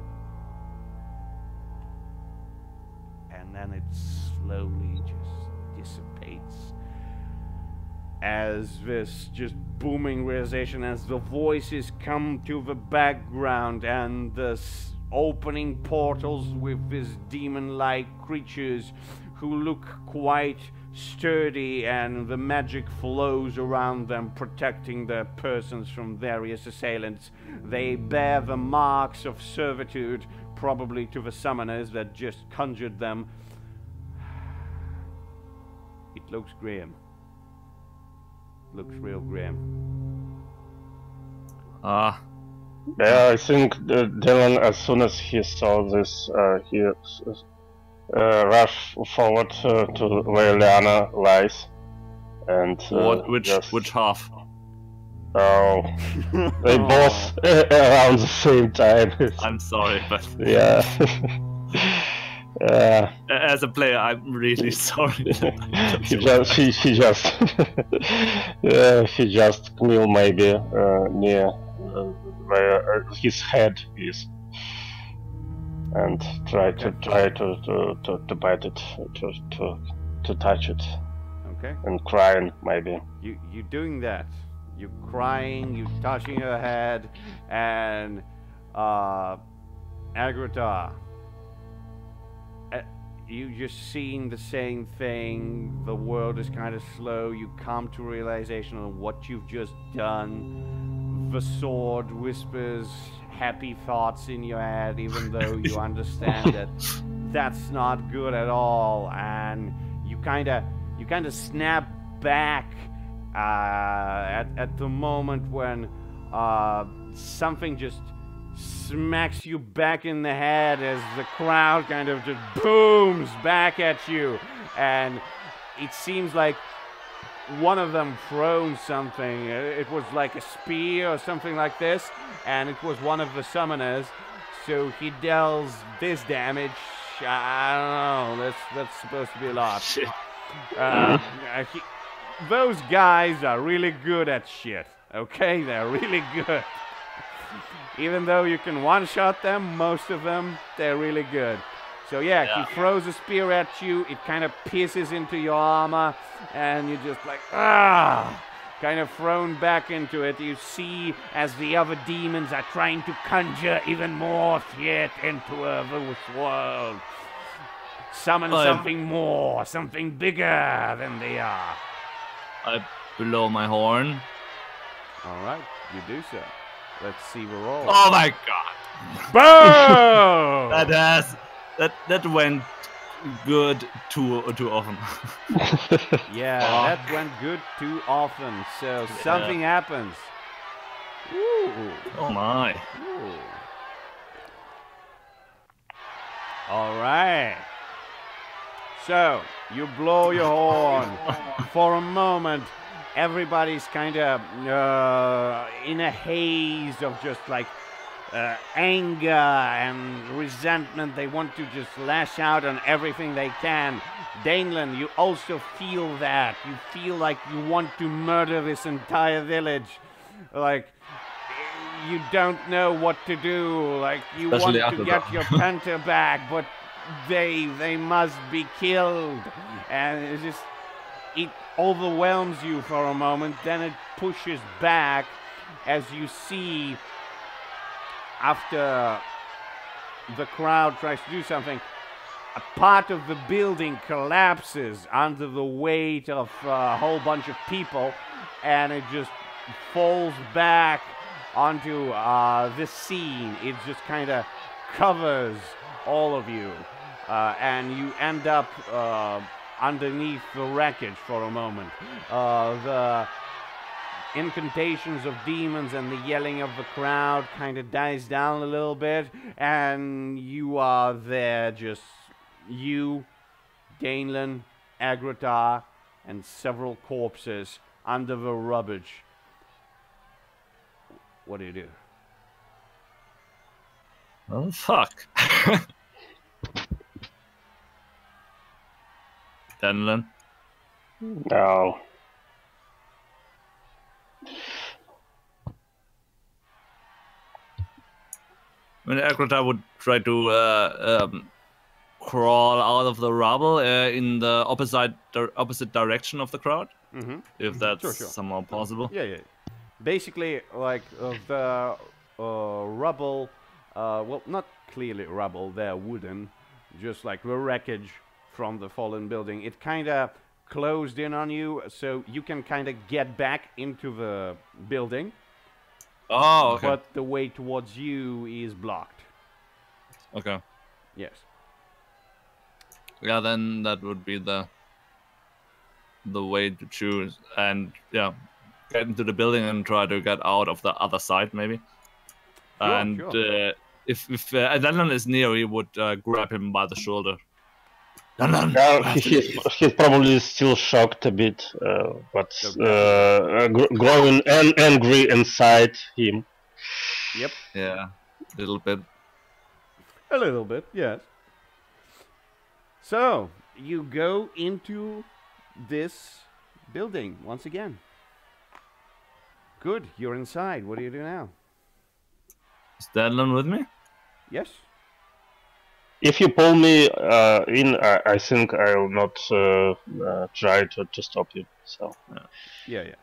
Speaker 1: And then it slowly just dissipates. As this just booming realization, as the voices come to the background and the opening portals with these demon-like creatures who look quite sturdy, and the magic flows around them, protecting their persons from various assailants. They bear the marks of servitude, probably to the summoners that just conjured them. It looks grim. Looks real grim.
Speaker 4: Ah.
Speaker 2: Yeah, I think Dylan, as soon as he saw this, he rushed forward to where Liana lies, and
Speaker 4: which half?
Speaker 2: Oh, they both around the same time.
Speaker 4: I'm sorry, but
Speaker 2: yeah.
Speaker 4: As a player, I'm really sorry.
Speaker 2: She just knew maybe near where his head is, and try to bite it, to touch it.
Speaker 1: Okay.
Speaker 2: And crying maybe.
Speaker 1: You doing that? You crying? You touching her head, and Agratar. You just seen the same thing. The world is kind of slow. You come to realization of what you've just done. The sword whispers happy thoughts in your head, even though you understand that that's not good at all. And you kind of snap back at the moment when something just smacks you back in the head as the crowd kind of just booms back at you, and it seems like one of them thrown something. It was like a spear or something like this, and it was one of the summoners. So he deals this damage. I don't know. That's supposed to be a lot.
Speaker 4: Shit.
Speaker 1: Those guys are really good at shit. Okay, they're really good. Even though you can one-shot them, most of them, they're really good. So yeah, he throws a spear at you, it kind of pierces into your armor, and you're just like, kind of thrown back into it. You see as the other demons are trying to conjure even more shit into this world. Summon something more, something bigger than they are.
Speaker 4: I blow my horn.
Speaker 1: Alright, you do so. Let's see the roll.
Speaker 4: Oh my god!
Speaker 1: Boom!
Speaker 4: That went good too often.
Speaker 1: Yeah, that went good too often. So something happens. Ooh.
Speaker 4: Oh my!
Speaker 1: Ooh. All right. So you blow your horn. For a moment, everybody's kind of in a haze of just like anger and resentment. They want to just lash out on everything they can. Daneland, you also feel that. You feel like you want to murder this entire village. Like, you don't know what to do. Like, you
Speaker 4: Especially
Speaker 1: want to get your panther back, but they must be killed. And it overwhelms you for a moment, then it pushes back as you see, after the crowd tries to do something, a part of the building collapses under the weight of a whole bunch of people, and it just falls back onto this scene. It just kind of covers all of you, and you end up underneath the wreckage for a moment. The incantations of demons and the yelling of the crowd kind of dies down a little bit, and you are there, just you, Daneland, Agratar, and several corpses under the rubbish. What do you do?
Speaker 4: Oh fuck! Daneland.
Speaker 2: No.
Speaker 4: I mean, Agratar would try to crawl out of the rubble in the opposite direction of the crowd, if that's somehow possible.
Speaker 1: Yeah. Basically, like the rubble, well, not clearly rubble, they're wooden, just like the wreckage from the fallen building. It kind of closed in on you, so you can kind of get back into the building.
Speaker 4: Oh, okay.
Speaker 1: But the way towards you is blocked.
Speaker 4: Okay.
Speaker 1: Yes.
Speaker 4: Yeah, then that would be the way to choose, and yeah, get into the building and try to get out of the other side, maybe.
Speaker 1: Sure.
Speaker 4: If Daneland is near, he would grab him by the shoulder.
Speaker 2: Yeah, he's probably still shocked a bit, but growing angry inside him.
Speaker 1: Yep.
Speaker 4: Yeah, a little bit.
Speaker 1: A little bit, yes. So, you go into this building once again. Good, you're inside. What do you do now?
Speaker 4: Is Daneland with me?
Speaker 1: Yes.
Speaker 2: If you pull me in, I think I will not try to stop you. So.
Speaker 1: Yeah.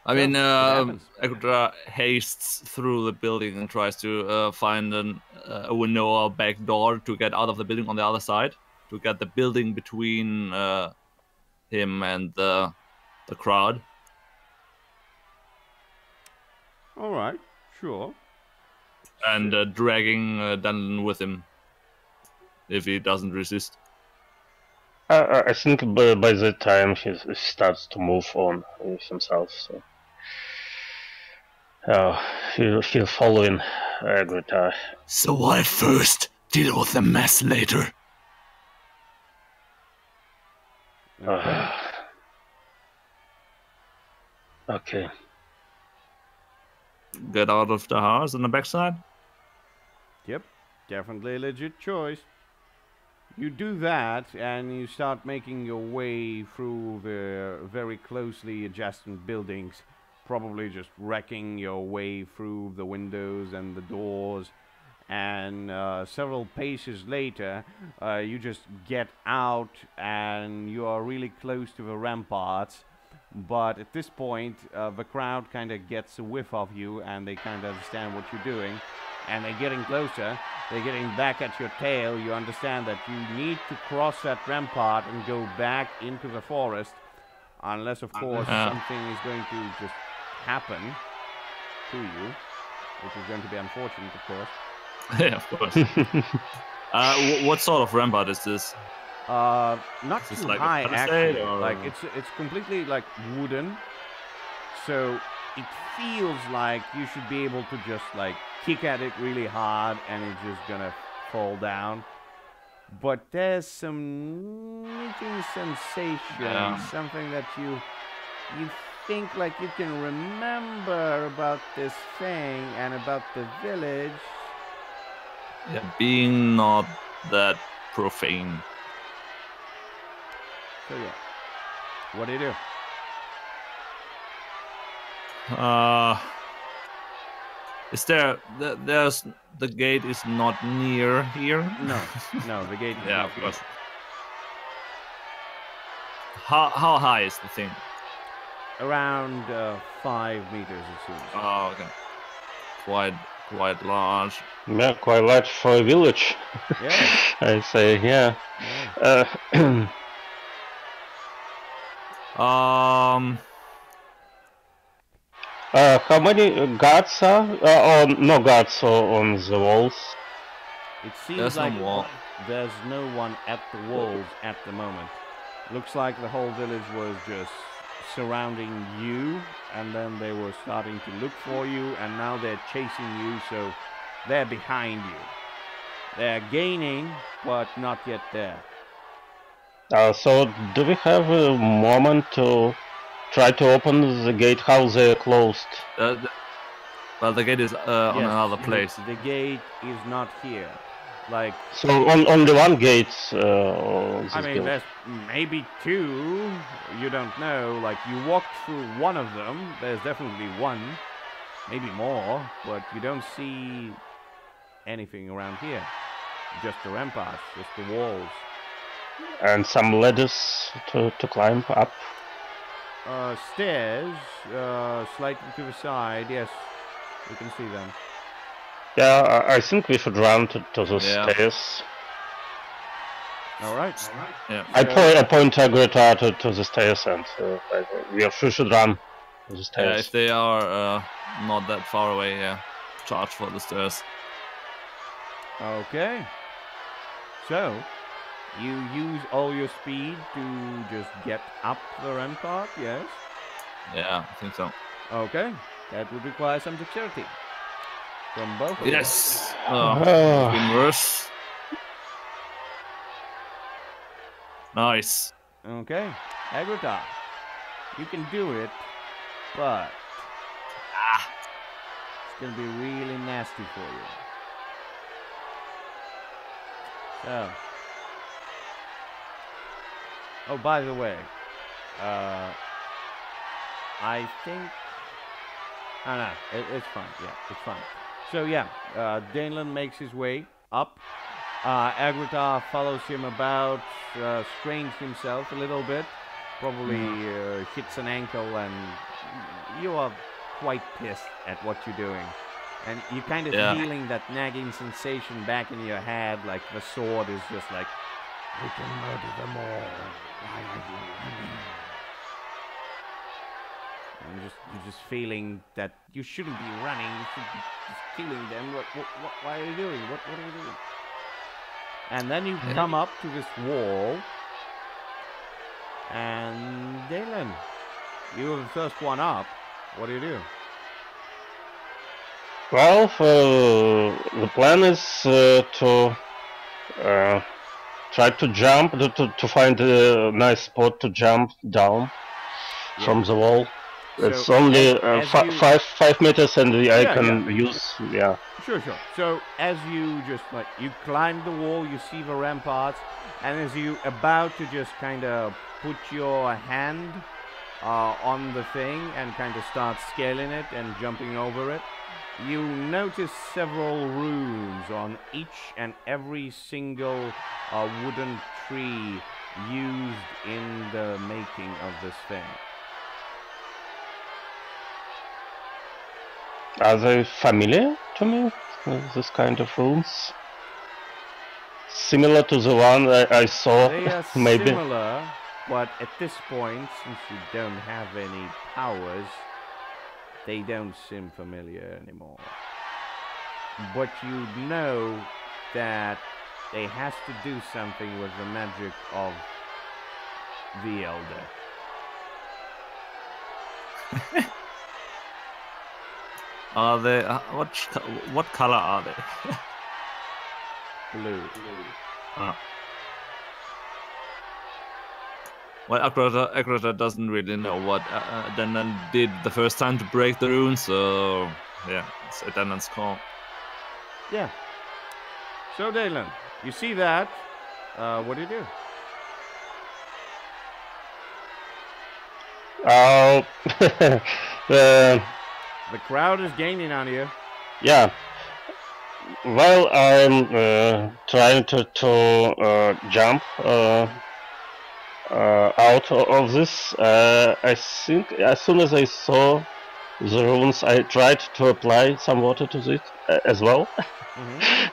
Speaker 4: I mean, Agratar hastes through the building and tries to find a window or back door to get out of the building on the other side, to get the building between him and the crowd.
Speaker 1: All right, sure.
Speaker 4: And dragging Daneland with him if he doesn't resist.
Speaker 2: I think by that time he starts to move on with himself. So. He's following Agritar.
Speaker 5: So I first, deal with the mess later.
Speaker 2: Okay.
Speaker 4: Get out of the house on the backside?
Speaker 1: Yep, definitely a legit choice. You do that, and you start making your way through the very closely adjacent buildings, probably just wrecking your way through the windows and the doors. And several paces later, you just get out, and you are really close to the ramparts. But at this point, the crowd kind of gets a whiff of you, and they kind of understand what you're doing. And they're getting closer. They're getting back at your tail. You understand that you need to cross that rampart and go back into the forest. Unless, of course, something is going to just happen to you. Which is going to be unfortunate, of course.
Speaker 4: Yeah, of course. What sort of rampart is this?
Speaker 1: Not
Speaker 4: Is
Speaker 1: too
Speaker 4: like a
Speaker 1: high,
Speaker 4: palisade,
Speaker 1: actually.
Speaker 4: or-
Speaker 1: Like it's completely like wooden, so it feels like you should be able to just like kick at it really hard, and it's just gonna fall down. But there's some nicking sensation, something that you think like you can remember about this thing and about the village.
Speaker 4: Yeah, being not that profane.
Speaker 1: So yeah, what do you do?
Speaker 4: Is there's the gate is not near here?
Speaker 1: No, no, the gate is
Speaker 4: Yeah,
Speaker 1: not
Speaker 4: of
Speaker 1: here.
Speaker 4: course. How high is the thing?
Speaker 1: Around 5 meters, it seems.
Speaker 4: Oh, okay. Quite large.
Speaker 2: Yeah, quite large for a village.
Speaker 1: Yeah.
Speaker 2: I say, yeah. How many guards are? No guards on the walls.
Speaker 1: It seems
Speaker 4: There's no
Speaker 1: like
Speaker 4: wall.
Speaker 1: there's no one at the walls at the moment. Looks like the whole village was just surrounding you, and then they were starting to look for you, and now they're chasing you, so they're behind you. They're gaining, but not yet there.
Speaker 2: So do we have a moment to try to open the gate? How they're closed?
Speaker 4: Well, the gate is on
Speaker 1: Yes,
Speaker 4: another place.
Speaker 1: The gate is not here. Like,
Speaker 2: So only one gate.
Speaker 1: I mean, there's maybe two. You don't know. Like, you walked through one of them. There's definitely one. Maybe more. But you don't see anything around here. Just the ramparts. Just the walls.
Speaker 2: And some ladders to climb up.
Speaker 1: Stairs. Slightly to the side. Yes. You can see them.
Speaker 2: Yeah, I think we should run to the
Speaker 4: Yeah.
Speaker 2: stairs.
Speaker 1: All right.
Speaker 4: Yeah.
Speaker 2: I point Greta to the stairs, and we should run to the
Speaker 4: Yeah,
Speaker 2: stairs.
Speaker 4: if they are not that far away, yeah, charge for the stairs.
Speaker 1: Okay. So, you use all your speed to just get up the rampart, yes?
Speaker 4: Yeah, I think so.
Speaker 1: Okay. That would require some dexterity. From both of you.
Speaker 4: Yes. It's been worse. Nice.
Speaker 1: Okay. Agrita, you can do it, but it's going to be really nasty for you. So. Oh, by the way, I think... Oh, no, it's fine. Yeah, it's fine. So, yeah, Danelan makes his way up. Agrita follows him about, strains himself a little bit, probably hits an ankle, and you are quite pissed at what you're doing. And you're kind of feeling that nagging sensation back in your head, like the sword is just like, we can murder them all. Why are you running? And you're just feeling that you shouldn't be running. You should be just killing them. Why are you doing? What are you doing? And then you come up to this wall. And Dalen, you were the first one up. What do you do?
Speaker 2: Well, the plan is to try to jump, to find a nice spot to jump down from the wall. It's
Speaker 1: So
Speaker 2: only
Speaker 1: as you-
Speaker 2: 5 meters, and I
Speaker 1: Yeah,
Speaker 2: can
Speaker 1: yeah.
Speaker 2: use, yeah.
Speaker 1: Sure. So as you just you climb the wall, you see the ramparts, and as you about to just kind of put your hand on the thing and kind of start scaling it and jumping over it, you notice several runes on each and every single wooden tree used in the making of this thing.
Speaker 2: Are they familiar to me? This kind of runes? Similar to the one I saw,
Speaker 1: They are
Speaker 2: maybe?
Speaker 1: similar, but at this point, since you don't have any powers, they don't seem familiar anymore. But you know that they has to do something with the magic of the Elder.
Speaker 4: Are they? What color are they?
Speaker 1: Blue.
Speaker 4: Ah. Well, Agrota doesn't really know what Dandan did the first time to break the rune, so yeah, it's Dandan's call.
Speaker 1: Yeah. So, Dalen, you see that? What do you do? The crowd is gaining on you.
Speaker 2: Yeah. Well, I'm trying to jump out of this. I think as soon as I saw the runes, I tried to apply some water to it as well.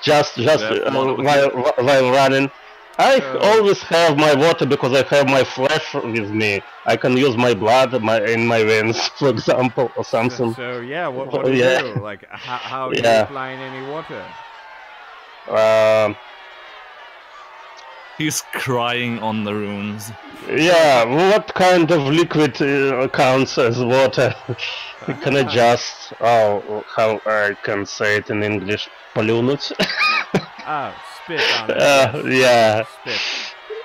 Speaker 2: just while running. I always have my water because I have my flesh with me. I can use my blood in my veins, for example, or something.
Speaker 1: So yeah, what do you do? Like, how are you applying any water?
Speaker 4: He's crying on the runes.
Speaker 2: Yeah, what kind of liquid counts as water? Can I just, how I can say it in English, плюнуть?
Speaker 1: Spit on it.
Speaker 2: Yeah.
Speaker 1: Spit.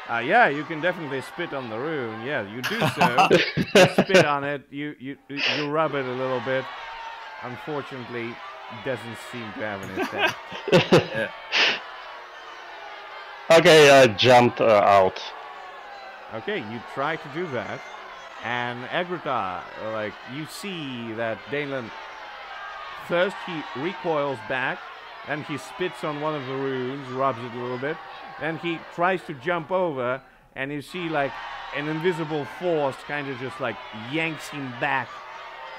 Speaker 1: Yeah, you can definitely spit on the rune. Yeah, you do so. You spit on it. You rub it a little bit. Unfortunately, it doesn't seem to have an effect.
Speaker 4: Yeah.
Speaker 2: Okay, I jumped out.
Speaker 1: Okay, you try to do that, and Agrita, like, you see that Dalen, first he recoils back, and he spits on one of the runes, rubs it a little bit, and he tries to jump over, and you see, like, an invisible force kind of just, like, yanks him back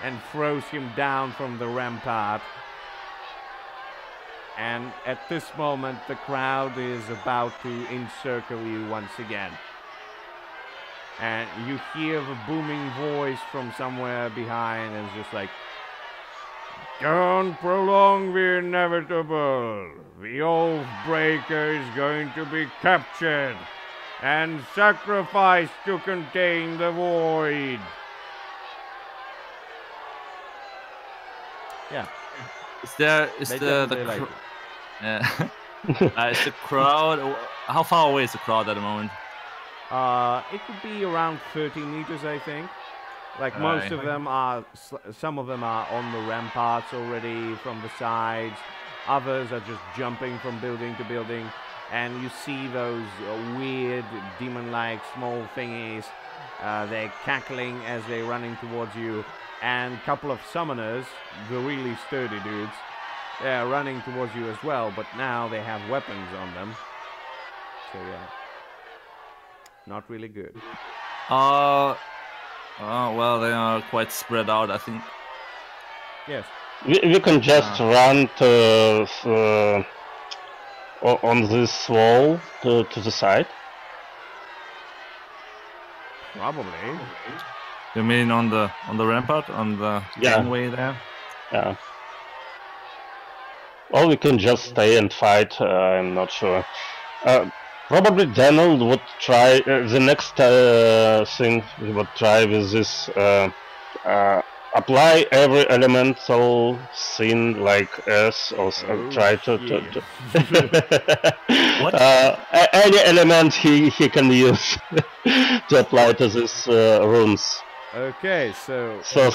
Speaker 1: and throws him down from the rampart. And at this moment, the crowd is about to encircle you once again. And you hear the booming voice from somewhere behind, and it's just like, "Don't prolong the inevitable. The Oath Breaker is going to be captured and sacrificed to contain the void." Yeah.
Speaker 4: Is the is the crowd? How far away is the crowd at the moment?
Speaker 1: It would be around 30 meters, I think. Like, most of them are, some of them are on the ramparts already from the sides. Others are just jumping from building to building. And you see those weird demon-like small thingies. They're cackling as they're running towards you. And a couple of summoners, the really sturdy dudes, they're running towards you as well, but now they have weapons on them. So yeah, not really good.
Speaker 4: Oh, well, they are quite spread out, I think.
Speaker 1: Yes.
Speaker 2: We can just run to on this wall to the side.
Speaker 1: Probably.
Speaker 4: You mean on the rampart, on the gangway there?
Speaker 2: Yeah. Or we can just stay and fight. I'm not sure. Probably Daniel would try the next thing. He would try with this apply every elemental scene like earth, or try to
Speaker 4: What?
Speaker 2: Any element he can use to apply to these runes.
Speaker 1: Okay, so
Speaker 2: some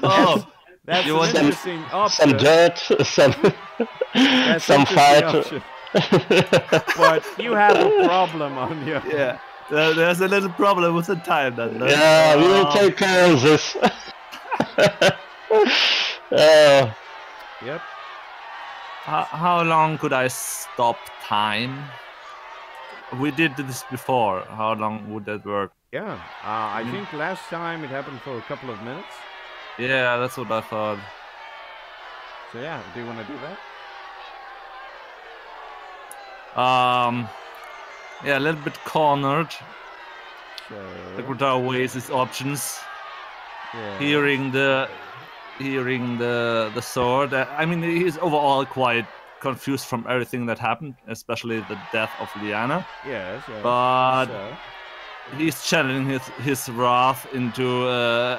Speaker 4: Oh,
Speaker 1: that's
Speaker 4: You
Speaker 1: an
Speaker 4: want
Speaker 1: interesting option.
Speaker 2: some dirt,
Speaker 1: That's
Speaker 2: some
Speaker 1: interesting
Speaker 2: fight.
Speaker 1: option. But you have a problem on your.
Speaker 4: yeah. There's a little problem with the time then.
Speaker 2: Yeah, we will take care of this.
Speaker 1: Yep.
Speaker 4: How long could I stop time? We did this before. How long would that work?
Speaker 1: Yeah. I think last time it happened for a couple of minutes.
Speaker 4: Yeah, that's what I thought.
Speaker 1: So yeah, do you want to do that?
Speaker 4: Yeah, a little bit cornered.
Speaker 1: So.
Speaker 4: Secretary weighs his options.
Speaker 1: Yeah.
Speaker 4: Hearing the sword. I mean, he's overall quite confused from everything that happened, especially the death of Liana.
Speaker 1: Yes.
Speaker 4: But
Speaker 1: so.
Speaker 4: he's channeling his wrath into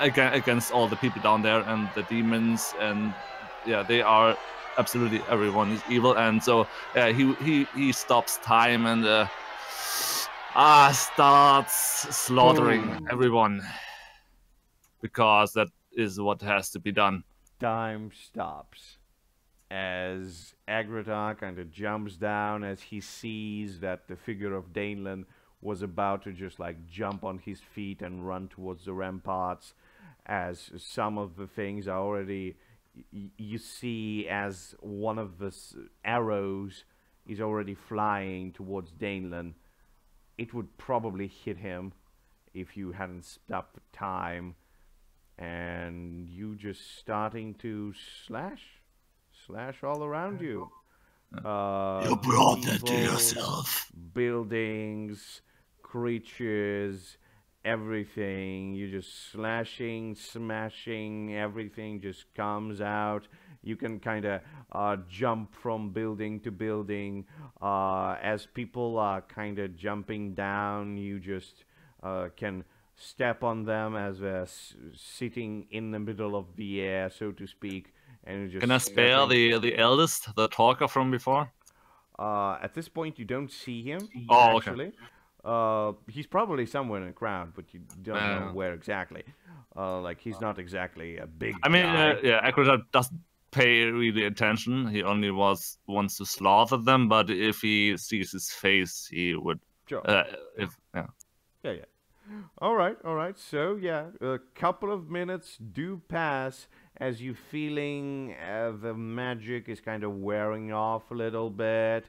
Speaker 4: against all the people down there and the demons, and yeah, they are absolutely everyone is evil, and so he stops time and starts slaughtering everyone, because that is what has to be done.
Speaker 1: Time stops as Agrita kind of jumps down as he sees that the figure of Danelan was about to just like jump on his feet and run towards the ramparts, as some of the things are already you see as one of the arrows is already flying towards Danelan. It would probably hit him if you hadn't stopped the time, and you just starting to slash all around you.
Speaker 5: You brought that to
Speaker 1: people,
Speaker 5: yourself.
Speaker 1: Buildings, creatures, everything. You just slashing, smashing, everything just comes out. You can kind of jump from building to building. As people are kind of jumping down, you just can step on them as they're sitting in the middle of the air, so to speak. And just
Speaker 4: can I spare the eldest, the talker from before?
Speaker 1: At this point, you don't see him.
Speaker 4: Oh,
Speaker 1: actually. He's probably somewhere in the crowd, but you don't know where exactly. Like, he's not exactly a big guy.
Speaker 4: Yeah, Agrita doesn't pay really attention. He only wants to slaughter them, but if he sees his face, he would.
Speaker 1: Sure. Yeah. All right. So, yeah, a couple of minutes do pass as you feeling the magic is kind of wearing off a little bit,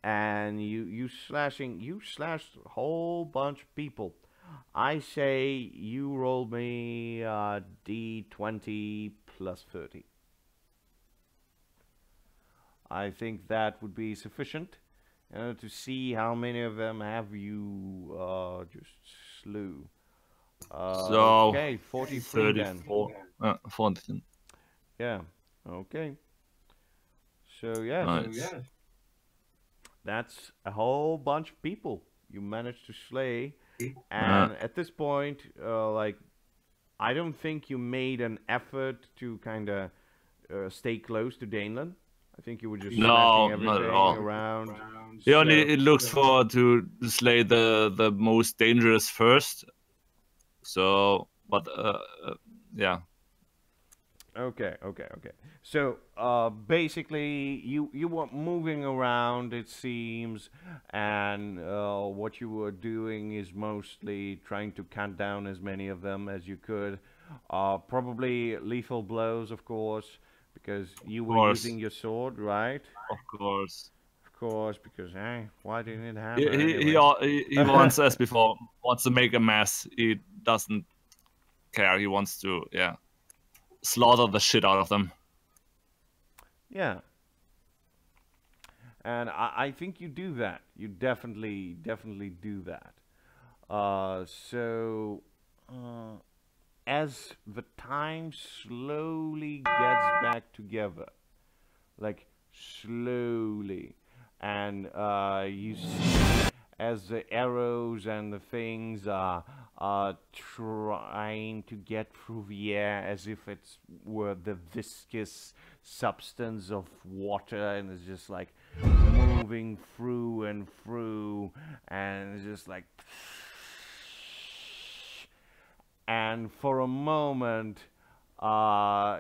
Speaker 1: and you slashed a whole bunch of people. I say you roll me D20 plus 30. I think that would be sufficient to see how many of them have you just slew.
Speaker 4: So
Speaker 1: okay, 43 then.
Speaker 4: 14.
Speaker 1: Yeah. Okay. So yes,
Speaker 4: Nice.
Speaker 1: That's a whole bunch of people you managed to slay, and at this point, like, I don't think you made an effort to kind of stay close to Danelan. I think you were just slashing everything
Speaker 4: not at all.
Speaker 1: around.
Speaker 4: He only looks forward to slay the most dangerous first. So, but yeah.
Speaker 1: Okay. So, basically, you were moving around, it seems, and what you were doing is mostly trying to cut down as many of them as you could. Probably lethal blows, of course, because you were using your sword, right?
Speaker 4: Of course.
Speaker 1: Of course, because, why didn't it happen
Speaker 4: He wants, as before, wants to make a mess. He doesn't care. He wants to, slaughter the shit out of them.
Speaker 1: Yeah. And I think you do that. You definitely do that. So, as the time slowly gets back together, like slowly, and you see as the arrows and the things are trying to get through the air as if it were the viscous substance of water, and it's just like moving through and through, and it's just like, and for a moment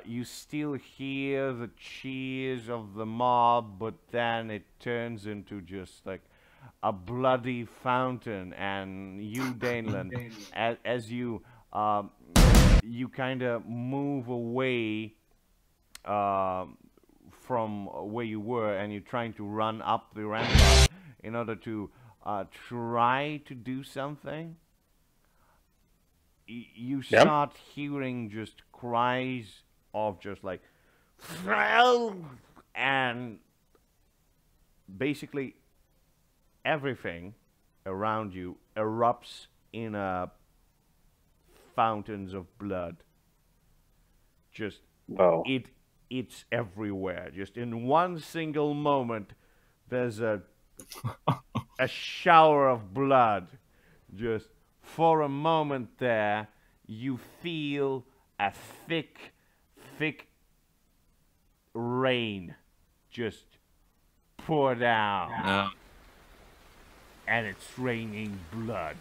Speaker 1: you still hear the cheers of the mob, but then it turns into just like a bloody fountain, and you, Daneland, as you you kind of move away from where you were, and you're trying to run up the rampart in order to try to do something. You start hearing just cries of just like, and basically everything around you erupts in fountains of blood. Just it's everywhere. Just in one single moment, there's a shower of blood. Just for a moment there, you feel a thick rain just pour down. And it's raining blood.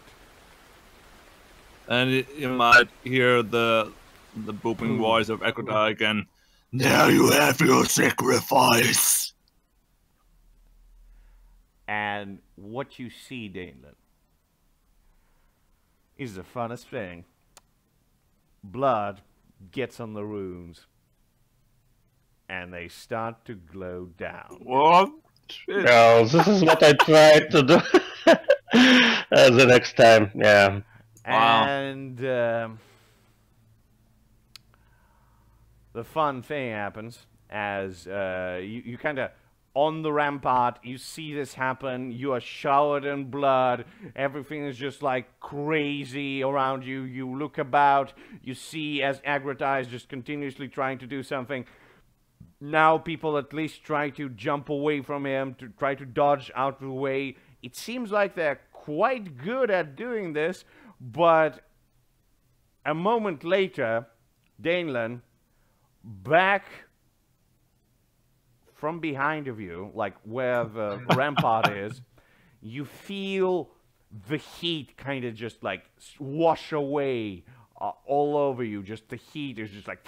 Speaker 4: And you might hear the booming voice of Ekrota again.
Speaker 5: There you have your sacrifice.
Speaker 1: And what you see, Daneland, is the funnest thing. Blood gets on the runes, and they start to glow down.
Speaker 4: What?
Speaker 2: No, this is what I tried to do. The next time, yeah.
Speaker 1: And the fun thing happens as you kind of on the rampart, you see this happen, you are showered in blood, everything is just like crazy around you. You look about, you see as Agrota is just continuously trying to do something. Now people at least try to jump away from him, to try to dodge out of the way. It seems like they're quite good at doing this, but a moment later, Daneland, back from behind of you, like where the rampart is, you feel the heat kind of just like wash away all over you. Just the heat is just like,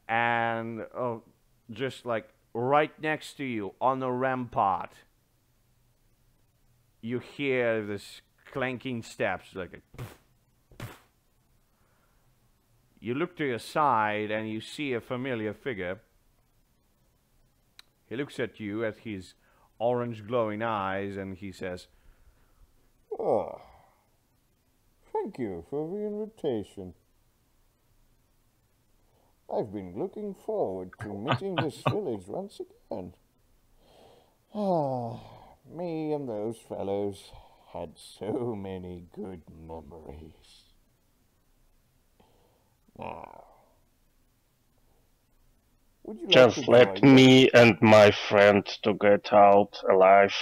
Speaker 1: and just like right next to you on the rampart, you hear this clanking steps, like a you look to your side and you see a familiar figure. He looks at you at his orange glowing eyes and he says,
Speaker 3: "Oh, thank you for the invitation. I've been looking forward to meeting this village once again. Ah, me and those fellows had so many good memories. Now, would you like
Speaker 2: Just
Speaker 3: to
Speaker 2: let
Speaker 3: join
Speaker 2: me and my friend to get out alive."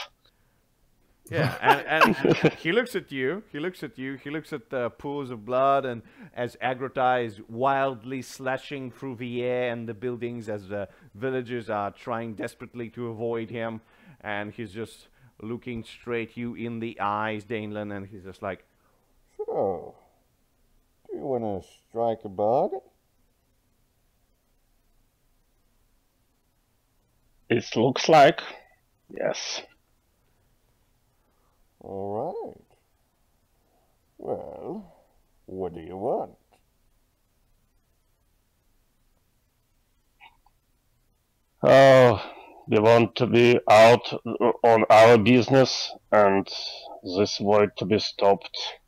Speaker 1: yeah, and he looks at you, he looks at the pools of blood, and as Agrota is wildly slashing through the air and the buildings as the villagers are trying desperately to avoid him, and he's just looking straight you in the eyes, Daneland, and he's just like,
Speaker 3: So, do you want to strike a bargain?
Speaker 2: It looks like, yes.
Speaker 3: All right. Well, what do you want?
Speaker 2: Oh, we want to be out on our business and this void to be stopped.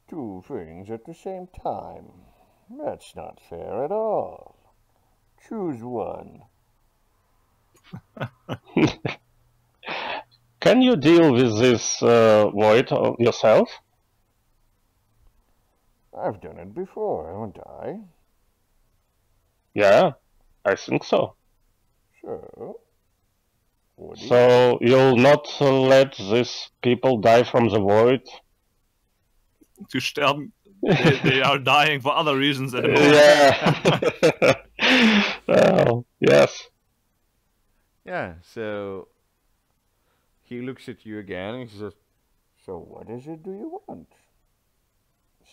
Speaker 3: Two things at the same time. That's not fair at all. Choose one.
Speaker 2: Can you deal with this void yourself?
Speaker 3: I've done it before, haven't I?
Speaker 2: Yeah, I think so.
Speaker 3: So, what do you...
Speaker 2: So you'll not let these people die from the void?
Speaker 4: To sterben. They are dying for other reasons at the moment.
Speaker 2: Yeah. Well, yes.
Speaker 1: Yeah, so he looks at you again and he says,
Speaker 3: So what is it do you want?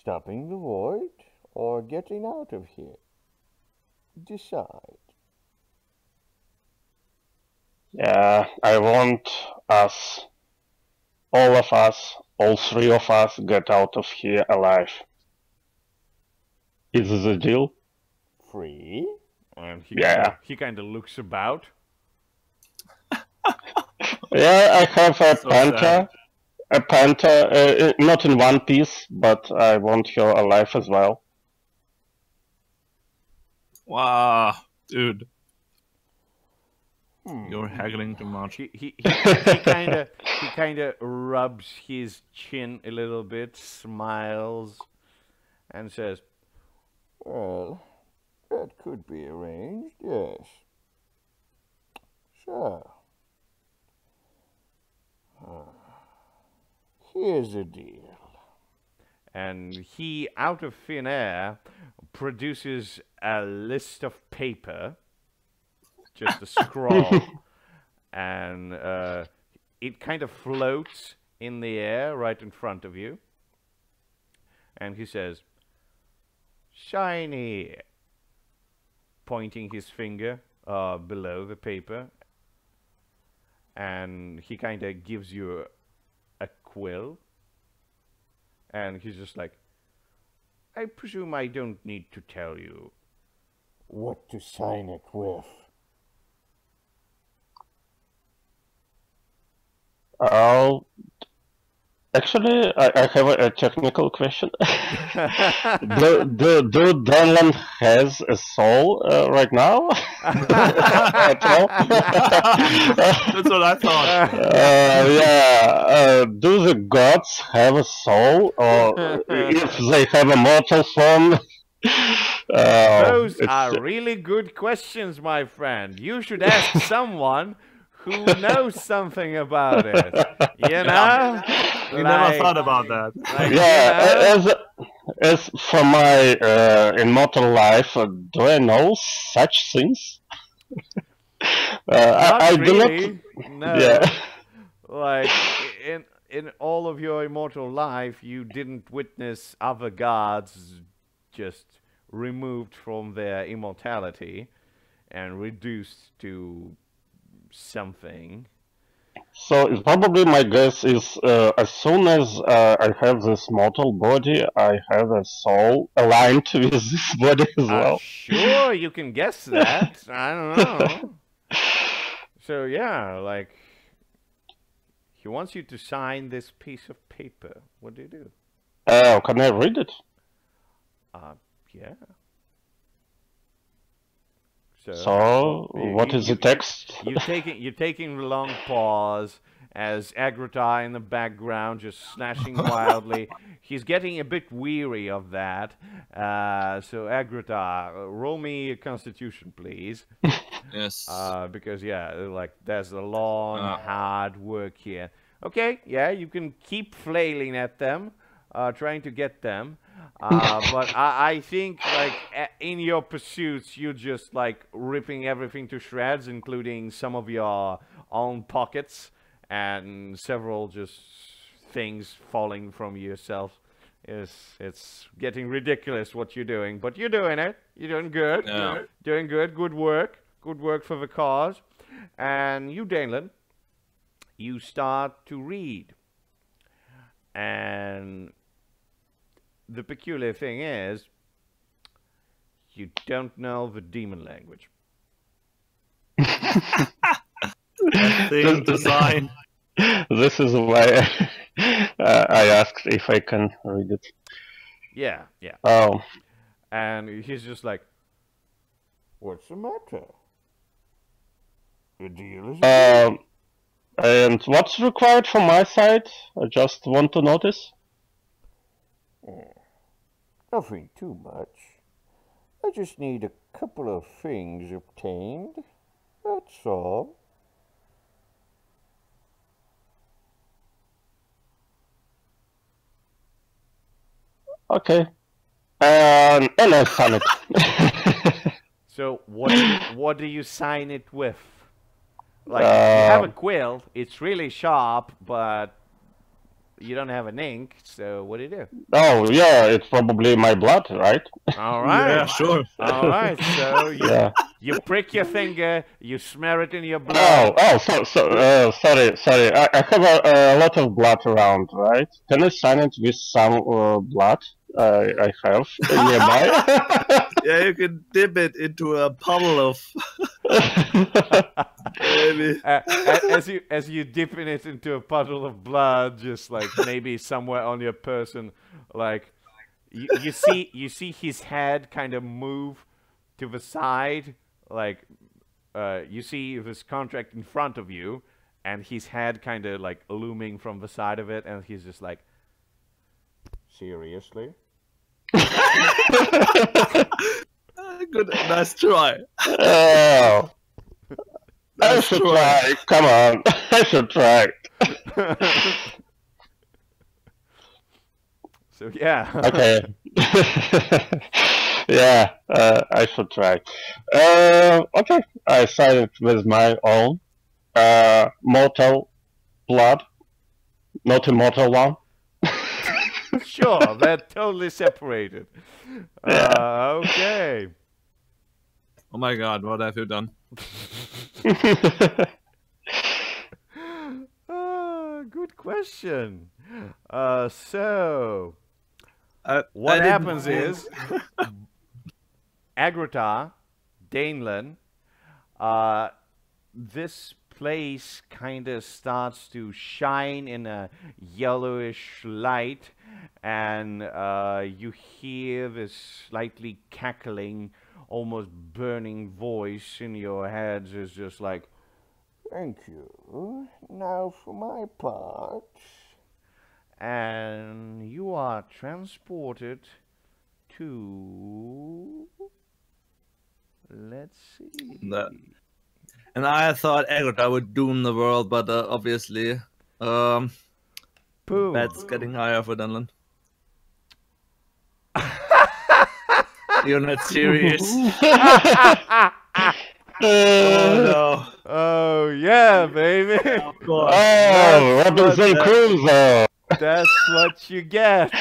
Speaker 3: Stopping the void or getting out of here? Decide.
Speaker 2: Yeah, I want us, all of us, all three of us, get out of here alive. Is this a deal?
Speaker 3: Free?
Speaker 1: and
Speaker 2: Yeah.
Speaker 1: he kind of looks about.
Speaker 2: Yeah, I have a
Speaker 4: So
Speaker 2: panther.
Speaker 4: sad.
Speaker 2: A panther, not in one piece, but I want her alive as well.
Speaker 4: Wow, dude. You're haggling too much.
Speaker 1: He kind of rubs his chin a little bit, smiles, and says,
Speaker 3: Well, that could be arranged, yes. So, here's the deal.
Speaker 1: and he, out of thin air, produces a list of paper, just a scroll, and it kind of floats in the air right in front of you. And he says, "Shiny," pointing his finger below the paper. And he kind of gives you a quill. And he's just like, "I presume I don't need to tell you."
Speaker 3: What to sign it with?
Speaker 2: Actually, I have a technical question. do Danlan has a soul right now? At all?
Speaker 4: That's what I thought.
Speaker 2: Do the gods have a soul, or if they have a mortal form?
Speaker 1: Those
Speaker 2: it's-
Speaker 1: are really good questions, my friend. You should ask someone who knows something about it. You know?
Speaker 4: We never thought about that.
Speaker 1: Like,
Speaker 2: Yeah,
Speaker 1: you know?
Speaker 2: as for my immortal life, do I know such things?
Speaker 1: Not
Speaker 2: I do
Speaker 1: really. No.
Speaker 2: Yeah.
Speaker 1: Like in all of your immortal life, you didn't witness other gods just removed from their immortality and reduced to something.
Speaker 2: So it's probably my guess is as soon as I have this mortal body, I have a soul aligned with this body as well.
Speaker 1: Sure, you can guess that. I don't know. So yeah, like he wants you to sign this piece of paper. What do you do?
Speaker 2: Can I read it?
Speaker 1: Yeah.
Speaker 2: So what is the text?
Speaker 1: You're taking a long pause as Agrata in the background just slashing wildly. He's getting a bit weary of that. So Agrata, roll me a Constitution, please.
Speaker 4: Yes.
Speaker 1: Because yeah, like there's a long, hard work here. Okay, yeah, you can keep flailing at them, trying to get them. But I think like in your pursuits, you're just like ripping everything to shreds, including some of your own pockets and several just things falling from yourself. It's getting ridiculous what you're doing, but you're doing it. You're doing good.
Speaker 4: Yeah.
Speaker 1: Doing good. Good work. Good work for the cause. And you, Danlan, you start to read. And the peculiar thing is, you don't know the demon language.
Speaker 4: Thing to sign.
Speaker 2: This is why I asked if I can read it.
Speaker 1: Yeah, yeah.
Speaker 2: Oh,
Speaker 1: And he's just like,
Speaker 3: What's the matter? The deal is agreed.
Speaker 2: and what's required from my side? I just want to notice.
Speaker 3: Nothing too much. I just need a couple of things obtained. That's all.
Speaker 2: Okay. And I sign it.
Speaker 1: So what do you sign it with? Like you have a quill, it's really sharp, but you don't have an ink. So what do you do?
Speaker 2: Oh yeah, it's probably my blood, right?
Speaker 1: All right.
Speaker 4: Yeah, sure.
Speaker 1: All right. So
Speaker 2: Yeah.
Speaker 1: you prick your finger, you smear it in your blood.
Speaker 2: Sorry. I have a lot of blood around, right? Can I sign it with some blood I have nearby?
Speaker 4: Yeah, you can dip it into a puddle of. Maybe.
Speaker 1: As you dipping it into a puddle of blood, just like maybe somewhere on your person, like you see his head kind of move to the side, like you see this contract in front of you, and his head kind of like looming from the side of it, and he's just like,
Speaker 3: Seriously?
Speaker 4: Good, nice try.
Speaker 2: Oh, I should try. Come on, I should try.
Speaker 1: So yeah.
Speaker 2: Okay. Yeah, I should try. Okay, I sign it with my own mortal blood, not immortal one.
Speaker 1: Sure, they're totally separated. Okay.
Speaker 4: Oh my God, what have you done?
Speaker 1: Good question. So
Speaker 4: I
Speaker 1: what happens is Agrata, Danelan, this place kind of starts to shine in a yellowish light, and you hear this slightly cackling, almost burning voice in your heads is just like,
Speaker 3: Thank you. Now for my part.
Speaker 1: and you are transported to, let's see.
Speaker 4: And I thought Agrata would doom the world, but obviously,
Speaker 1: Boom.
Speaker 4: that's getting higher for Dunlan. You're not serious. Oh
Speaker 1: Oh yeah, baby.
Speaker 4: no! Of course.
Speaker 2: Oh, Robinson Crusoe.
Speaker 1: That's what you get.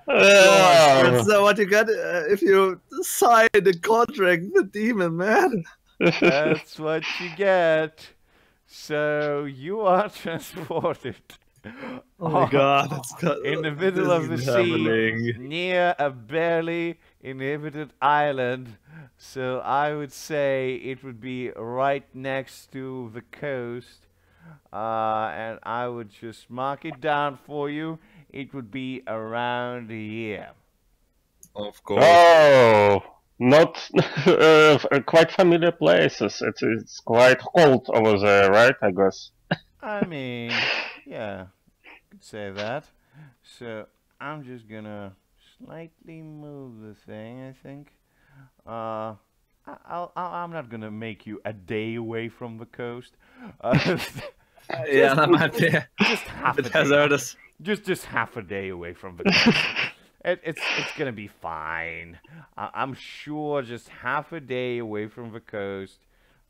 Speaker 4: That's what you get if you sign the contract with the demon, man.
Speaker 1: That's what you get. So you are transported.
Speaker 4: Oh my God!
Speaker 1: In the middle of the sea, near a barely inhabited island. So I would say it would be right next to the coast. And I would just mark it down for you. It would be around here.
Speaker 4: Of course.
Speaker 2: Oh, not quite familiar places. It's quite cold over there, right? I guess.
Speaker 1: I mean, yeah, you could say that. So I'm just gonna slightly move the thing, I think. I'm not gonna make you a day away from the coast.
Speaker 4: Yeah, that might be
Speaker 1: Just half a day.
Speaker 4: hazardous.
Speaker 1: Just half a day away from the coast. It's gonna be fine. I'm sure just half a day away from the coast,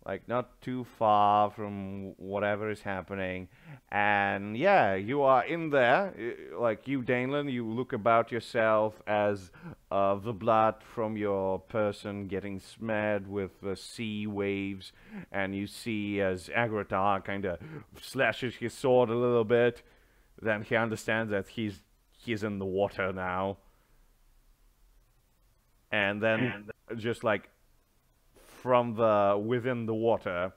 Speaker 1: like not too far from whatever is happening. And yeah, you are in there, like you, Danelan, you look about yourself as the blood from your person getting smeared with the sea waves, and you see as Agrata kind of slashes his sword a little bit, then he understands that he's in the water now. And then just like from within the water,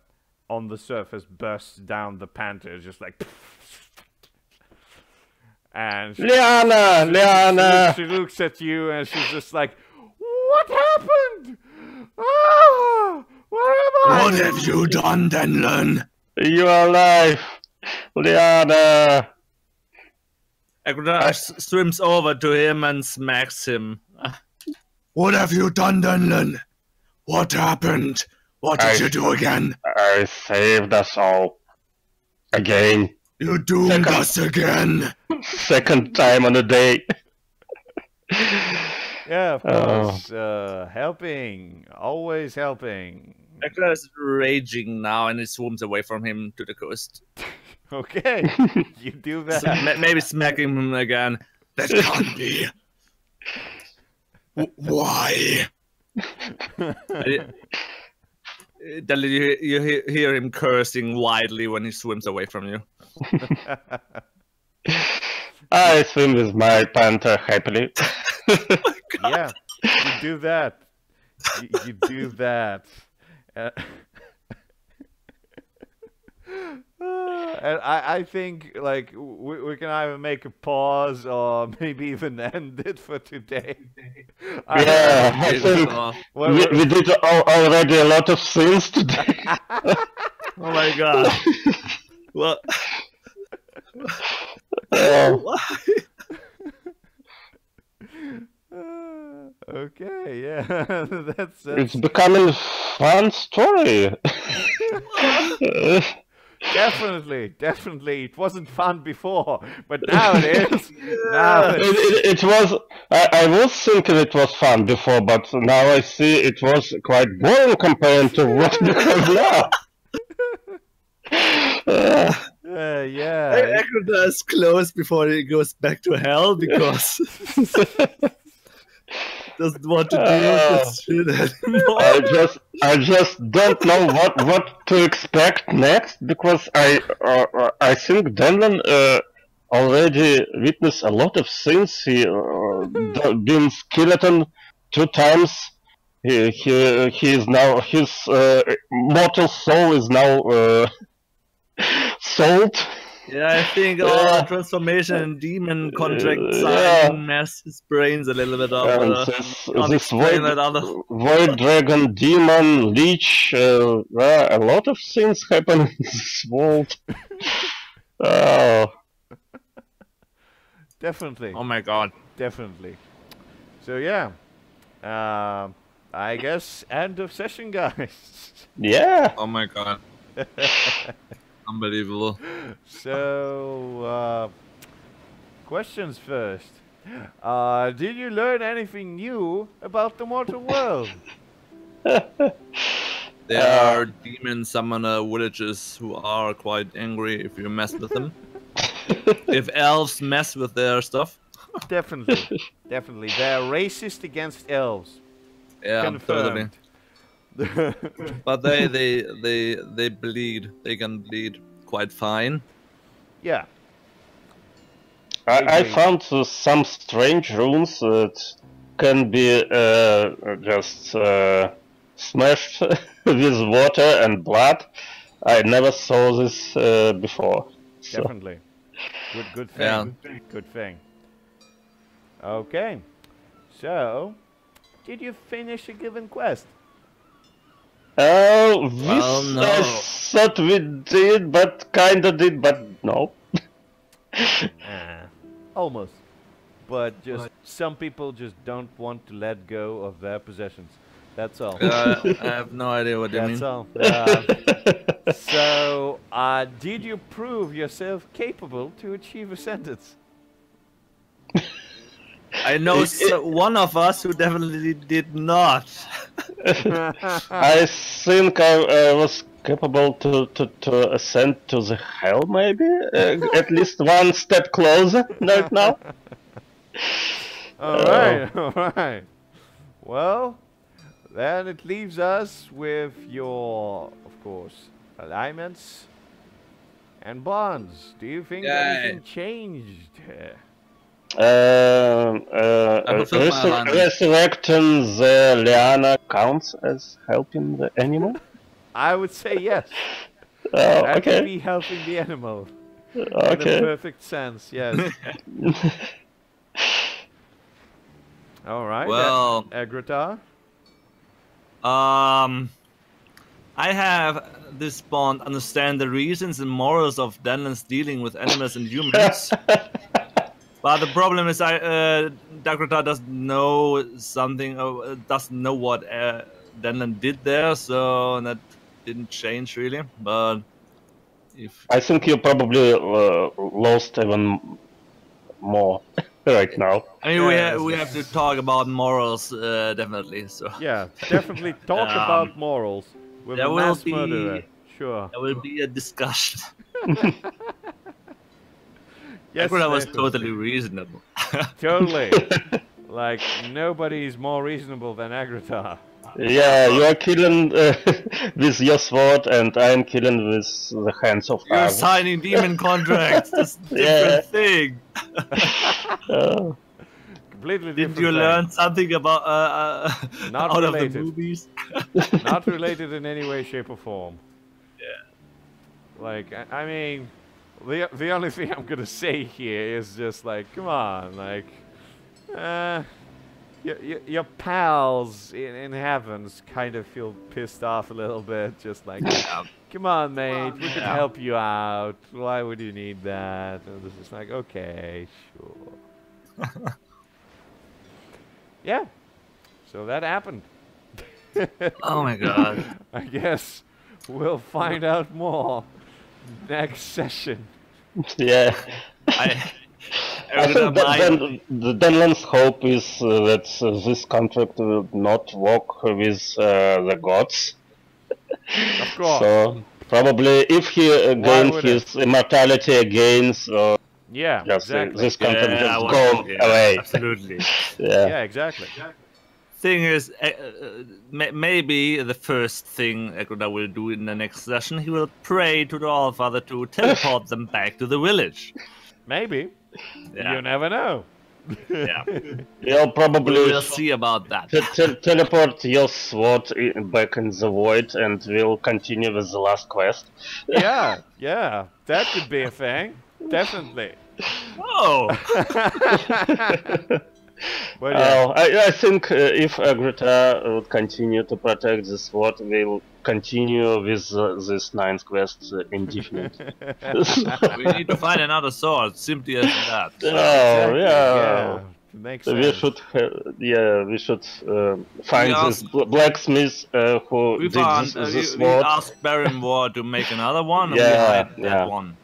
Speaker 1: on the surface bursts down the panther, just like, and
Speaker 2: Liana!
Speaker 1: she looks at you and she's just like, what happened? Ah, where am I?
Speaker 5: What have you done, Denlon?
Speaker 2: You are alive! Liana!
Speaker 4: Agrata swims over to him and smacks him.
Speaker 5: What have you done, Denlon? What happened? What did you do again?
Speaker 2: I saved us all. Again.
Speaker 5: You doomed us again.
Speaker 2: Second time on the day.
Speaker 1: Yeah, of course. Helping. Always helping.
Speaker 4: Dracula is raging now and he swarms away from him to the coast.
Speaker 1: Okay. You do that.
Speaker 4: Maybe smacking him again.
Speaker 5: That can't be. Why?
Speaker 4: Then you hear him cursing wildly when he swims away from you.
Speaker 2: I swim with my panther happily.
Speaker 1: Yeah, you do that. You do that. And I think like we can either make a pause or maybe even end it for today.
Speaker 2: Yeah, I think we did already a lot of things today.
Speaker 4: Oh my god. Well, why?
Speaker 1: Okay, yeah, that's
Speaker 2: It's becoming a fun story.
Speaker 1: Definitely. It wasn't fun before, but now it is. Now
Speaker 2: it was. I was thinking it was fun before, but now I see it was quite boring compared to what we have now.
Speaker 1: Yeah.
Speaker 4: Akrota is close before he goes back to hell because doesn't want to deal with this shit anymore.
Speaker 2: I just don't know what to expect next because I think Denlon already witnessed a lot of things. He been skeleton 2 times. He is now his mortal soul is now sold.
Speaker 4: Yeah, I think all transformation and demon contract signing mess his brains a little bit up.
Speaker 2: This void dragon, demon, leech, a lot of things happen in this world.
Speaker 1: Definitely.
Speaker 4: Oh my god.
Speaker 1: Definitely. So yeah, I guess end of session, guys.
Speaker 2: Yeah.
Speaker 4: Oh my god. Unbelievable.
Speaker 1: So, questions first. Did you learn anything new about the mortal world?
Speaker 4: There are demon summoner villages who are quite angry if you mess with them. If elves mess with their stuff.
Speaker 1: Definitely. They're racist against elves.
Speaker 4: Yeah,
Speaker 1: Confirmed.
Speaker 4: totally. But they bleed. They can bleed quite fine.
Speaker 1: Yeah.
Speaker 2: I found some strange runes that can be just smashed with water and blood. I never saw this before. So.
Speaker 1: Definitely. Good thing.
Speaker 4: Yeah.
Speaker 1: Good thing. Okay. So, did you finish a given quest?
Speaker 2: No.
Speaker 4: I
Speaker 2: thought we did, but kinda did, but no.
Speaker 1: Almost. But just some people just don't want to let go of their possessions. That's all.
Speaker 4: I have no idea what you mean.
Speaker 1: That's all. So, did you prove yourself capable to achieve ascendance?
Speaker 4: I know one of us who definitely did not.
Speaker 2: I think I was capable to ascend to the hell, maybe? At least one step closer right now.
Speaker 1: Alright. Well, then it leaves us with your, of course, alignments and bonds. Do you think anything changed?
Speaker 2: Resurrecting the liana counts as helping the animal?
Speaker 1: I would say yes.
Speaker 2: That
Speaker 1: could be helping the animal.
Speaker 2: Okay.
Speaker 1: In a perfect sense, yes. Alright,
Speaker 4: well,
Speaker 1: Agrota?
Speaker 4: I have this bond understand the reasons and morals of Danlan's dealing with animals and humans. But the problem is, Dagrota doesn't know something, doesn't know what Denland did there, so that didn't change really. But if
Speaker 2: I think you probably lost even more right now.
Speaker 4: I mean,
Speaker 1: Yeah,
Speaker 4: we have to talk about morals, definitely. So
Speaker 1: Yeah, definitely talk about morals with
Speaker 4: there
Speaker 1: a
Speaker 4: will
Speaker 1: mass
Speaker 4: be-
Speaker 1: murderer. Sure.
Speaker 4: there will be a discussion.
Speaker 1: Yes,
Speaker 4: Agrita was
Speaker 1: definitely.
Speaker 4: totally reasonable.
Speaker 1: Totally. Like, nobody's more reasonable than Agrita.
Speaker 2: Yeah, you are killing with your sword, and I'm killing with the hands of
Speaker 4: You're
Speaker 2: others.
Speaker 4: signing demon contracts. That's a
Speaker 2: Yeah.
Speaker 4: different thing.
Speaker 1: Completely
Speaker 4: Didn't
Speaker 1: different
Speaker 4: you
Speaker 1: thing.
Speaker 4: learn something about
Speaker 1: Not
Speaker 4: out of the
Speaker 1: related.
Speaker 4: movies?
Speaker 1: Not related in any way, shape, or form.
Speaker 4: Yeah.
Speaker 1: Like, I mean, the only thing I'm gonna say here is just like, come on, like, your pals in heavens kind of feel pissed off a little bit, just like, come on, mate, we could help you out. Why would you need that? And it's just like, okay, sure. Yeah. So that happened.
Speaker 4: Oh my god.
Speaker 1: I guess we'll find out more next session.
Speaker 2: Yeah.
Speaker 4: I
Speaker 2: I think that
Speaker 4: might-
Speaker 2: the Denland's hope is that this contract will not work with the gods.
Speaker 1: Of course.
Speaker 2: So probably if he gains
Speaker 1: would it?
Speaker 2: his immortality again, so
Speaker 1: Yeah,
Speaker 2: just
Speaker 1: exactly.
Speaker 2: this contract
Speaker 4: Yeah,
Speaker 2: just
Speaker 4: I
Speaker 2: go
Speaker 4: was- yeah,
Speaker 2: away.
Speaker 4: Absolutely.
Speaker 2: Yeah.
Speaker 1: Yeah, exactly.
Speaker 4: Thing is, maybe the first thing Agrita will do in the next session, he will pray to the Allfather to teleport them back to the village.
Speaker 1: Maybe.
Speaker 4: Yeah.
Speaker 1: You never know.
Speaker 4: Yeah.
Speaker 2: You'll probably
Speaker 4: We'll see about that.
Speaker 2: teleport your sword back in the void, and we'll continue with the last quest.
Speaker 1: Yeah, yeah. That could be a thing. Definitely.
Speaker 4: Oh!
Speaker 1: But yeah.
Speaker 2: I think if Agrita would continue to protect the sword, we'll continue with this ninth quest indefinitely.
Speaker 4: We need to find another sword, simply as that.
Speaker 2: Oh,
Speaker 1: Exactly,
Speaker 2: yeah.
Speaker 1: Makes
Speaker 2: We
Speaker 1: sense.
Speaker 2: should, we should find
Speaker 4: We
Speaker 2: this blacksmith who
Speaker 4: We
Speaker 2: did
Speaker 4: found,
Speaker 2: this
Speaker 4: we
Speaker 2: sword.
Speaker 4: asked Barrymore to make another one, and we
Speaker 2: Yeah,
Speaker 4: hired
Speaker 2: yeah.
Speaker 4: that one.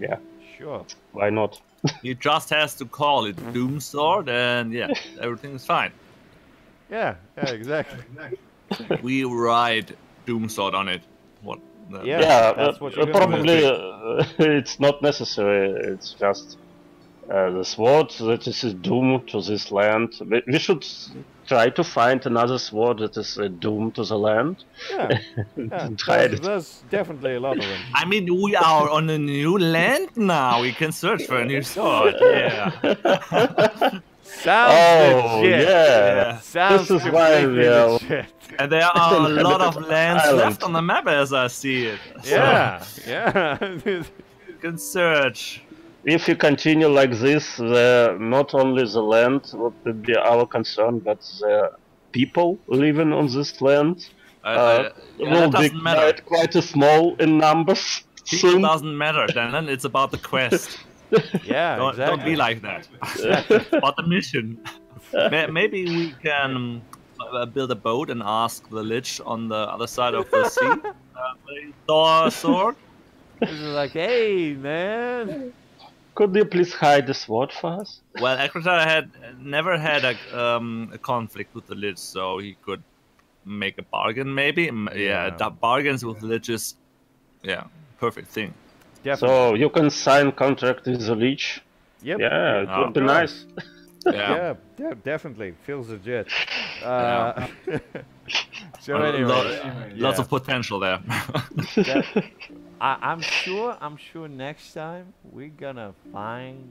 Speaker 2: Yeah,
Speaker 1: Sure.
Speaker 2: why not?
Speaker 4: He just has to call it Doom Sword, and yeah, everything is fine.
Speaker 1: Yeah, yeah, exactly.
Speaker 4: We ride Doom Sword on it. What?
Speaker 1: Yeah.
Speaker 2: Yeah,
Speaker 1: that's what you're gonna
Speaker 2: probably it's not necessary. It's just the sword that is doomed to this land. We should try to find another sword that is doomed to the land.
Speaker 1: Yeah. Yeah.
Speaker 2: Try it.
Speaker 1: There's definitely a lot of them.
Speaker 4: I mean, we are on a new land now. We can search for a new sword. Yeah.
Speaker 1: Sounds
Speaker 2: Oh,
Speaker 1: legit.
Speaker 2: yeah.
Speaker 1: Sounds
Speaker 2: This is why
Speaker 1: completely
Speaker 2: we are-
Speaker 1: legit.
Speaker 4: And there are a lot of lands
Speaker 2: Island.
Speaker 4: left on the map as I see it. So
Speaker 1: Yeah, yeah.
Speaker 4: you can search.
Speaker 2: If you continue like this, not only the land would be our concern, but the people living on this land
Speaker 4: Yeah,
Speaker 2: will
Speaker 4: that
Speaker 2: be
Speaker 4: doesn't matter.
Speaker 2: quite small in numbers.
Speaker 4: People
Speaker 2: soon.
Speaker 4: doesn't matter, then it's about the quest.
Speaker 1: Yeah,
Speaker 4: Don't
Speaker 1: exactly.
Speaker 4: be like that. It's about the mission. Maybe we can build a boat and ask the Lich on the other side of the sea. They saw a sword.
Speaker 1: This is like, hey, man.
Speaker 2: Could you please hide the sword for us?
Speaker 4: Well, Agrita had never had a conflict with the Lich, so he could make a bargain, maybe. Yeah, bargains with Liches. Yeah, perfect thing.
Speaker 1: Definitely.
Speaker 2: So you can sign contract with the Lich.
Speaker 1: Yep.
Speaker 2: Yeah, it would be
Speaker 1: Oh.
Speaker 2: nice.
Speaker 1: Yeah, yeah, definitely. Feels legit. So anyway,
Speaker 4: Lots of potential there.
Speaker 1: I'm sure next time we're gonna find